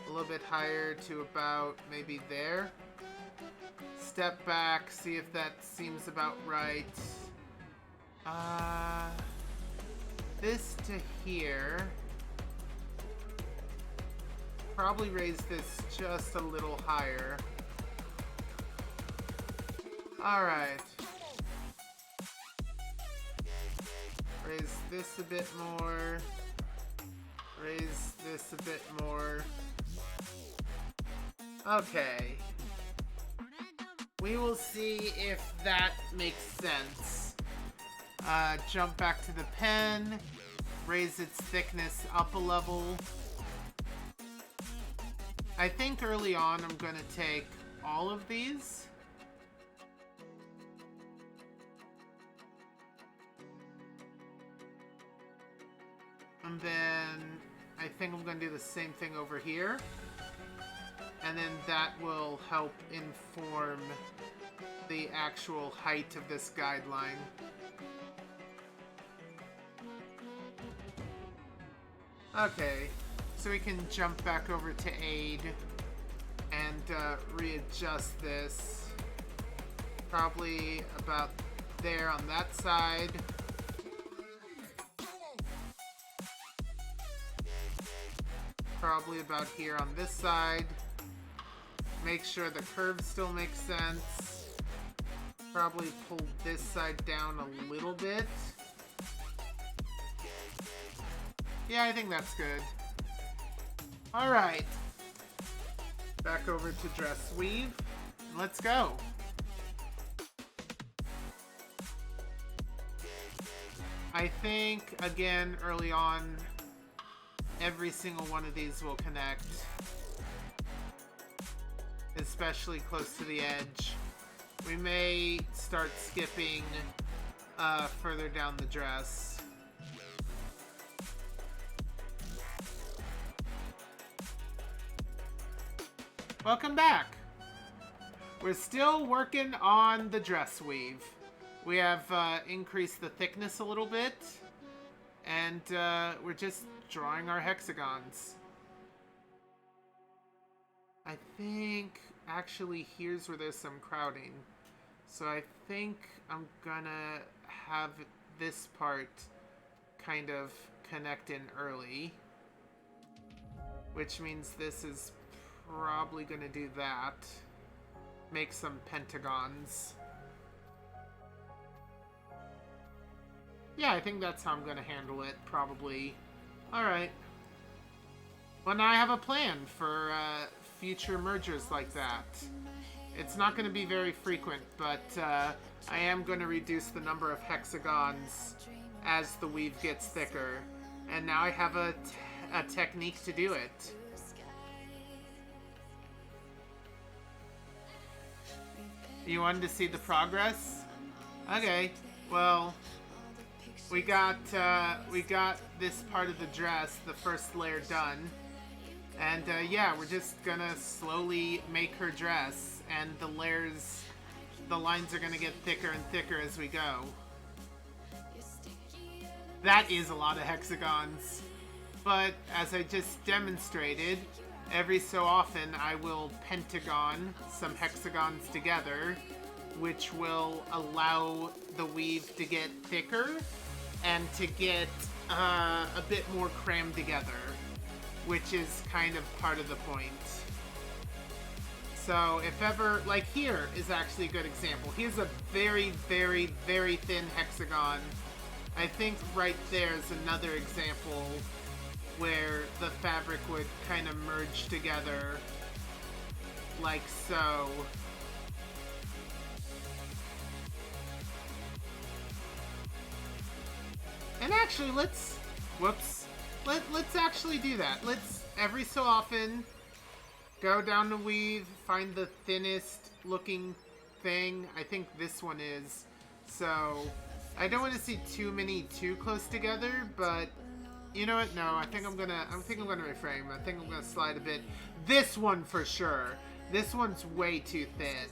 A little bit higher to about maybe there. Step back, see if that seems about right. This to here. Probably raise this just a little higher. Alright. Raise this a bit more. Raise this a bit more. Okay. We will see if that makes sense. Jump back to the pen. Raise its thickness up a level. I think early on I'm going to take all of these. And then I think I'm going to do the same thing over here. And then that will help inform the actual height of this guideline. Okay, so we can jump back over to Aid and readjust this. Probably about there on that side. Probably about here on this side. Make sure the curve still makes sense. Probably pull this side down a little bit. Yeah, I think that's good. Alright. Back over to Dress Weave. Let's go. I think, again, early on, every single one of these will connect. Especially close to the edge. We may start skipping further down the dress. Welcome back. We're still working on the dress weave. We have increased the thickness a little bit, and we're just drawing our hexagons. I think, actually, here's where there's some crowding. So I think I'm gonna have this part kind of connect in early, which means this is probably gonna do that. Make some pentagons. Yeah, I think that's how I'm gonna handle it, probably. Alright. Well, now I have a plan for future mergers like that. It's not going to be very frequent, but I am going to reduce the number of hexagons as the weave gets thicker. And now I have a technique to do it. You wanted to see the progress? Okay, well, we got this part of the dress, the first layer, done. And yeah, we're just gonna slowly make her dress, and the lines are gonna get thicker and thicker as we go. That is a lot of hexagons. But as I just demonstrated, every so often I will pentagon some hexagons together, which will allow the weave to get thicker and to get a bit more crammed together, which is kind of part of the point. So if ever, like here is actually a good example. Here's a very, very, very thin hexagon. I think right there is another example where the fabric would kind of merge together like so. And actually, let's actually do that. Let's, every so often, go down the weave, find the thinnest looking thing. I think this one is. So, I don't want to see too many too close together, but you know what? No, I think I'm gonna reframe. I think I'm gonna slide a bit. This one for sure. This one's way too thin.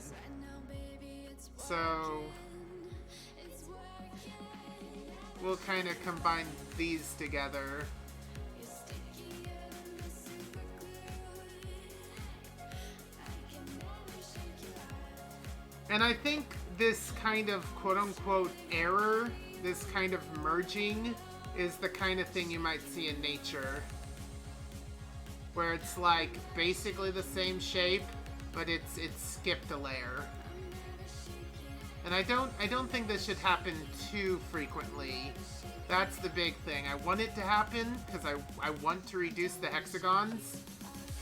So, we'll kind of combine these together. And I think this kind of quote-unquote error, this kind of merging, is the kind of thing you might see in nature. Where it's like basically the same shape, but it's skipped a layer. And I don't think this should happen too frequently. That's the big thing. I want it to happen because I want to reduce the hexagons,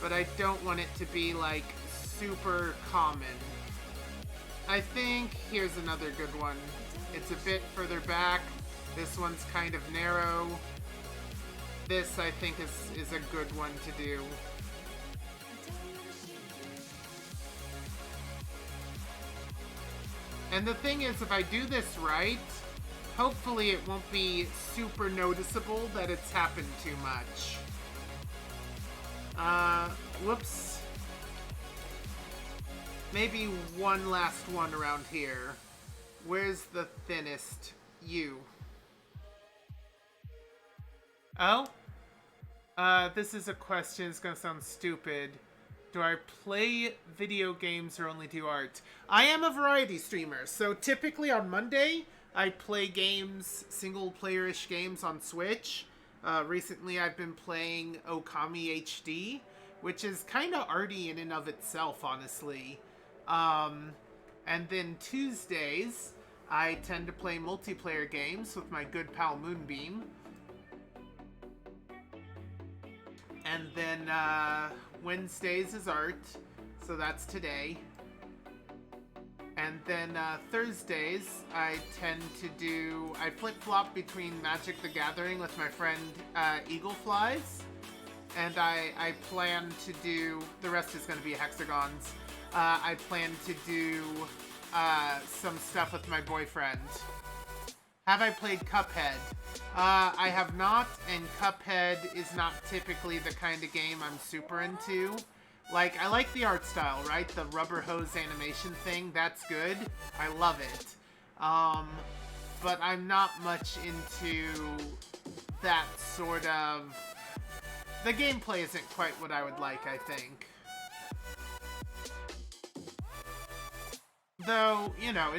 but I don't want it to be like super common. I think here's another good one. It's a bit further back. This one's kind of narrow. This, I think, is a good one to do. And the thing is, if I do this right, hopefully it won't be super noticeable that it's happened too much. Whoops. Maybe one last one around here. Where's the thinnest? You. Oh? This is a question. It's gonna sound stupid. Do I play video games or only do art? I am a variety streamer, so typically on Monday, I play games, single-player-ish games on Switch. Recently, I've been playing Okami HD, which is kind of arty in and of itself, honestly. And then Tuesdays, I tend to play multiplayer games with my good pal Moonbeam. And then Wednesdays is art, so that's today. And then Thursdays, I flip-flop between Magic the Gathering with my friend Eagleflies. And I plan to do, the rest is going to be hexagons. I plan to do some stuff with my boyfriend. Have I played Cuphead? I have not, and Cuphead is not typically the kind of game I'm super into. Like, I like the art style, right? The rubber hose animation thing, that's good. I love it. But I'm not much into that sort of... The gameplay isn't quite what I would like, I think. Though, you know,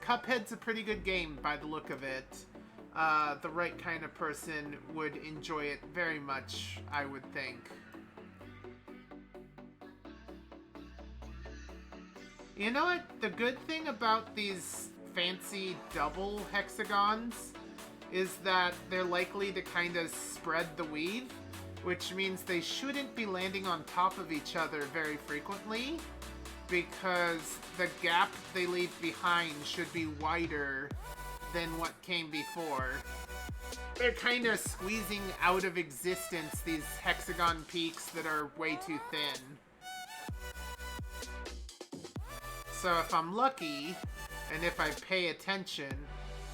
Cuphead's a pretty good game by the look of it. The right kind of person would enjoy it very much, I would think. You know what? The good thing about these fancy double hexagons is that they're likely to kind of spread the weave, which means they shouldn't be landing on top of each other very frequently, because the gap they leave behind should be wider than what came before. They're kind of squeezing out of existence these hexagon peaks that are way too thin. So if I'm lucky, and if I pay attention,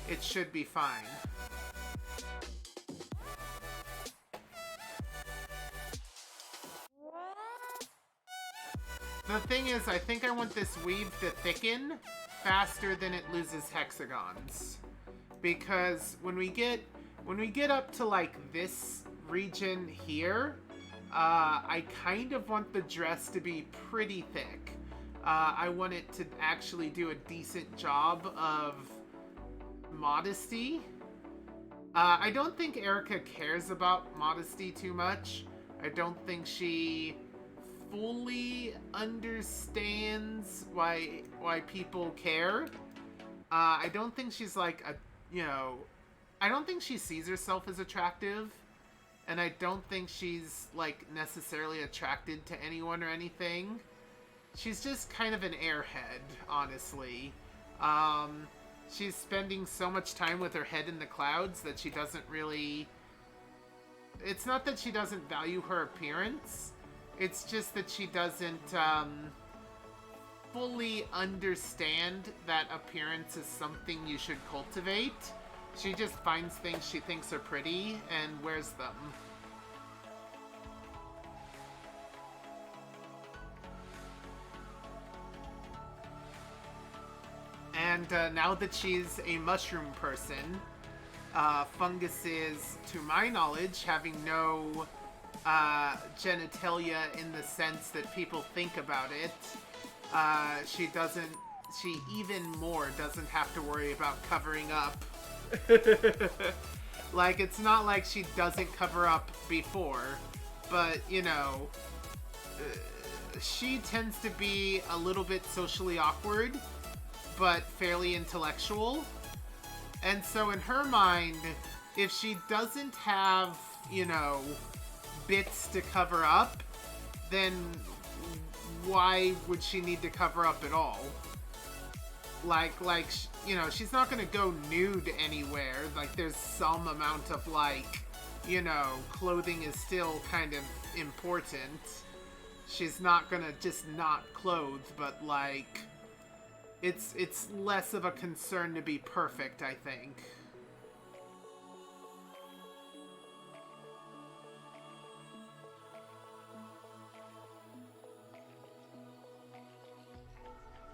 it should be fine. The thing is, I think I want this weave to thicken faster than it loses hexagons. Because when we get up to like this region here, I kind of want the dress to be pretty thick. I want it to actually do a decent job of modesty. I don't think Erica cares about modesty too much. I don't think she fully understands why people care. I don't think she's like I don't think she sees herself as attractive, and I don't think she's like necessarily attracted to anyone or anything. She's just kind of an airhead, honestly. She's spending so much time with her head in the clouds that she doesn't really... It's not that she doesn't value her appearance. It's just that she doesn't fully understand that appearance is something you should cultivate. She just finds things she thinks are pretty and wears them. And now that she's a mushroom person, funguses, to my knowledge, having no genitalia in the sense that people think about it, she even more doesn't have to worry about covering up. Like, it's not like she doesn't cover up before, but, you know, she tends to be a little bit socially awkward, but fairly intellectual. And so in her mind, if she doesn't have, you know, bits to cover up, then why would she need to cover up at all? Like, you know, she's not gonna go nude anywhere. Like, there's some amount of, like, you know, clothing is still kind of important. She's not gonna just not clothe, but, like, it's less of a concern to be perfect, I think.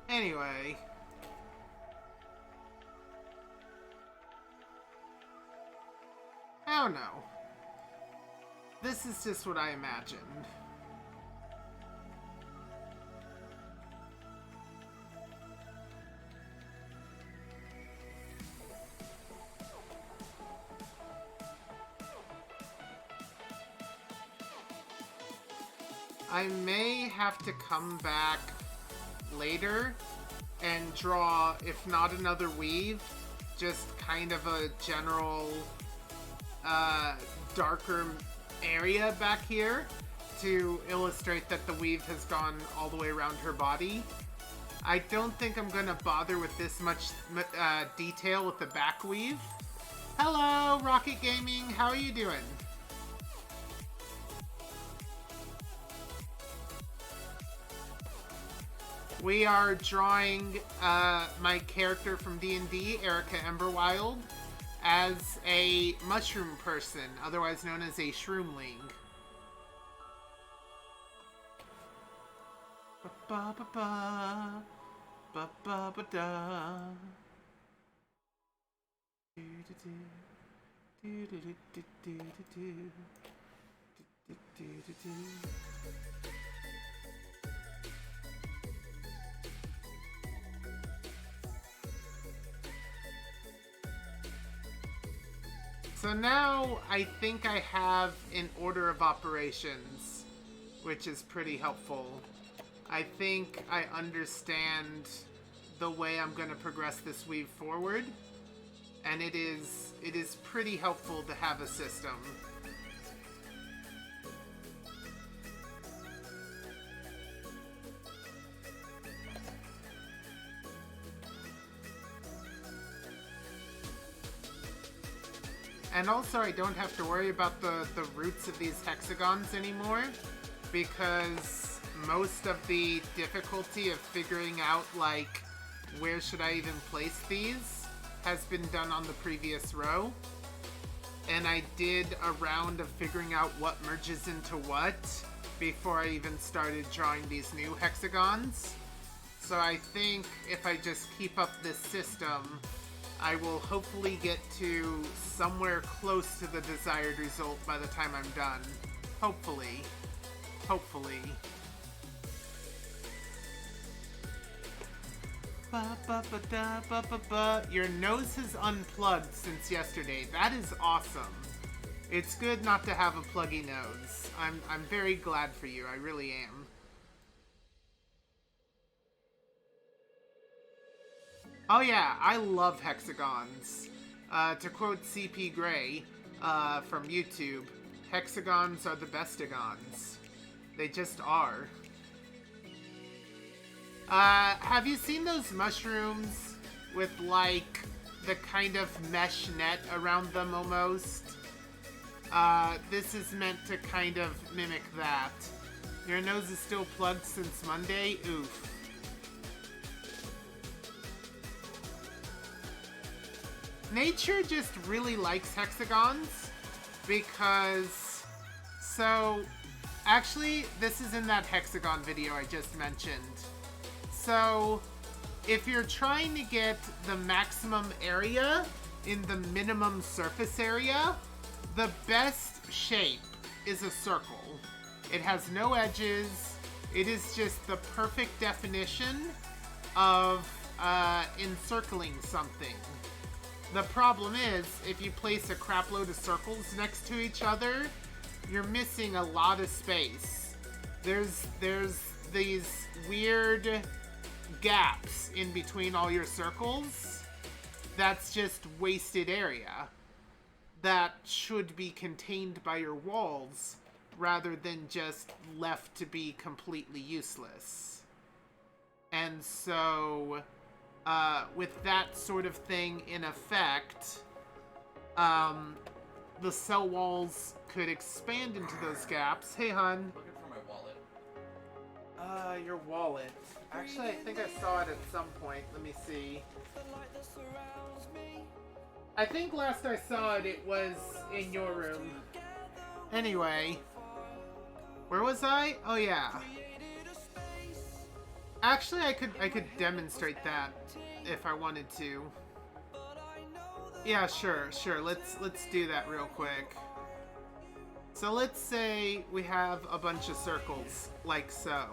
Anyway, I don't know. This is just what I imagined. I may have to come back later and draw, if not another weave, just kind of a general darker area back here to illustrate that the weave has gone all the way around her body. I don't think I'm gonna bother with this much detail with the back weave. Hello, Rocket Gaming. How are you doing? We are drawing my character from D&D, Erica Emberwild, as a mushroom person, otherwise known as a shroomling. Ba-ba-ba-ba, ba-ba-ba-da. So now I think I have an order of operations, which is pretty helpful. I think I understand the way I'm going to progress this weave forward, and it is pretty helpful to have a system. And also, I don't have to worry about the roots of these hexagons anymore, because most of the difficulty of figuring out, like, where should I even place these has been done on the previous row. And I did a round of figuring out what merges into what before I even started drawing these new hexagons. So I think if I just keep up this system, I will hopefully get to somewhere close to the desired result by the time I'm done. Hopefully. Hopefully. Ba-ba-ba-da-ba-ba-ba. Your nose has unplugged since yesterday. That is awesome. It's good not to have a pluggy nose. I'm very glad for you. I really am. Oh yeah, I love hexagons. To quote CP Gray from YouTube, hexagons are the bestigons. They just are. Have you seen those mushrooms with, like, the kind of mesh net around them almost? This is meant to kind of mimic that. Your nose is still plugged since Monday? Oof. Nature just really likes hexagons because, so, actually, this is in that hexagon video I just mentioned. So, if you're trying to get the maximum area in the minimum surface area, the best shape is a circle. It has no edges. It is just the perfect definition of encircling something. The problem is, if you place a crap load of circles next to each other, you're missing a lot of space. There's these weird gaps in between all your circles. That's just wasted area that should be contained by your walls rather than just left to be completely useless. And so, with that sort of thing in effect, the cell walls could expand into those gaps. Hey, hon. Looking for my wallet. Your wallet. Actually, I think I saw it at some point. Let me see. I think last I saw it, it was in your room. Anyway. Where was I? Oh, yeah. Actually, I could demonstrate that if I wanted to. Yeah, sure. Let's do that real quick. So let's say we have a bunch of circles, like so.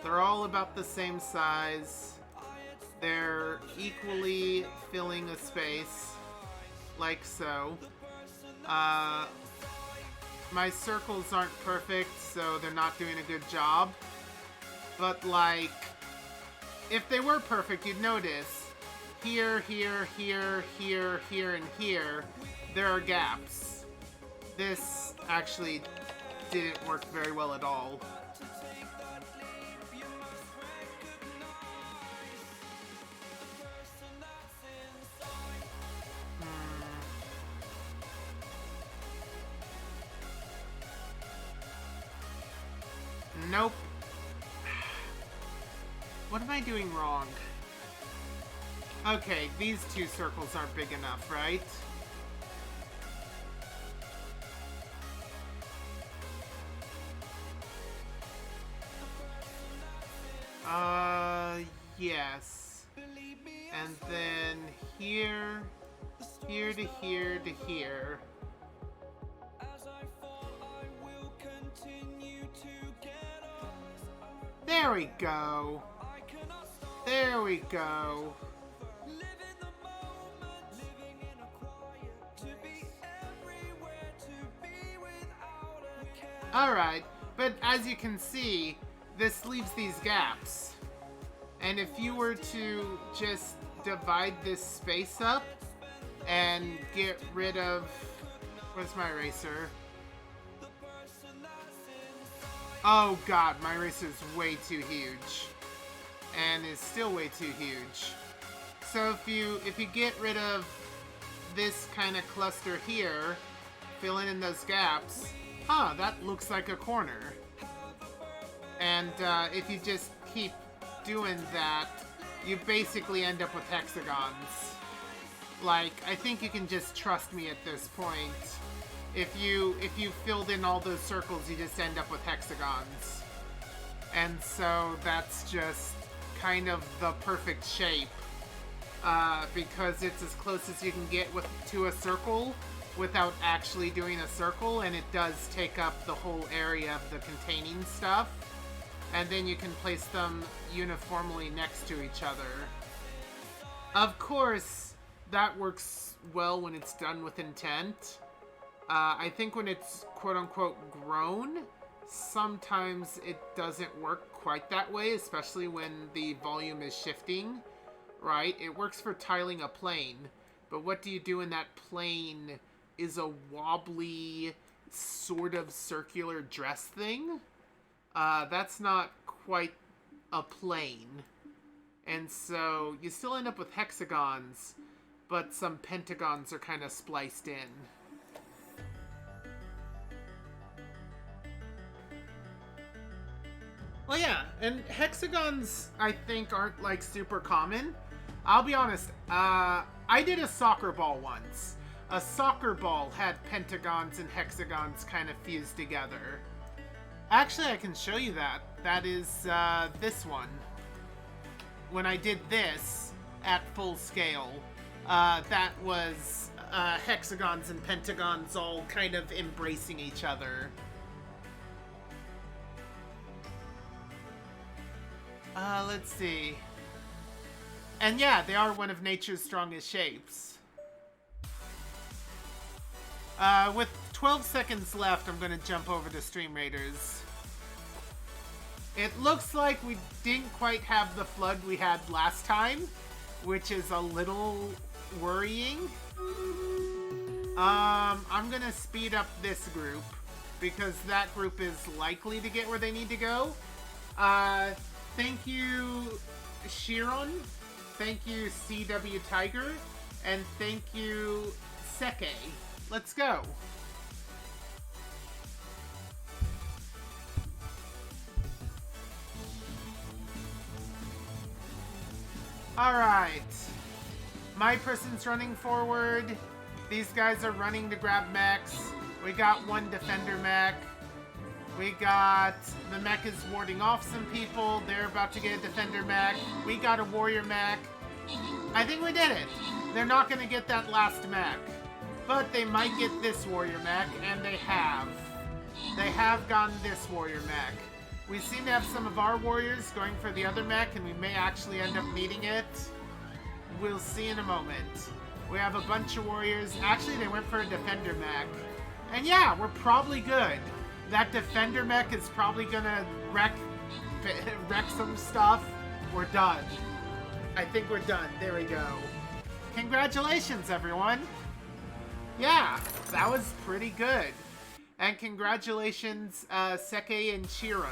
They're all about the same size. They're equally filling a space, like so. My circles aren't perfect, so they're not doing a good job. But, like, if they were perfect, you'd notice here, here, here, here, here, and here, there are gaps. This actually didn't work very well at all. Nope. What am I doing wrong? Okay, these two circles aren't big enough, right? Yes. And then here, here to here to here. There we go. There we go. Alright, but as you can see, this leaves these gaps. And if you were to just divide this space up and get rid of... Where's my eraser? Oh god, my eraser is way too huge. And is still way too huge. So if you get rid of this kind of cluster here, filling in those gaps, that looks like a corner. And if you just keep doing that, you basically end up with hexagons. Like, I think you can just trust me at this point. If you filled in all those circles, you just end up with hexagons. And so that's just kind of the perfect shape. Because it's as close as you can get to a circle without actually doing a circle, and it does take up the whole area of the containing stuff. And then you can place them uniformly next to each other. Of course, that works well when it's done with intent. I think when it's quote-unquote grown, sometimes it doesn't work quite that way, especially when the volume is shifting, right? It works for tiling a plane, but what do you do when that plane is a wobbly, sort of circular dress thing? That's not quite a plane. And so you still end up with hexagons, but some pentagons are kind of spliced in. Well, yeah, and hexagons, I think, aren't, like, super common. I'll be honest, I did a soccer ball once. A soccer ball had pentagons and hexagons kind of fused together. Actually, I can show you that. That is, this one. When I did this at full scale, that was, hexagons and pentagons all kind of embracing each other. Let's see. And yeah, they are one of nature's strongest shapes. With 12 seconds left, I'm gonna jump over to Stream Raiders. It looks like we didn't quite have the flood we had last time, which is a little worrying. I'm gonna speed up this group, because that group is likely to get where they need to go. Thank you, Shiron. Thank you, CW Tiger. And thank you, Seke. Let's go. Alright. My person's running forward. These guys are running to grab mechs. We got one defender mech. We got... the mech is warding off some people. They're about to get a defender mech. We got a warrior mech. I think we did it. They're not going to get that last mech. But they might get this warrior mech, and they have. They have gotten this warrior mech. We seem to have some of our warriors going for the other mech, and we may actually end up needing it. We'll see in a moment. We have a bunch of warriors. Actually, they went for a defender mech. And yeah, we're probably good. That defender mech is probably gonna wreck some stuff. We're done. I think we're done. There we go. Congratulations, everyone. Yeah, that was pretty good. And congratulations, Seke and Chiron.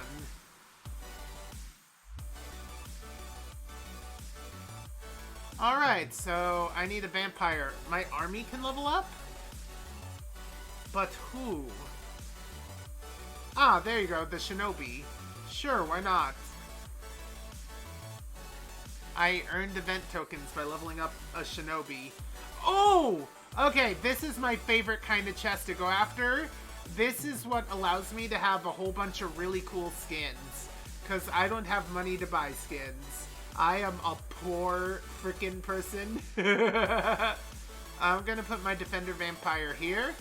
Alright, so I need a vampire. My army can level up? But who? Ah, there you go, the shinobi. Sure, why not? I earned event tokens by leveling up a shinobi. Oh! Okay, this is my favorite kind of chest to go after. This is what allows me to have a whole bunch of really cool skins. Because I don't have money to buy skins. I am a poor freaking person. I'm gonna put my Defender Vampire here.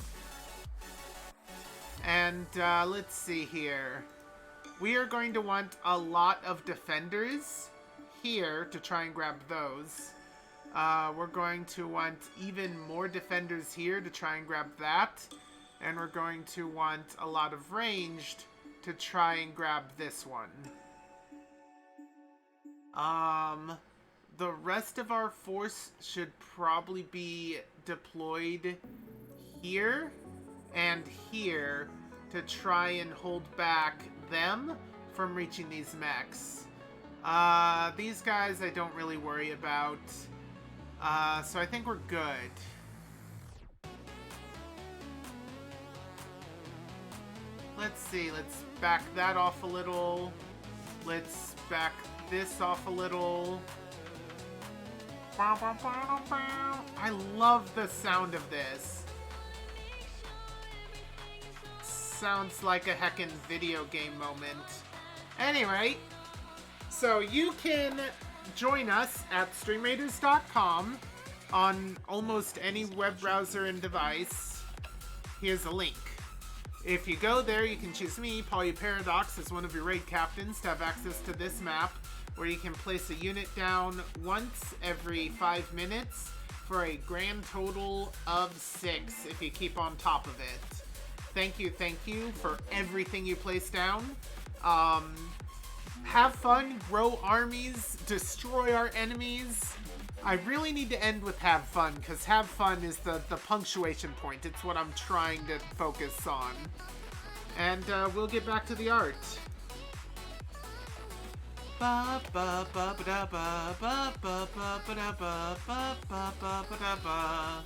And let's see here. We are going to want a lot of Defenders here to try and grab those. We're going to want even more Defenders here to try and grab that. And we're going to want a lot of ranged to try and grab this one. The rest of our force should probably be deployed here and here to try and hold back them from reaching these mechs. These guys I don't really worry about. So I think we're good. Let's see, let's back that off a little. Let's back this off a little. I love the sound of this. Sounds like a heckin' video game moment. Anyway, so you can join us at streamraiders.com on almost any web browser and device. Here's a link. If you go there, you can choose me, PolyParadox, as one of your raid captains to have access to this map, where you can place a unit down once every 5 minutes for a grand total of 6 if you keep on top of it. Thank you for everything you place down. Have fun, grow armies, destroy our enemies. I really need to end with have fun, because have fun is the punctuation point. It's what I'm trying to focus on. And we'll get back to the art. Ba ba ba ba ba ba ba ba ba ba ba ba ba ba ba.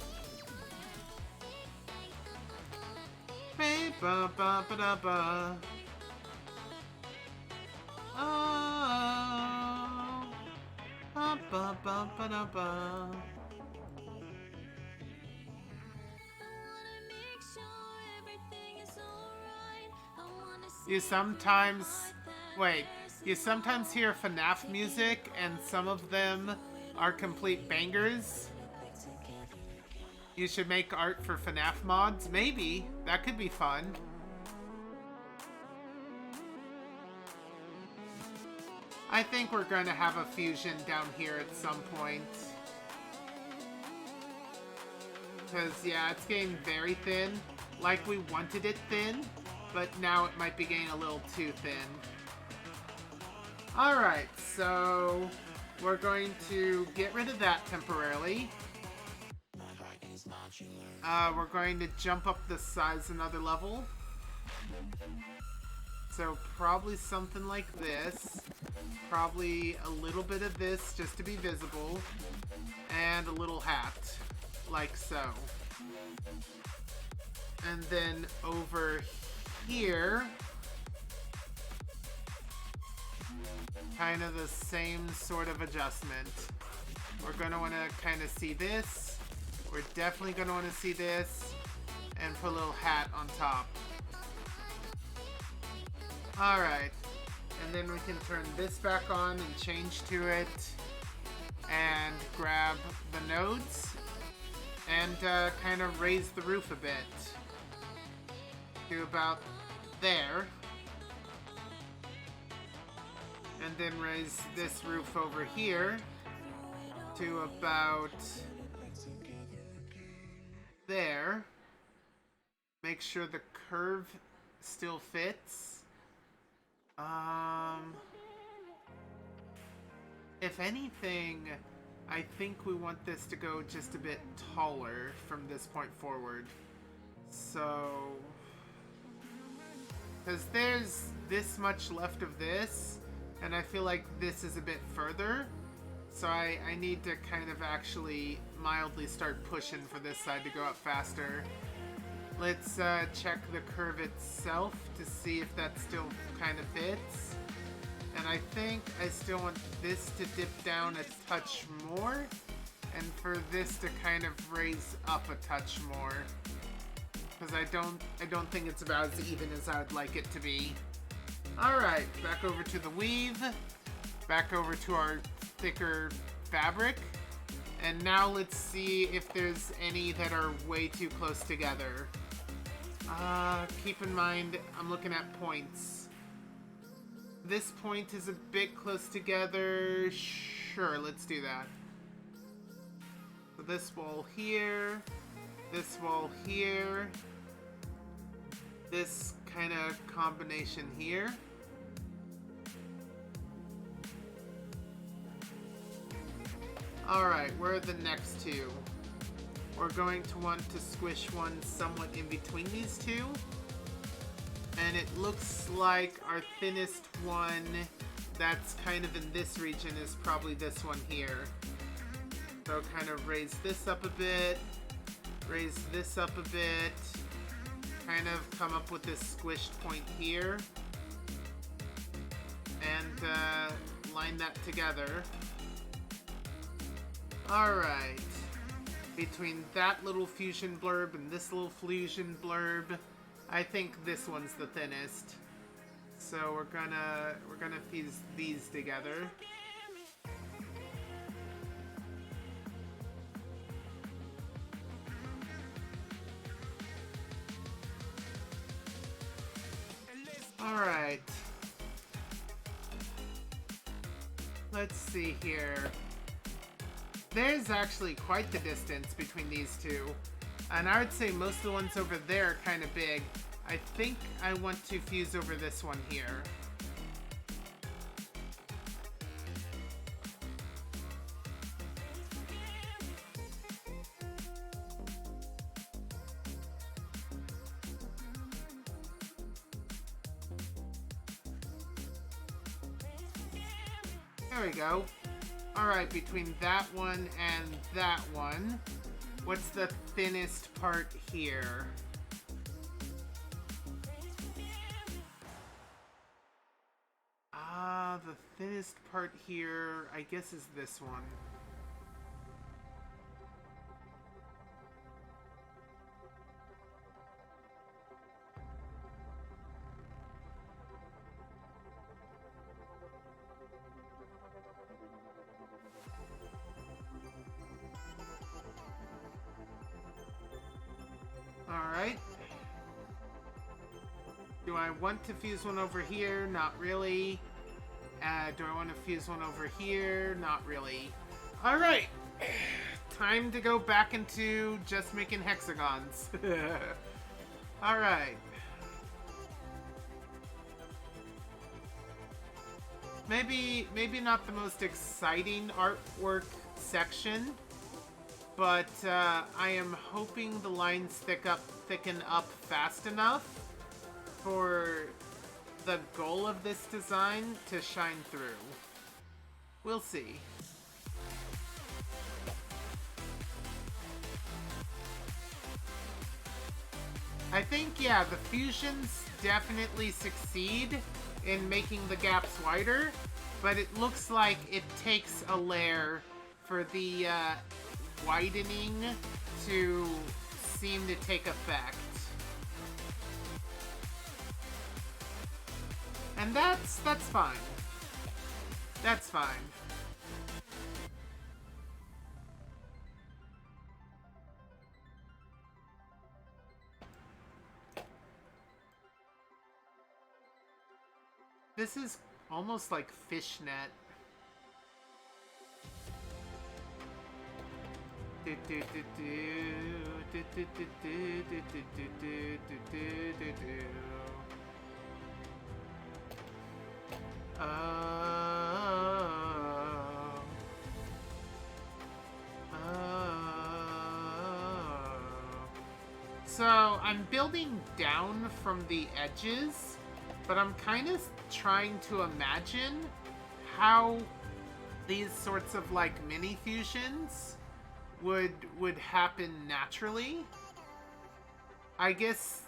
Ba ba ba ba ba. Oh. Ba ba ba ba ba ba. You sometimes hear FNAF music, and some of them are complete bangers. You should make art for FNAF mods? Maybe. That could be fun. I think we're going to have a fusion down here at some point. Because, yeah, it's getting very thin. Like we wanted it thin, but now it might be getting a little too thin. Alright, so we're going to get rid of that temporarily. We're going to jump up the size another level. So probably something like this. Probably a little bit of this just to be visible. And a little hat. Like so. And then over here, kind of the same sort of adjustment. We're going to want to kind of see this. We're definitely going to want to see this. And put a little hat on top. Alright. And then we can turn this back on and change to it. And grab the nodes. And kind of raise the roof a bit. To about there. And then raise this roof over here to about there. Make sure the curve still fits. If anything, I think we want this to go just a bit taller from this point forward. So, because there's this much left of this, and I feel like this is a bit further. So I need to kind of actually mildly start pushing for this side to go up faster. Let's check the curve itself to see if that still kind of fits. And I think I still want this to dip down a touch more, and for this to kind of raise up a touch more. Because I don't think it's about as even as I would like it to be. Alright, back over to the weave. Back over to our thicker fabric. And now let's see if there's any that are way too close together. Keep in mind, I'm looking at points. This point is a bit close together. Sure, let's do that. So this wall here, this wall here, this kind of combination here. Alright, where are the next two? We're going to want to squish one somewhat in between these two. And it looks like our thinnest one that's kind of in this region is probably this one here. So kind of raise this up a bit, raise this up a bit, kind of come up with this squished point here, and line that together. Alright, between that little fusion blurb and this little fusion blurb, I think this one's the thinnest. So we're gonna fuse these together. Alright. Let's see here. There's actually quite the distance between these two. And I would say most of the ones over there are kind of big. I think I want to fuse over this one here. There we go. Alright, between that one and that one, what's the thinnest part here? The thinnest part here, I guess, is this one. Alright. Do I want to fuse one over here? Not really. Do I want to fuse one over here? Not really. Alright. Time to go back into just making hexagons. Alright. Maybe not the most exciting artwork section, but I am hoping the lines thicken up fast enough for the goal of this design to shine through. We'll see. I think, yeah, the fusions definitely succeed in making the gaps wider, but it looks like it takes a layer for the widening to seem to take effect. And that's fine. That's fine. This is almost like fishnet. So I'm building down from the edges, but I'm kind of trying to imagine how these sorts of like mini fusions would happen naturally. I guess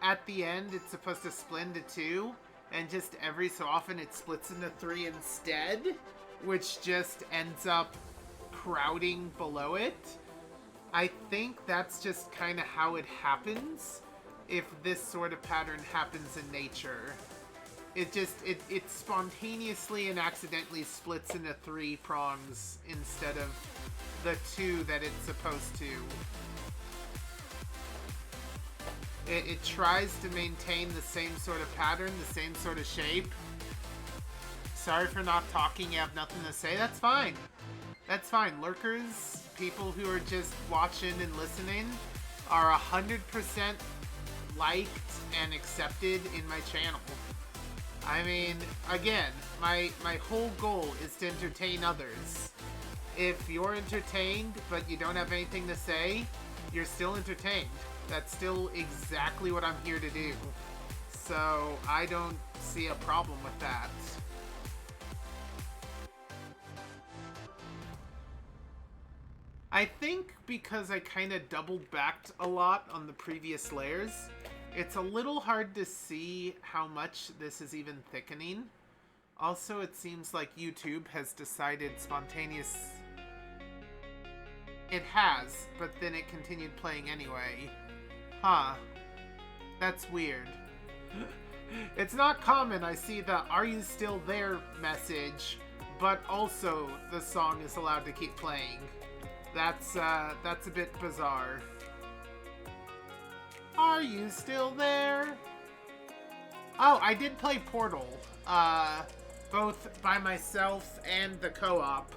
at the end it's supposed to split into two, and just every so often it splits into 3 instead, which just ends up crowding below it. I think that's just kind of how it happens if this sort of pattern happens in nature. It spontaneously and accidentally splits into 3 prongs instead of the 2 that it's supposed to. It tries to maintain the same sort of pattern, the same sort of shape. Sorry for not talking, you have nothing to say. That's fine. That's fine. Lurkers, people who are just watching and listening, are 100% liked and accepted in my channel. I mean, again, my whole goal is to entertain others. If you're entertained, but you don't have anything to say, you're still entertained. That's still exactly what I'm here to do. So, I don't see a problem with that. I think because I kind of doubled backed a lot on the previous layers, it's a little hard to see how much this is even thickening. Also, it seems like YouTube has decided spontaneous... It has, but then it continued playing anyway. Huh. That's weird. It's not common I see the "Are you still there?" message, but also the song is allowed to keep playing. That's a bit bizarre. Are you still there? Oh, I did play Portal, both by myself and the co-op,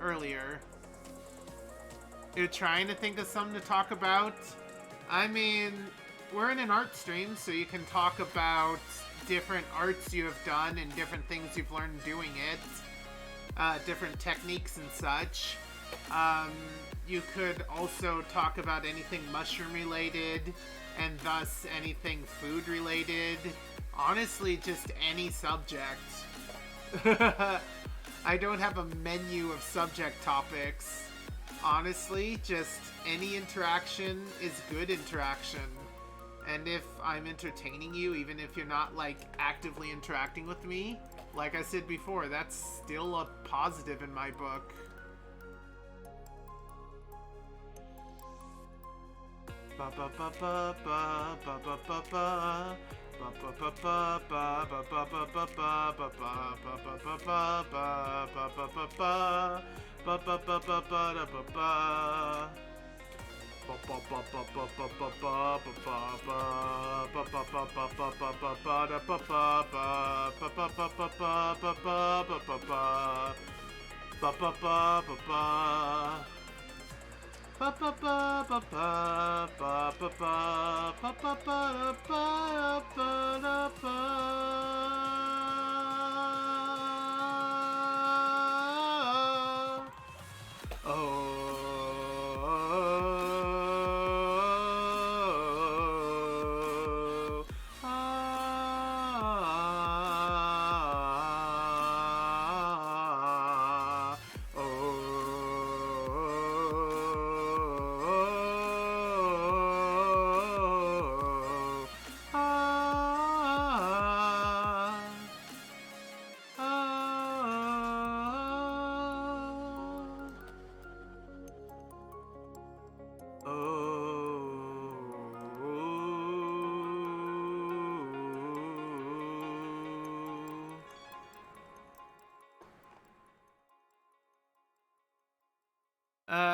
earlier. You're trying to think of something to talk about? I mean, we're in an art stream, so you can talk about different arts you have done and different things you've learned doing it, different techniques and such. You could also talk about anything mushroom related, and thus anything food related. Honestly, just any subject. I don't have a menu of subject topics. Honestly, just any interaction is good interaction. And if I'm entertaining you, even if you're not, like, actively interacting with me, like I said before, that's still a positive in my book. Ba ba ba ba ba ba ba ba ba. Ba ba ba ba ba ba ba ba ba ba ba ba ba ba ba ba ba ba ba ba. Ba ba ba ba ba da ba ba. Ba ba ba ba ba ba ba ba ba ba ba. Ba ba ba ba ba ba ba ba da ba ba ba. Ba ba ba ba ba ba ba ba ba ba. Ba ba ba ba ba. Ba ba ba ba ba ba ba ba ba ba ba ba ba da ba.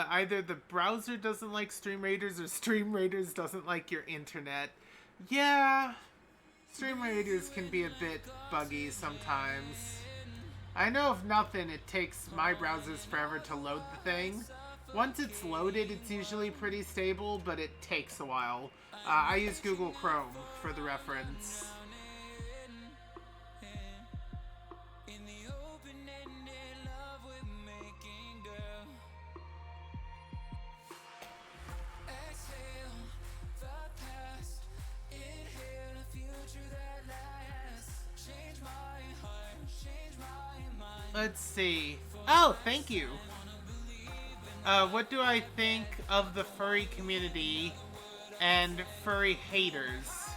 Either the browser doesn't like Stream Raiders or Stream Raiders doesn't like your internet. Yeah, Stream Raiders can be a bit buggy sometimes. I know if nothing, it takes my browsers forever to load the thing. Once it's loaded, it's usually pretty stable, but it takes a while. I use Google Chrome for the reference. Let's see. Oh, thank you. What do I think of the furry community and furry haters?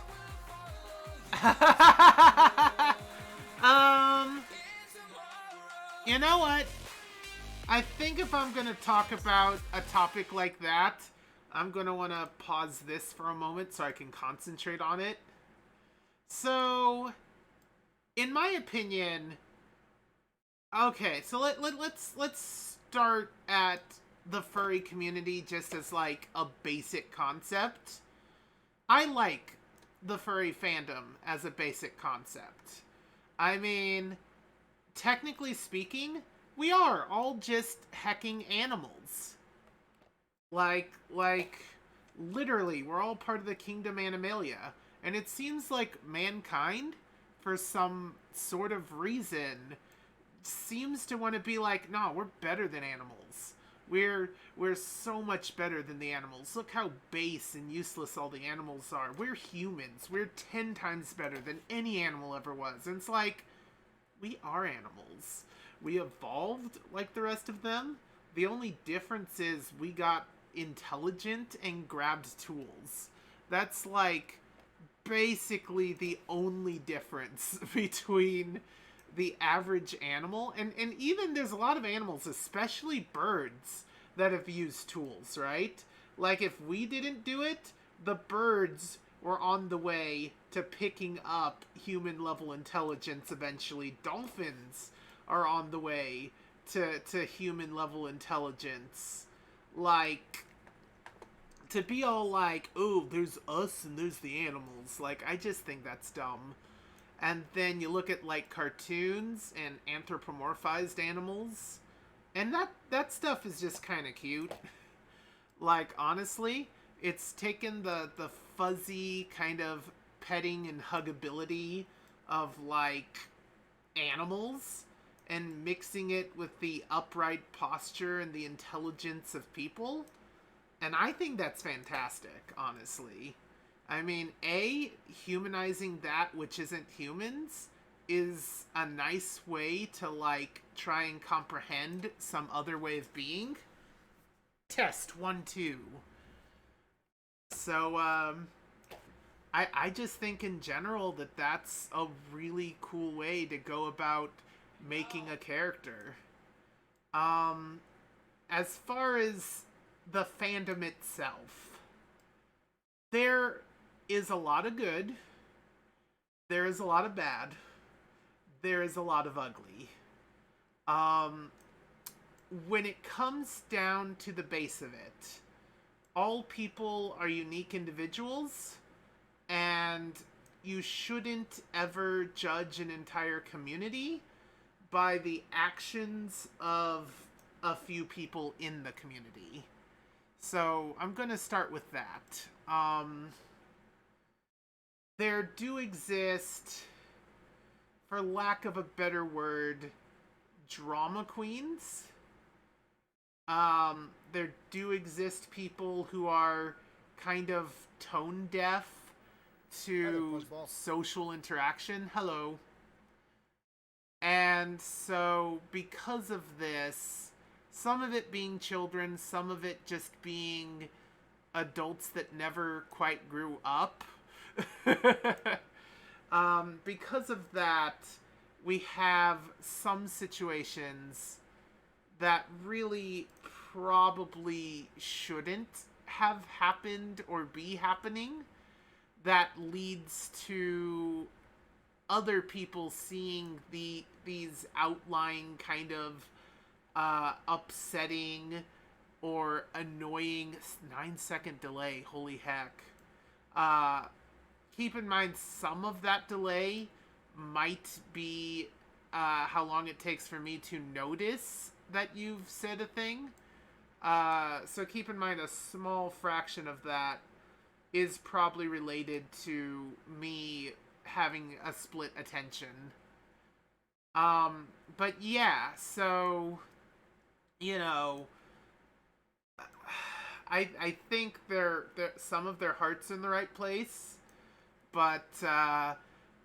You know what? I think if I'm gonna talk about a topic like that, I'm gonna want to pause this for a moment so I can concentrate on it. So, in my opinion, okay, so let's start at the furry community just as like a basic concept. I like the furry fandom as a basic concept. I mean, technically speaking, we are all just hecking animals. Like, literally, we're all part of the kingdom Animalia. And it seems like mankind, for some sort of reason, seems to want to be like, no, we're better than animals. We're so much better than the animals. Look how base and useless all the animals are. We're humans. We're 10 times better than any animal ever was. And it's like, we are animals. We evolved like the rest of them. The only difference is we got intelligent and grabbed tools. That's like basically the only difference between the average animal and even there's a lot of animals, especially birds, that have used tools, right? Like if we didn't do it, the birds were on the way to picking up human level intelligence eventually. Dolphins are on the way to human level intelligence. Like, to be all like, oh, there's us and there's the animals, like, I just think that's dumb. And then you look at, like, cartoons and anthropomorphized animals, and that stuff is just kind of cute. Like, honestly, it's taken the fuzzy kind of petting and huggability of, like, animals and mixing it with the upright posture and the intelligence of people. And I think that's fantastic, honestly. I mean, humanizing that which isn't humans is a nice way to, like, try and comprehend some other way of being. Test 1, 2. So, I just think in general that that's a really cool way to go about making a character. As far as the fandom itself, there is a lot of good, there is a lot of bad, there is a lot of ugly. When it comes down to the base of it, all people are unique individuals, and you shouldn't ever judge an entire community by the actions of a few people in the community. So I'm going to start with that. There do exist, for lack of a better word, drama queens. There do exist people who are kind of tone deaf to social interaction. Hello. And so because of this, some of it being children, some of it just being adults that never quite grew up. Because of that, we have some situations that really probably shouldn't have happened or be happening, that leads to other people seeing these outlying kind of upsetting or annoying 9-second delay. Holy heck. Keep in mind, some of that delay might be how long it takes for me to notice that you've said a thing. So keep in mind a small fraction of that is probably related to me having a split attention. But yeah, so, you know, I think they're some of their heart's in the right place, but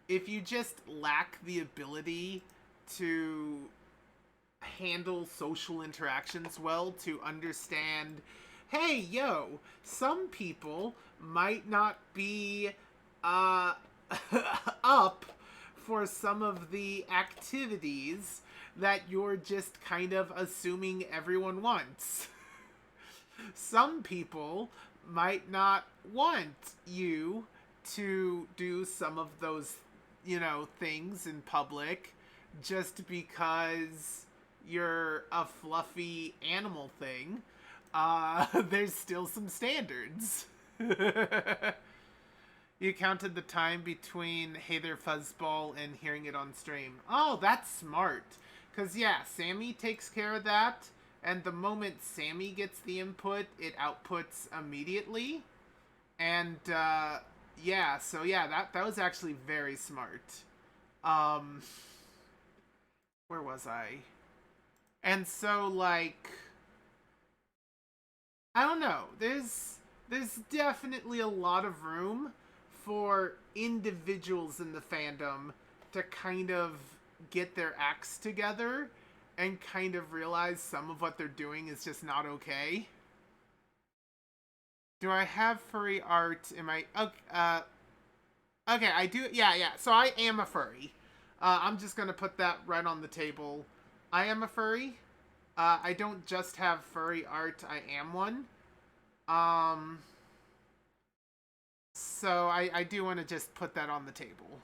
if you just lack the ability to handle social interactions well, to understand, hey, yo, some people might not be up for some of the activities that you're just kind of assuming everyone wants. Some people might not want you to do some of those, things in public just because you're a fluffy animal thing. There's still some standards. You counted the time between Hey There Fuzzball and hearing it on stream. Oh, that's smart. Because, yeah, Sammy takes care of that. And the moment Sammy gets the input, it outputs immediately. And, that was actually very smart. Where was I? And so, like, I don't know. There's definitely a lot of room for individuals in the fandom to kind of get their acts together and kind of realize some of what they're doing is just not okay. Do I have furry art in my... Okay, I do... Yeah. So I am a furry. I'm just going to put that right on the table. I am a furry. I don't just have furry art, I am one. So I do want to just put that on the table.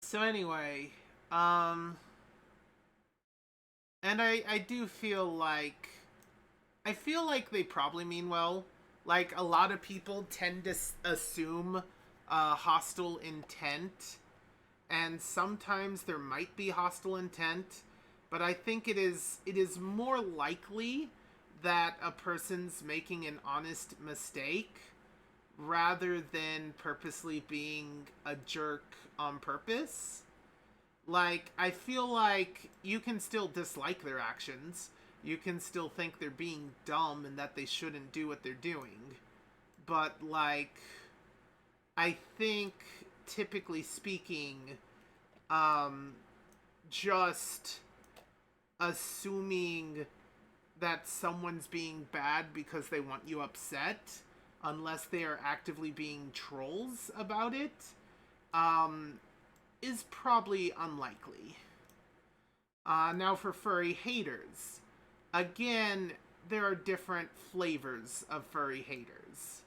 So anyway, and I do feel like, they probably mean well. Like, a lot of people tend to assume hostile intent, and sometimes there might be hostile intent, but I think it is more likely that a person's making an honest mistake rather than purposely being a jerk on purpose. Like, I feel like you can still dislike their actions. You can still think they're being dumb and that they shouldn't do what they're doing. But, like, I think, typically speaking, just assuming that someone's being bad because they want you upset, unless they are actively being trolls about it, is probably unlikely. Now for furry haters. Again, there are different flavors of furry haters.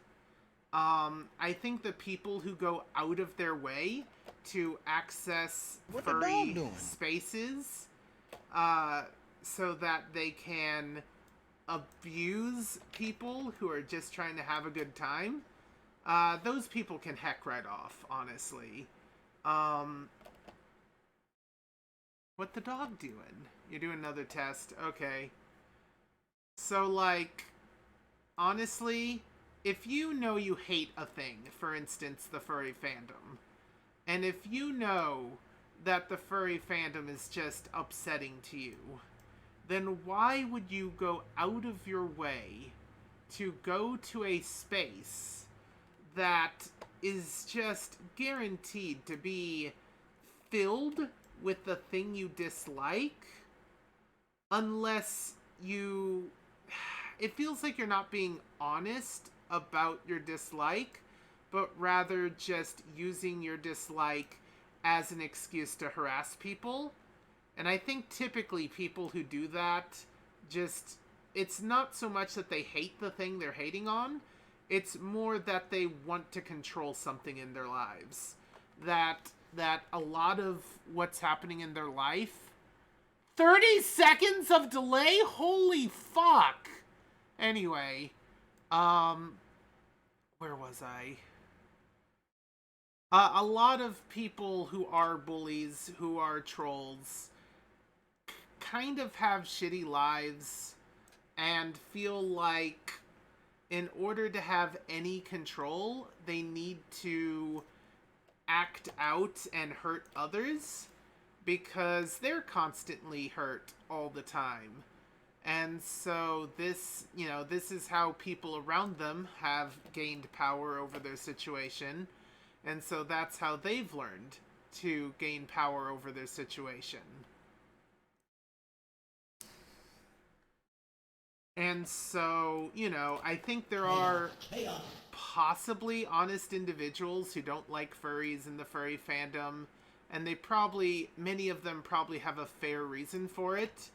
I think the people who go out of their way to access furry spaces, so that they can abuse people who are just trying to have a good time, those people can heck right off, honestly. What the dog doing? You're doing another test. Okay. So, like, honestly, if you know you hate a thing, for instance, the furry fandom, and if you know that the furry fandom is just upsetting to you, then why would you go out of your way to go to a space that is just guaranteed to be filled with the thing you dislike, unless you... It feels like you're not being honest about your dislike, but rather just using your dislike as an excuse to harass people. And I think typically people who do that just... It's not so much that they hate the thing they're hating on, it's more that they want to control something in their lives. That a lot of what's happening in their life... 30 seconds of delay? Holy fuck! Anyway, where was I? A lot of people who are bullies, who are trolls, kind of have shitty lives and feel like in order to have any control, they need to act out and hurt others because they're constantly hurt all the time. And so this, this is how people around them have gained power over their situation. And so that's how they've learned to gain power over their situation. And so, you know, I think there are possibly honest individuals who don't like furries in the furry fandom, and many of them probably have a fair reason for it.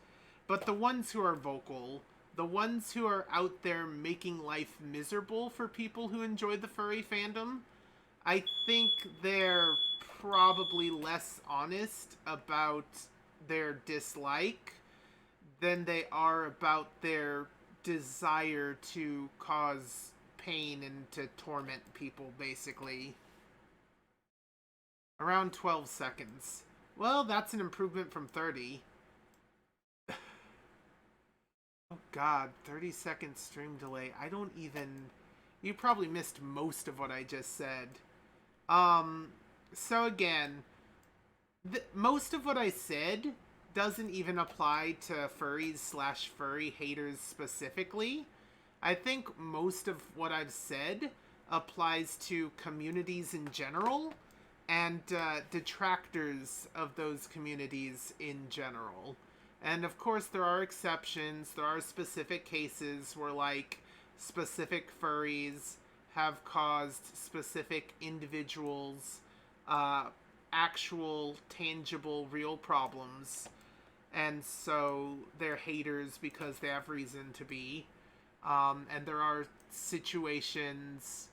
But the ones who are vocal, the ones who are out there making life miserable for people who enjoy the furry fandom, I think they're probably less honest about their dislike than they are about their desire to cause pain and to torment people, basically. Around 12 seconds. Well, that's an improvement from 30. Oh god, 30-second stream delay. You probably missed most of what I just said. So again, most of what I said doesn't even apply to furries/furry haters specifically. I think most of what I've said applies to communities in general and detractors of those communities in general. And of course there are exceptions. There are specific cases where, like, specific furries have caused specific individuals actual, tangible, real problems. And so they're haters because they have reason to be. And there are situations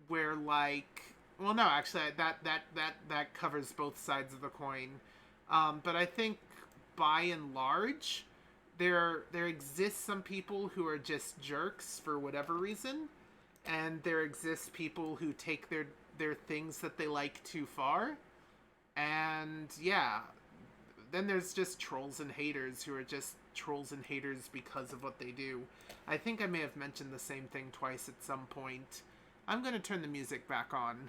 where, like, well, no, actually, that covers both sides of the coin. But I think, by and large, there exist some people who are just jerks for whatever reason, and there exist people who take their things that they like too far. And yeah, then there's just trolls and haters who are just trolls and haters because of what they do. I think I may have mentioned the same thing twice at some point. I'm gonna turn the music back on.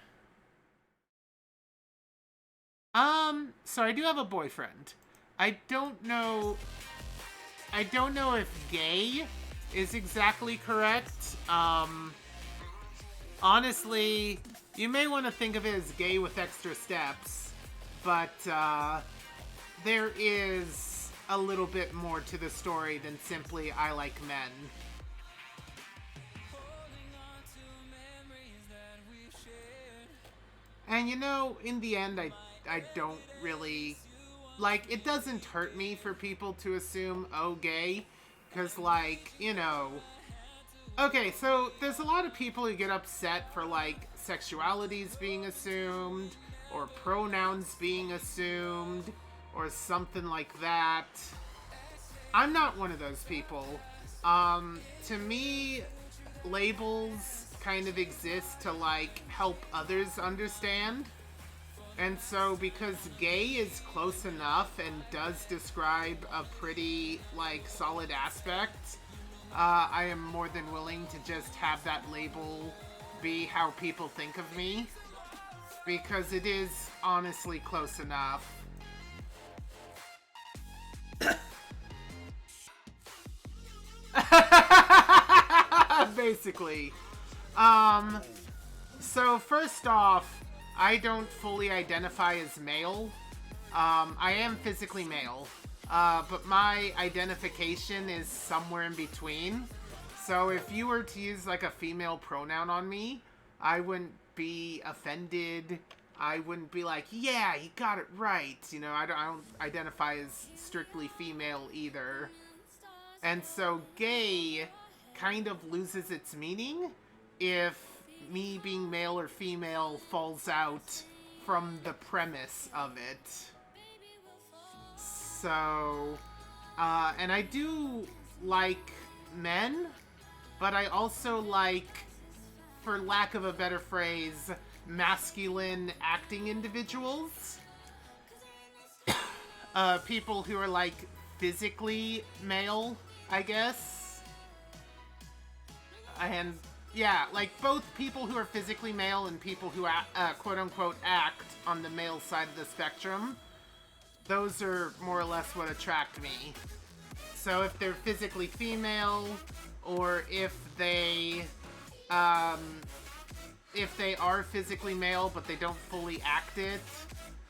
So I do have a boyfriend. I don't know if gay is exactly correct. Honestly, you may want to think of it as gay with extra steps, but there is a little bit more to the story than simply I like men. And you know, in the end, I don't really, like, it doesn't hurt me for people to assume, oh, gay, because, like, you know, okay, so there's a lot of people who get upset for, like, sexualities being assumed, or pronouns being assumed, or something like that. I'm not one of those people. To me, labels kind of exist to, like, help others understand. And so, because gay is close enough and does describe a pretty, like, solid aspect, I am more than willing to just have that label be how people think of me. Because it is honestly close enough. Basically. So first off, I don't fully identify as male. I am physically male, but my identification is somewhere in between. So if you were to use, like, a female pronoun on me, I wouldn't be offended. I wouldn't be like, yeah, you got it right. You know, I don't identify as strictly female either. And so gay kind of loses its meaning if me being male or female falls out from the premise of it. So, and I do like men, but I also like, for lack of a better phrase, masculine acting individuals. People who are, like, physically male, I guess. And yeah, like, both people who are physically male and people who quote-unquote act on the male side of the spectrum, those are more or less what attract me. So if they're physically female, or if they are physically male but they don't fully act it,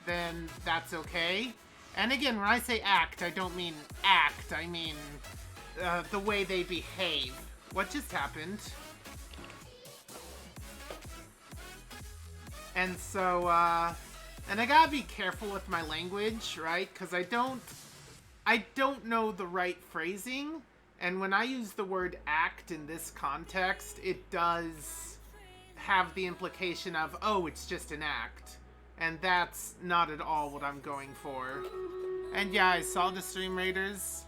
then that's okay. And again, when I say act, I don't mean act, I mean the way they behave. What just happened? And so, and I gotta be careful with my language, right? Because I don't know the right phrasing. And when I use the word act in this context, it does have the implication of, oh, it's just an act. And that's not at all what I'm going for. And yeah, I saw the Stream Raiders.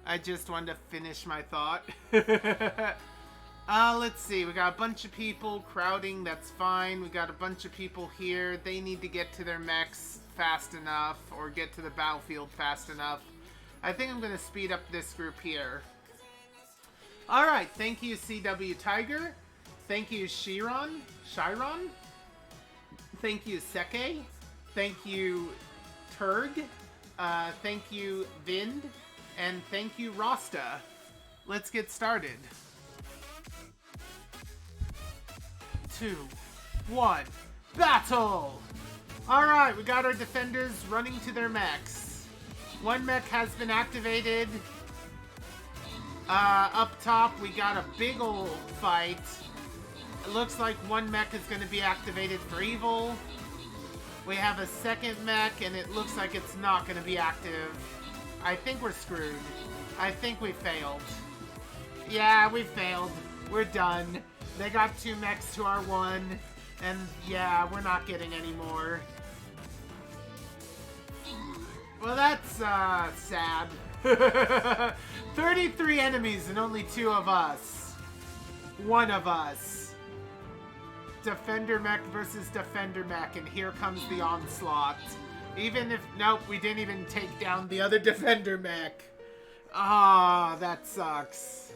I just wanted to finish my thought. Let's see. We got a bunch of people crowding. That's fine. We got a bunch of people here. They need to get to their mechs fast enough or get to the battlefield fast enough. I think I'm going to speed up this group here. Alright, thank you CW Tiger. Thank you Chiron. Thank you Seke. Thank you Turg. Thank you Vind. And thank you Rasta. Let's get started. 2, 1, battle! Alright, we got our defenders running to their mechs. One mech has been activated. Up top, we got a big ol' fight. It looks like one mech is going to be activated for evil. We have a second mech, and it looks like it's not going to be active. I think we're screwed. I think we failed. Yeah, we failed. We're done. They got 2 mechs to our 1, and yeah, we're not getting any more. Well, that's, sad. 33 enemies and only 2 of us. 1 of us. Defender mech versus Defender mech, and here comes the onslaught. Even if, nope, we didn't even take down the other Defender mech. Ah, that sucks.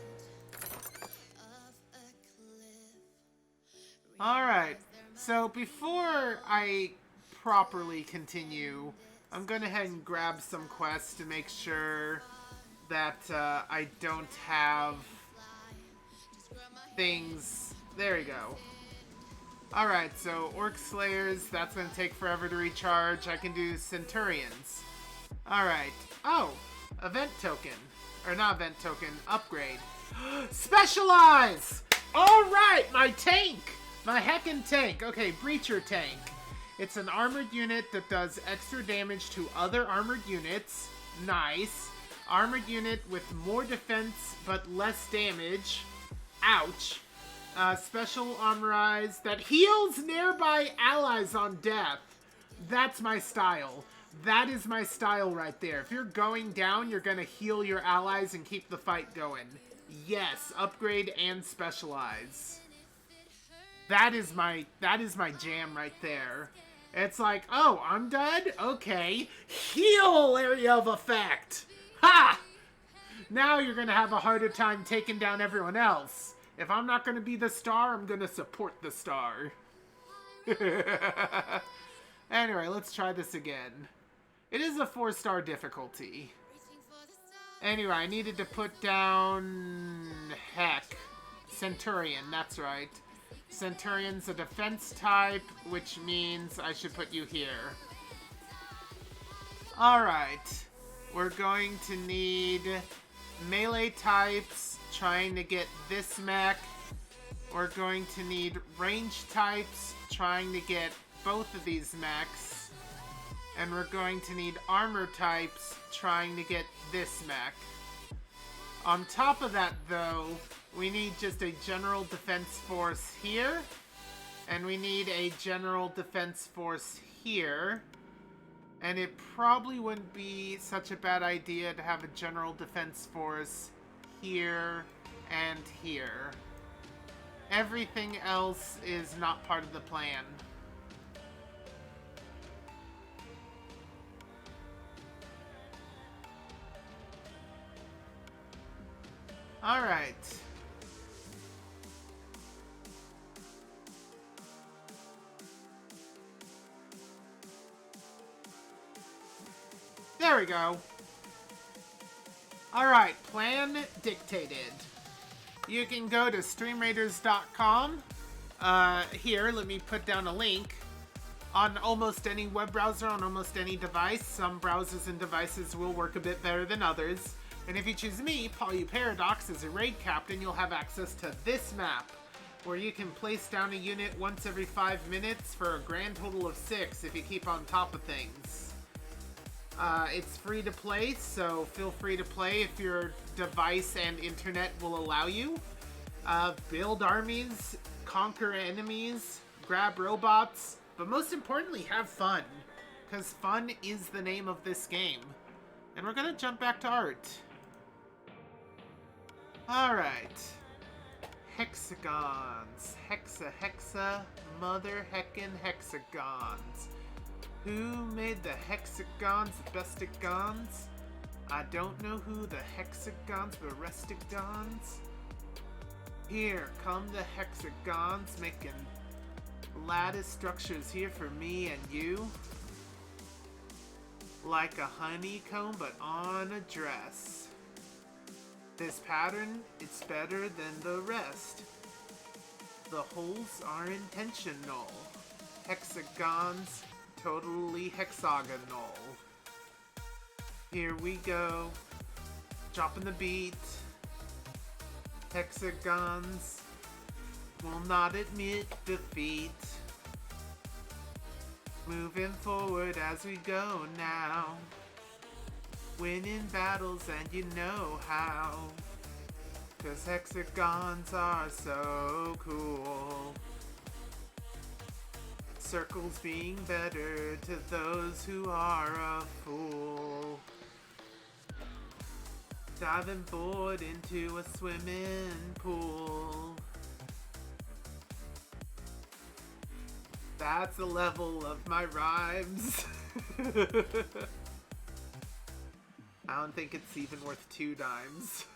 Alright, so before I properly continue, I'm going to head and grab some quests to make sure that I don't have things. There we go. Alright, so Orc Slayers, that's going to take forever to recharge. I can do Centurions. Alright. Oh, event token. Or not event token, upgrade. Specialize! Alright, my tank! My heckin' tank. Okay, Breacher tank. It's an armored unit that does extra damage to other armored units. Nice. Armored unit with more defense but less damage. Ouch. Special armorized that heals nearby allies on death. That's my style. That is my style right there. If you're going down, you're gonna heal your allies and keep the fight going. Yes, upgrade and specialize. That is my jam right there. It's like, oh, I'm dead? Okay. Heal area of effect. Ha! Now you're gonna have a harder time taking down everyone else. If I'm not gonna be the star, I'm gonna support the star. Anyway, let's try this again. It is a 4-star difficulty. Anyway, I needed to put down... Heck. Centurion, that's right. Centurion's a defense type, which means I should put you here. Alright. We're going to need melee types, trying to get this mech. We're going to need range types, trying to get both of these mechs. And we're going to need armor types, trying to get this mech. On top of that, though, we need just a general defense force here. And we need a general defense force here. And it probably wouldn't be such a bad idea to have a general defense force here and here. Everything else is not part of the plan. Alright. There we go. Alright, plan dictated. You can go to streamraiders.com. Here, let me put down a link. On almost any web browser, on almost any device. Some browsers and devices will work a bit better than others. And if you choose me, Polyu Paradox, as a raid captain, you'll have access to this map, where you can place down a unit once every 5 minutes for a grand total of 6 if you keep on top of things. It's free to play, so feel free to play if your device and internet will allow you. Build armies, conquer enemies, grab robots, but most importantly, have fun, because fun is the name of this game. And we're gonna jump back to art. Alright. Hexagons. Hexa, mother heckin' hexagons. Who made the hexagons the bestigons? I don't know who the hexagons were restigons. Here come the hexagons, making lattice structures here for me and you. Like a honeycomb, but on a dress. This pattern, it's better than the rest. The holes are intentional. Hexagons, totally hexagonal. Here we go. Dropping the beat. Hexagons will not admit defeat. Moving forward as we go now. Winning battles and you know how. 'Cause hexagons are so cool. Circles being better to those who are a fool. Diving board into a swimming pool. That's the level of my rhymes. I don't think it's even worth 2 dimes.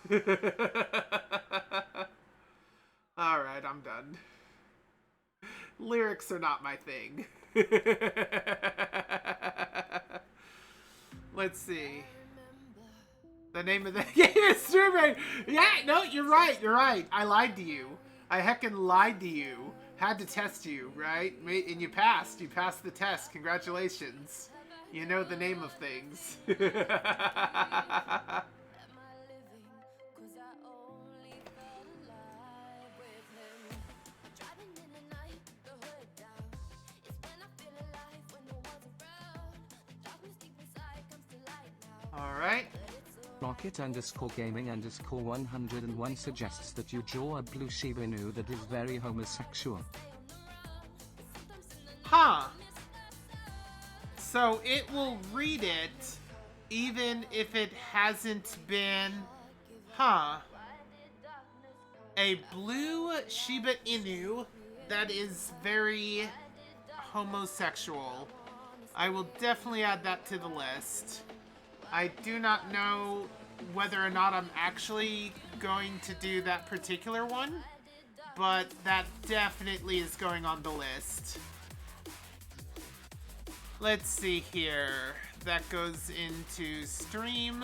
Alright, I'm done. Lyrics are not my thing. Let's see. The name of the game is Strawberry. Yeah, no, you're right. I lied to you. I heckin' lied to you. Had to test you, right? And you passed. You passed the test. Congratulations. You know the name of things. Alright. Rocket_gaming_101 suggests that you draw a blue Shiba Inu that is very homosexual. Huh. So it will read it even if it hasn't been... Huh. A blue Shiba Inu that is very homosexual. I will definitely add that to the list. I do not know whether or not I'm actually going to do that particular one, but that definitely is going on the list. Let's see here. That goes into stream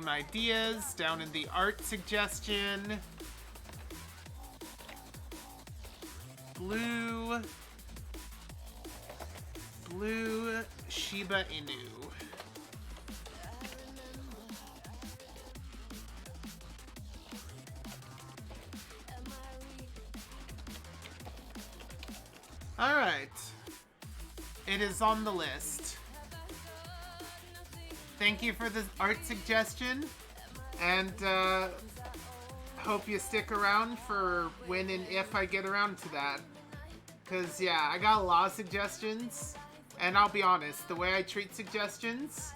ideas, down in the art suggestion. Blue Shiba Inu. Alright. It is on the list. Thank you for the art suggestion, and hope you stick around for when and if I get around to that. Because, yeah, I got a lot of suggestions, and I'll be honest, the way I treat suggestions,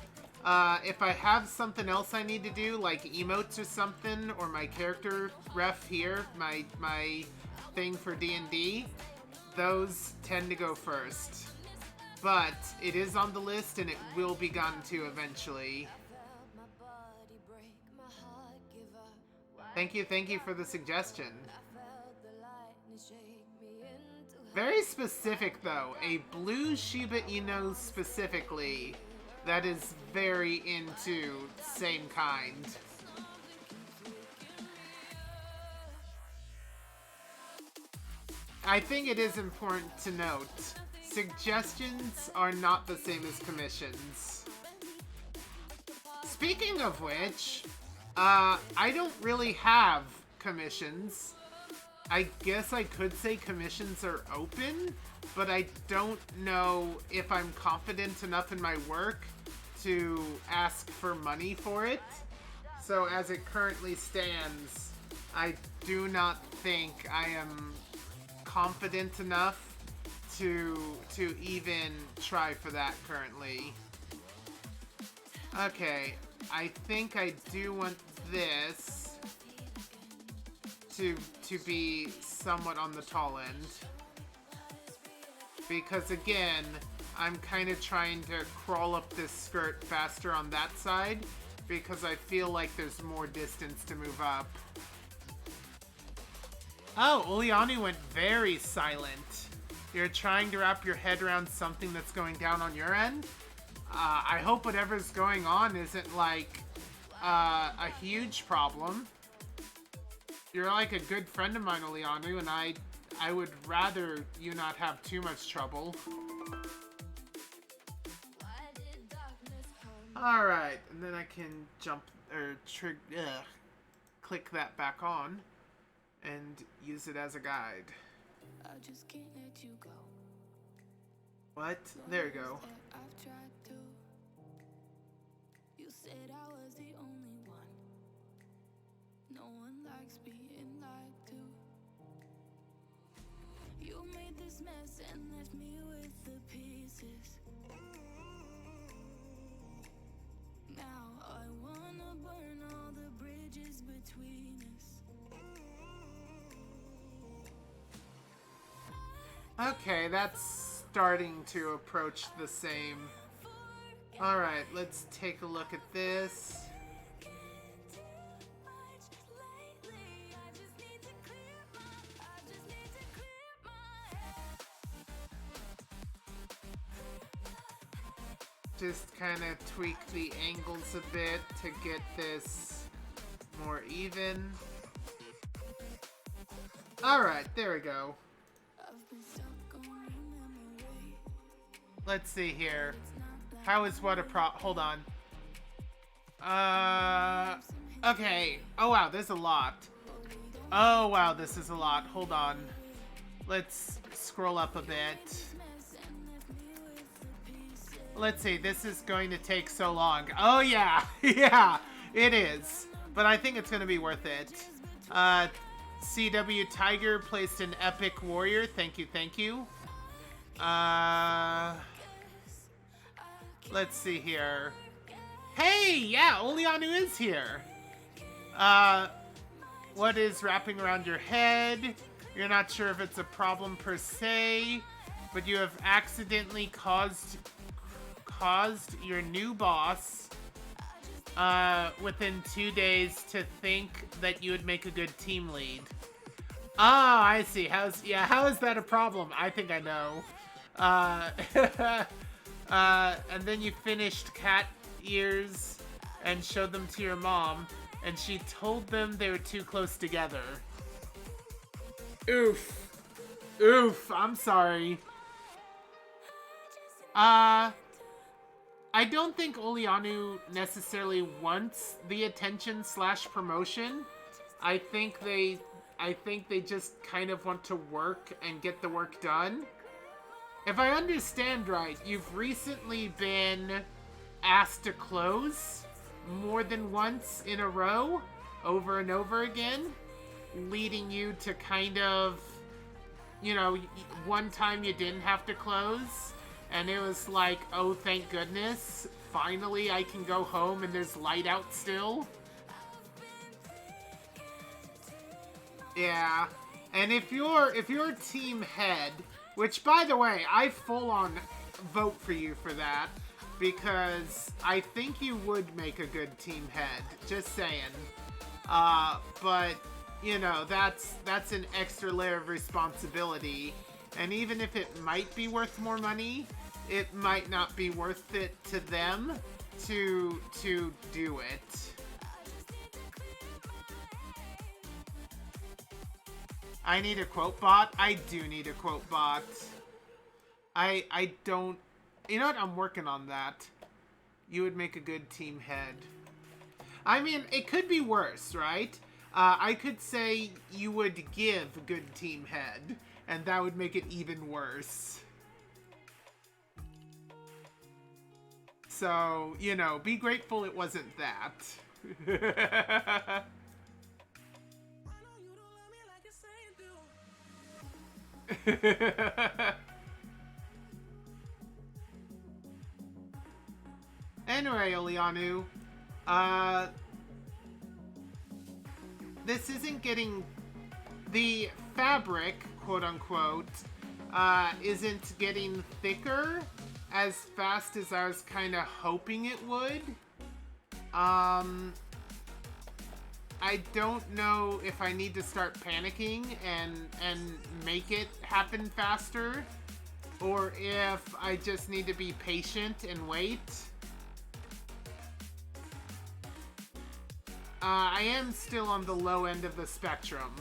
if I have something else I need to do, like emotes or something, or my character ref here, my thing for D&D, those tend to go first. But it is on the list and it will be gotten to eventually. Thank you for the suggestion. Very specific though, a blue Shiba Inu specifically that is very into same kind. I think it is important to note, suggestions are not the same as commissions. speaking of which, I don't really have commissions. I guess I could say commissions are open, but I don't know if I'm confident enough in my work to ask for money for it. So as it currently stands, I do not think I am confident enough to even try for that currently. Okay, I think I do want this to be somewhat on the tall end. Because again, I'm kind of trying to crawl up this skirt faster on that side because I feel like there's more distance to move up. Oh, Ulianu went very silent. You're trying to wrap your head around something that's going down on your end? I hope whatever's going on isn't like a huge problem. You're like a good friend of mine, Ulianu, and I would rather you not have too much trouble. Alright, and then I can jump, or click that back on and use it as a guide. I just can't let you go. What? There you go. I've tried to. You said I was the only one. No one likes being lied to. You made this mess and left me with the pieces. Now I wanna burn all the bridges between us. Okay, that's starting to approach the same. Alright, let's take a look at this. Just kind of tweak the angles a bit to get this more even. Alright, there we go. Let's see here. How is what a hold on. Okay. Oh wow, there's a lot. Oh wow, this is a lot. Hold on. Let's scroll up a bit. Let's see, this is going to take so long. Oh yeah, yeah, it is. But I think it's gonna be worth it. CW Tiger placed an epic warrior. Thank you, thank you. Let's see here. Hey, yeah, Ulianu is here. What is wrapping around your head? You're not sure if it's a problem per se, but you have accidentally caused your new boss within 2 days to think that you would make a good team lead. Oh, I see. How is that a problem? I think I know. And then you finished cat ears and showed them to your mom, and she told them they were too close together. Oof. Oof, I'm sorry. I don't think Ulianu necessarily wants the attention / promotion. I think they just kind of want to work and get the work done. If I understand right, you've recently been asked to close more than once in a row, over and over again, leading you to kind of, you know, one time you didn't have to close, and it was like, oh, thank goodness, finally I can go home and there's light out still. Yeah, and if you're team head, which, by the way, I full-on vote for you for that, because I think you would make a good team head, just saying. But, you know, that's an extra layer of responsibility, and even if it might be worth more money, it might not be worth it to them to do it. I need a quote bot. I do need a quote bot. I don't... You know what? I'm working on that. You would make a good team head. I mean, it could be worse, right? I could say you would give good team head, and that would make it even worse. So, you know, be grateful it wasn't that. Anyway, Oleanu, this isn't getting... The fabric, quote-unquote, isn't getting thicker as fast as I was kind of hoping it would. I don't know if I need to start panicking and make it happen faster, or if I just need to be patient and wait. I am still on the low end of the spectrum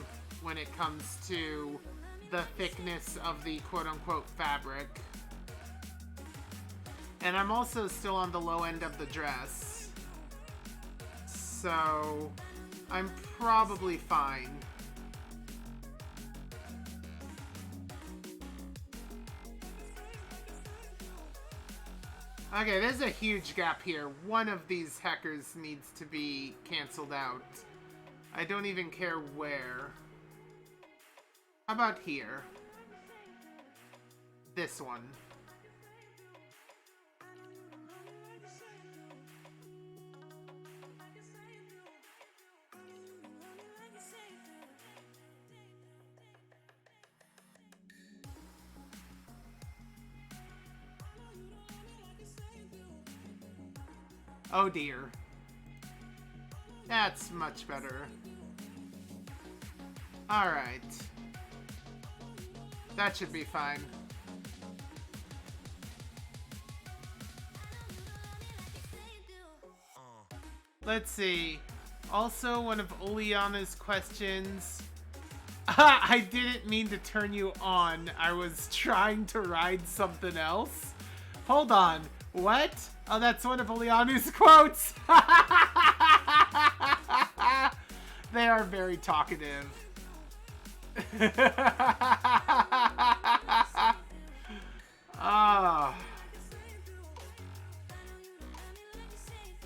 when it comes to the thickness of the quote-unquote fabric. And I'm also still on the low end of the dress. So I'm probably fine. Okay, there's a huge gap here. One of these hackers needs to be canceled out. I don't even care where. How about here? This one. Oh dear. That's much better. Alright. That should be fine. Let's see. Also, one of Oleana's questions. I didn't mean to turn you on. I was trying to ride something else. Hold on. What? Oh, that's one of Oleanu's quotes. They are very talkative.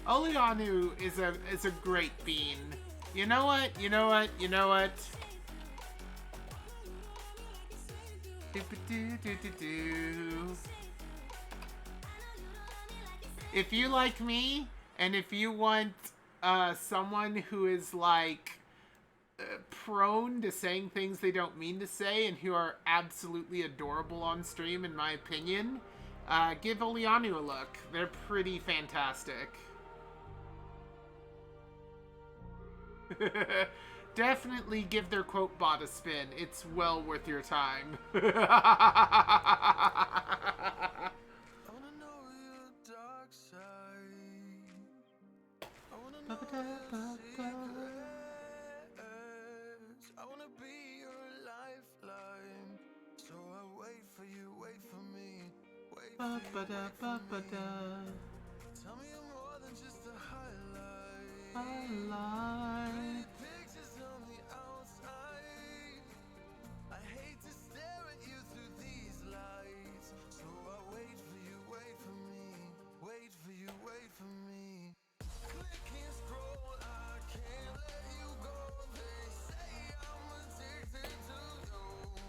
Oleanu is a great bean. You know what? You know what? You know what? If you like me, and if you want someone who is like prone to saying things they don't mean to say and who are absolutely adorable on stream, in my opinion, give Oleanu a look. They're pretty fantastic. Definitely give their quote bot a spin. It's well worth your time. Tell me I'm more than just a highlight. Pictures on the outside. I hate to stare at you through these lights. So I wait for you, wait for me. Wait for you, wait for me. Click and scroll, I can't let you go. They say I'm addicted to you.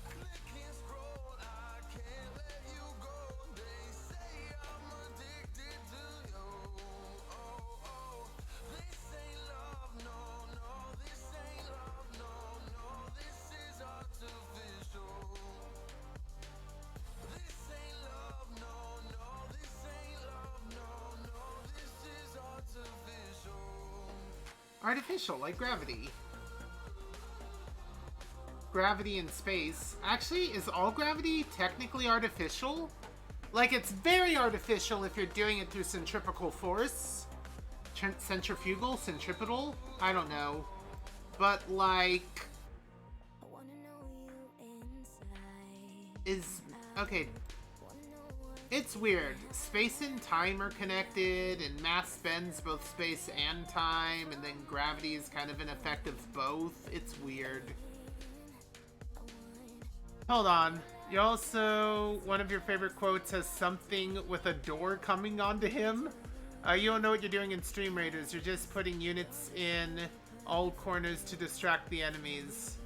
Click and scroll, I can't let you go. They say I'm addicted to you. Oh, oh. This ain't love, no, no. This ain't love, no, no. This is artificial. This ain't love, no, no. This ain't love, no, no. This is artificial. Artificial, like gravity. Gravity in space. Actually, is all gravity technically artificial? Like, it's very artificial if you're doing it through centrifugal force. Centrifugal? Centripetal? I don't know. But, like... is... okay. It's weird. Space and time are connected, and mass bends both space and time, and then gravity is kind of an effect of both. It's weird. Hold on. You also, one of your favorite quotes has something with a door coming onto him. You don't know what you're doing in Stream Raiders. You're just putting units in all corners to distract the enemies.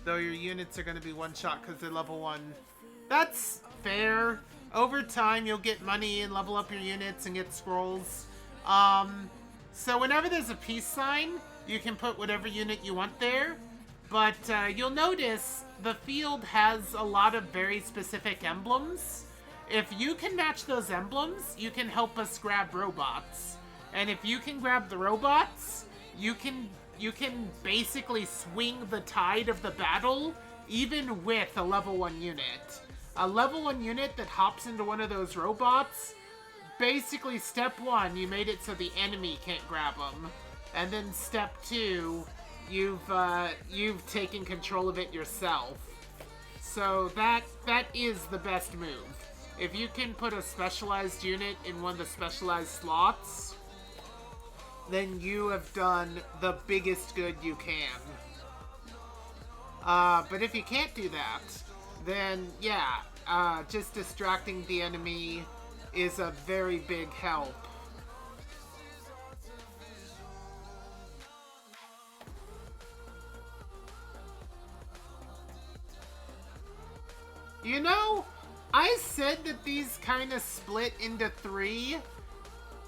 Though your units are going to be one-shot because they're level 1. That's fair. Over time, you'll get money and level up your units and get scrolls. So whenever there's a peace sign, you can put whatever unit you want there. But you'll notice the field has a lot of very specific emblems. If you can match those emblems, you can help us grab robots. And if you can grab the robots, you can basically swing the tide of the battle even with a level 1 unit. A level 1 unit that hops into one of those robots, basically step 1, you made it so the enemy can't grab them. And then step 2, you've taken control of it yourself. So that is the best move. If you can put a specialized unit in one of the specialized slots, then you have done the biggest good you can. But if you can't do that, then yeah, just distracting the enemy is a very big help. You know, I said that these kind of split into 3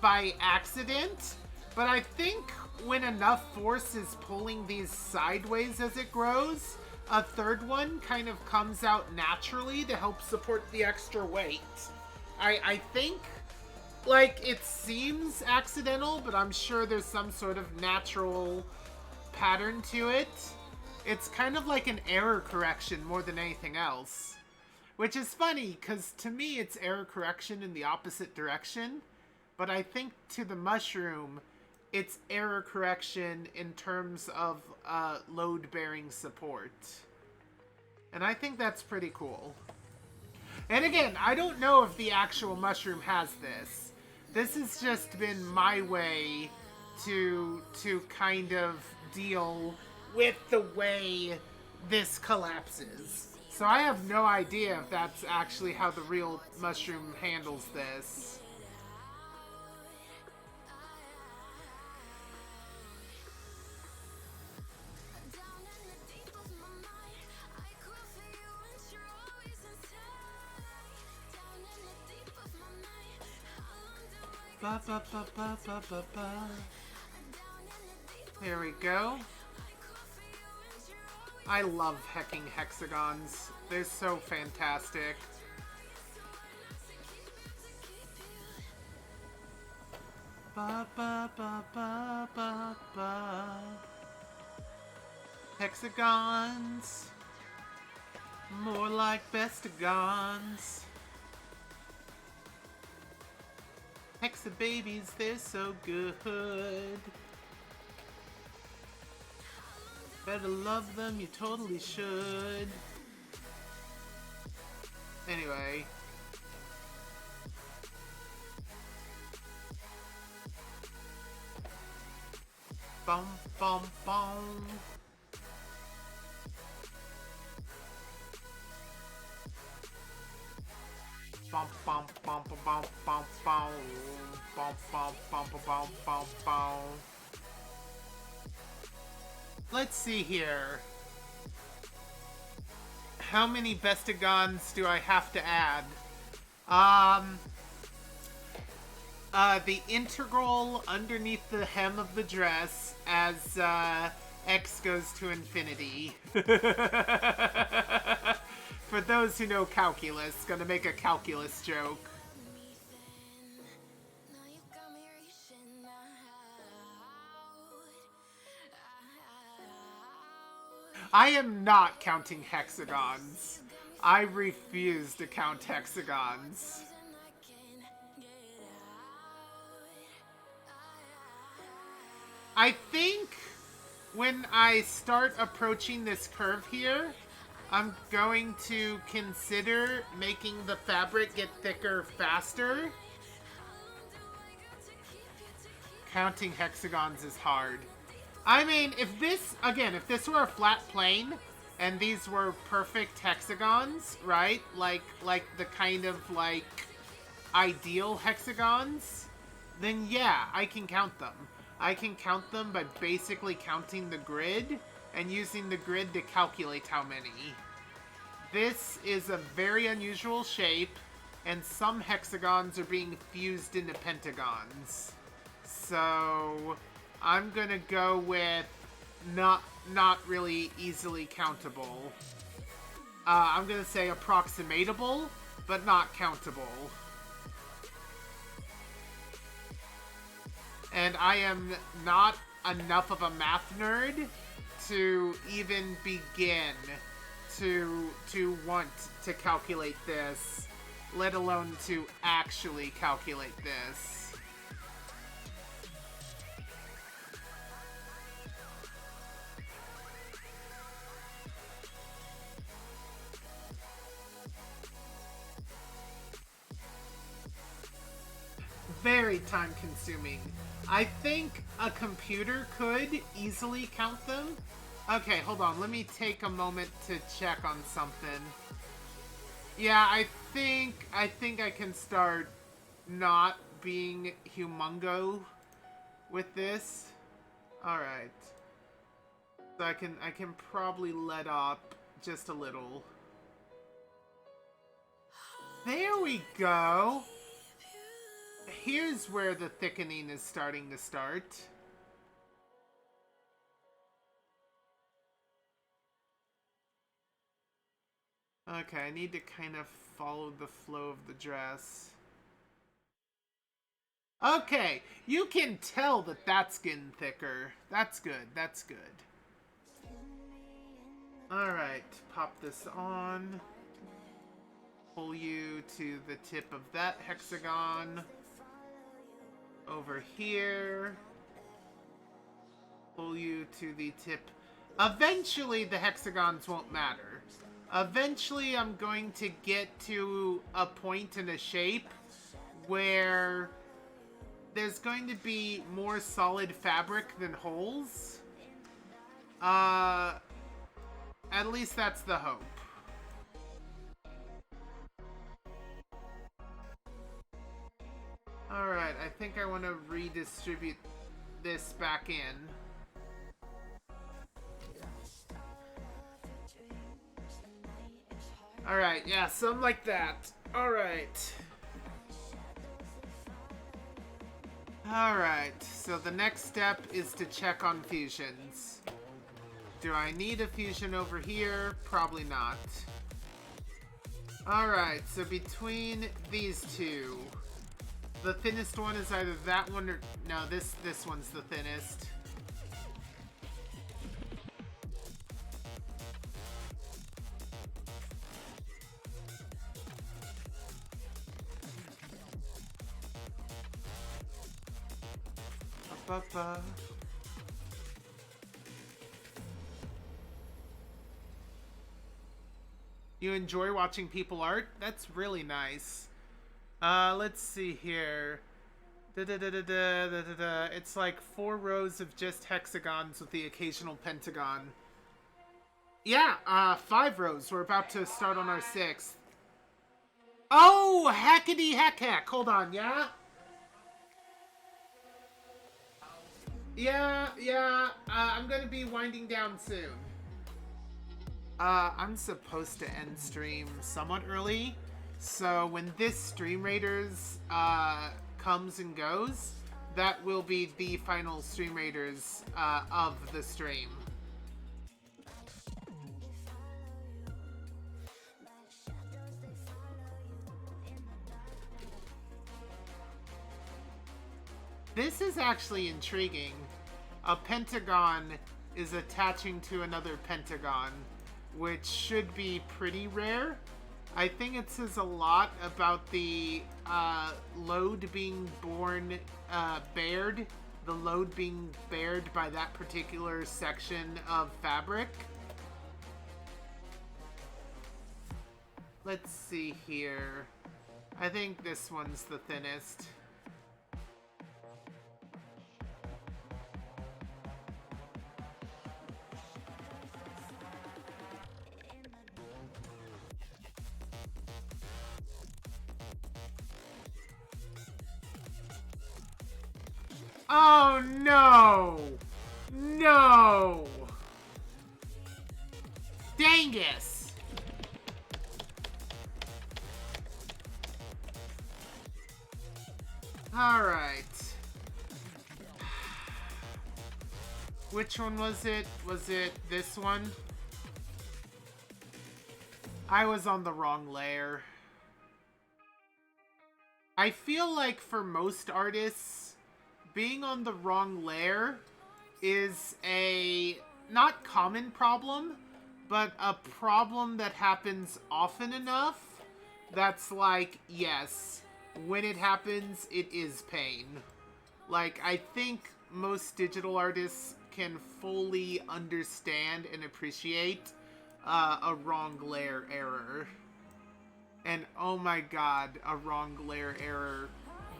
by accident, but I think when enough force is pulling these sideways as it grows, a third one kind of comes out naturally to help support the extra weight. I think, like, it seems accidental, but I'm sure there's some sort of natural pattern to it. It's kind of like an error correction more than anything else. Which is funny, because to me it's error correction in the opposite direction, but I think to the mushroom, it's error correction in terms of load-bearing support. And I think that's pretty cool. And again, I don't know if the actual mushroom has this. This has just been my way to kind of deal with the way this collapses. So I have no idea if that's actually how the real mushroom handles this. Ba, ba, ba, ba, ba, ba, ba. There we go. I love hecking hexagons. They're so fantastic. Ba, ba, ba, ba, ba, ba. Hexagons. More like bestagons. Hexa babies, they're so good. Better love them, you totally should. Anyway. Bum, bum, bum. Bum, bum, bum, bum, bum, bum, bum, bum, bum, bum, bum, bum. Let's see here. How many bestagons do I have to add? The integral underneath the hem of the dress as X goes to infinity. For those who know calculus, gonna make a calculus joke. I am not counting hexagons. I refuse to count hexagons. I think when I start approaching this curve here, I'm going to consider making the fabric get thicker faster. Counting hexagons is hard. I mean, if this were a flat plane and these were perfect hexagons, right? Like the kind of like ideal hexagons, then yeah, I can count them. I can count them by basically counting the grid and using the grid to calculate how many. This is a very unusual shape, and some hexagons are being fused into pentagons. So I'm gonna go with not really easily countable. I'm gonna say approximatable, but not countable. And I am not enough of a math nerd to even begin to want to calculate this, let alone to actually calculate this. Very time consuming. I think a computer could easily count them. Okay, hold on. Let me take a moment to check on something. Yeah, I think I can start not being humongo with this. All right. So I can probably let up just a little. There we go. Here's where the thickening is starting to start. Okay, I need to kind of follow the flow of the dress. Okay, you can tell that that's getting thicker. That's good, that's good. Alright, pop this on. Pull you to the tip of that hexagon. Over here. Pull you to the tip. Eventually, the hexagons won't matter. Eventually, I'm going to get to a point in a shape where there's going to be more solid fabric than holes. At least that's the hope. Alright, I think I want to redistribute this back in. Alright, yeah, something like that. Alright. Alright, so the next step is to check on fusions. Do I need a fusion over here? Probably not. Alright, so between these two, the thinnest one is either that one or... No, this one's the thinnest. Ba-ba-ba. You enjoy watching people art? That's really nice. Let's see here. It's like 4 rows of just hexagons with the occasional pentagon. Yeah, 5 rows. We're about to start on our 6th. Oh, heckity heck. Hold on, yeah? Yeah, I'm gonna be winding down soon. I'm supposed to end stream somewhat early. So when this Stream Raiders comes and goes, that will be the final Stream Raiders of the stream. This is actually intriguing. A pentagon is attaching to another pentagon, which should be pretty rare. I think it says a lot about the load being bared, the load being bared by that particular section of fabric. Let's see here. I think this one's the thinnest. Oh no! No! Dangus! Alright. Which one was it? Was it this one? I was on the wrong layer. I feel like for most artists, being on the wrong layer is a not common problem, but a problem that happens often enough that's like, yes, when it happens, it is pain. Like, I think most digital artists can fully understand and appreciate a wrong layer error. And oh my god, a wrong layer error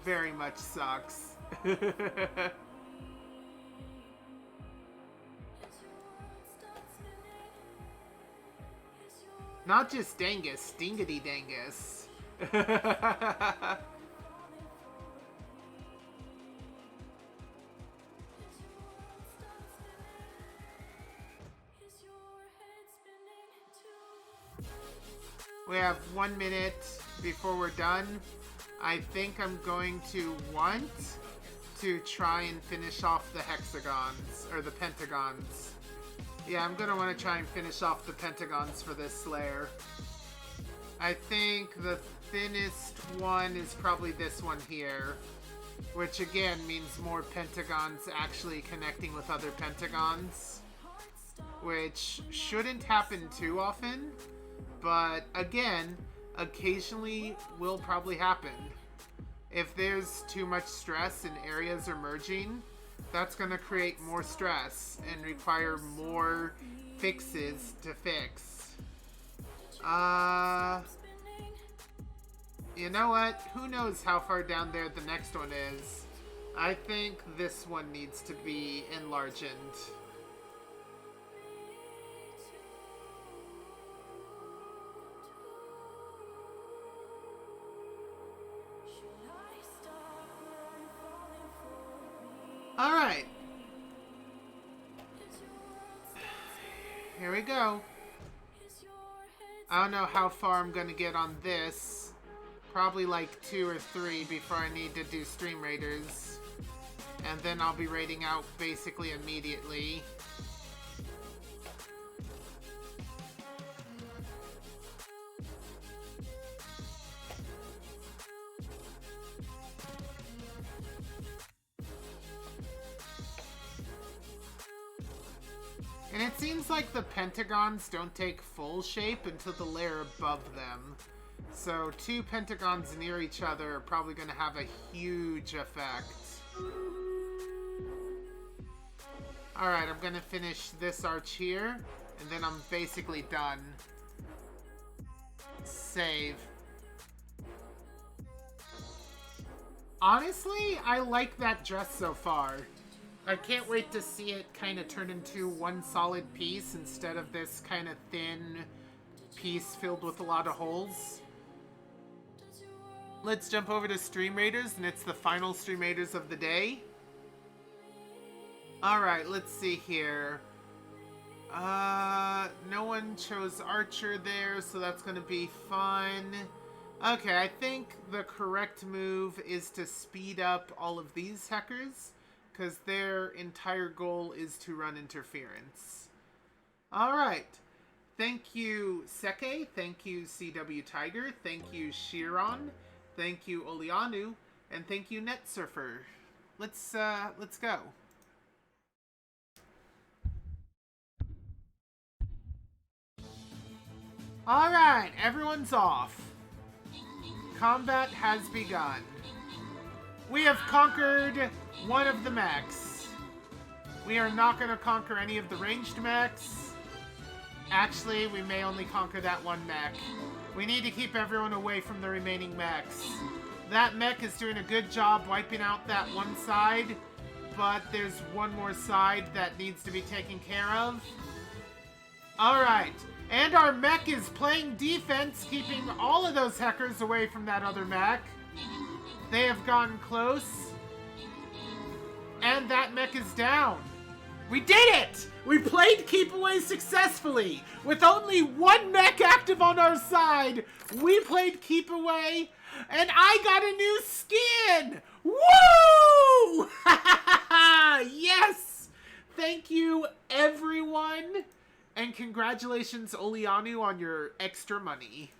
very much sucks. Not just Dangus, Dingity Dangus. We have 1 minute before we're done. I think I'm going to want to try and finish off the hexagons, or the pentagons. Yeah, I'm gonna want to try and finish off the pentagons for this Slayer. I think the thinnest one is probably this one here, which again means more pentagons actually connecting with other pentagons, which shouldn't happen too often, but again, occasionally will probably happen. If there's too much stress and areas are merging, that's going to create more stress and require more fixes to fix. You know what? Who knows how far down there the next one is? I think this one needs to be enlarged. Alright. Here we go. I don't know how far I'm gonna get on this. Probably like 2 or 3 before I need to do Stream Raiders. And then I'll be raiding out basically immediately. And it seems like the pentagons don't take full shape until the layer above them. So 2 pentagons near each other are probably going to have a huge effect. Alright, I'm going to finish this arch here, and then I'm basically done. Save. Honestly, I like that dress so far. I can't wait to see it kind of turn into one solid piece instead of this kind of thin piece filled with a lot of holes. Let's jump over to Stream Raiders, and it's the final Stream Raiders of the day. Alright, let's see here. No one chose Archer there, so that's going to be fun. Okay, I think the correct move is to speed up all of these hackers, because their entire goal is to run interference. Alright. Thank you, Seke. Thank you, CW Tiger. Thank you, Shiron. Thank you, Olianu. And thank you, NetSurfer. Let's go. Alright, everyone's off. Combat has begun. We have conquered one of the mechs. We are not going to conquer any of the ranged mechs. Actually, we may only conquer that one mech. We need to keep everyone away from the remaining mechs. That mech is doing a good job wiping out that one side, but there's one more side that needs to be taken care of. Alright, and our mech is playing defense, keeping all of those hackers away from that other mech. They have gotten close. And that mech is down. We did it! We played Keep Away successfully! With only one mech active on our side, we played Keep Away, and I got a new skin! Woo! Yes! Thank you, everyone! And congratulations, Oleanu, on your extra money.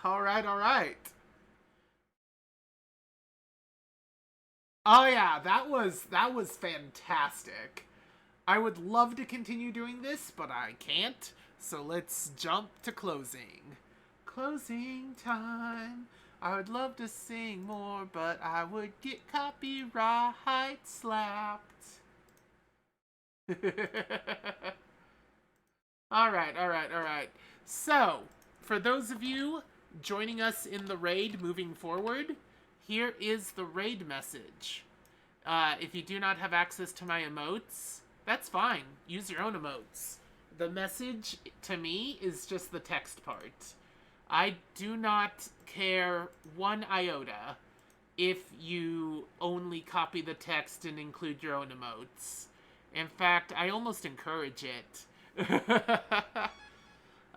Alright, alright. Oh yeah, that was fantastic. I would love to continue doing this, but I can't. So let's jump to closing. Closing time. I would love to sing more, but I would get copyright slapped. Alright. So, for those of you joining us in the raid moving forward, here is the raid message. If you do not have access to my emotes, that's fine. Use your own emotes. The message, to me, is just the text part. I do not care one iota if you only copy the text and include your own emotes. In fact, I almost encourage it.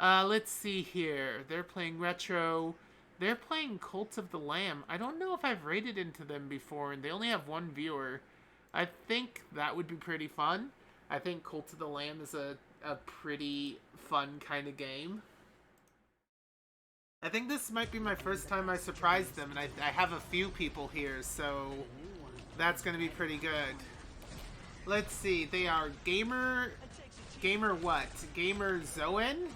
Let's see here. They're playing retro. They're playing Cult of the Lamb. I don't know if I've raided into them before, and they only have one viewer. I think that would be pretty fun. I think Cult of the Lamb is a pretty fun kind of game. I think this might be my first time I surprised them, and I have a few people here, so that's going to be pretty good. Let's see. They are Gamer what? Gamer Zoen?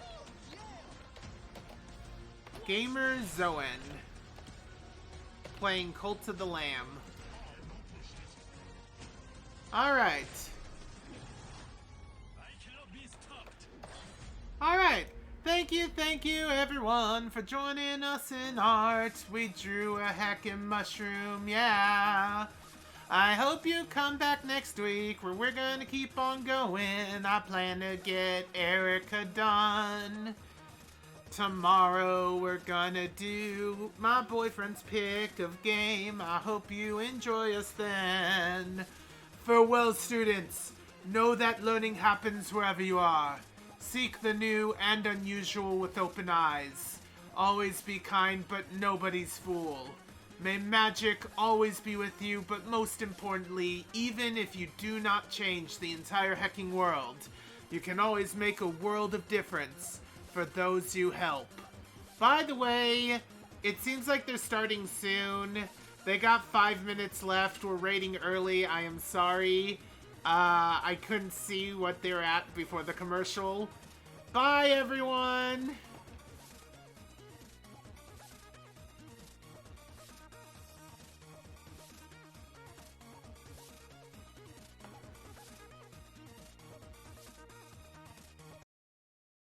Gamer Zoen. Playing Cult of the Lamb. Alright. Alright. Thank you everyone for joining us in art. We drew a heckin' mushroom, yeah. I hope you come back next week where we're gonna keep on going. I plan to get Erica done. Tomorrow we're gonna do my boyfriend's pick of game. I hope you enjoy us then. Farewell, students. Know that learning happens wherever you are. Seek the new and unusual with open eyes. Always be kind, but nobody's fool. May magic always be with you, but most importantly, even if you do not change the entire hecking world, you can always make a world of difference for those you help. By the way, it seems like they're starting soon. They got 5 minutes left. We're raiding early. I am sorry. I couldn't see what they're at before the commercial. Bye, everyone!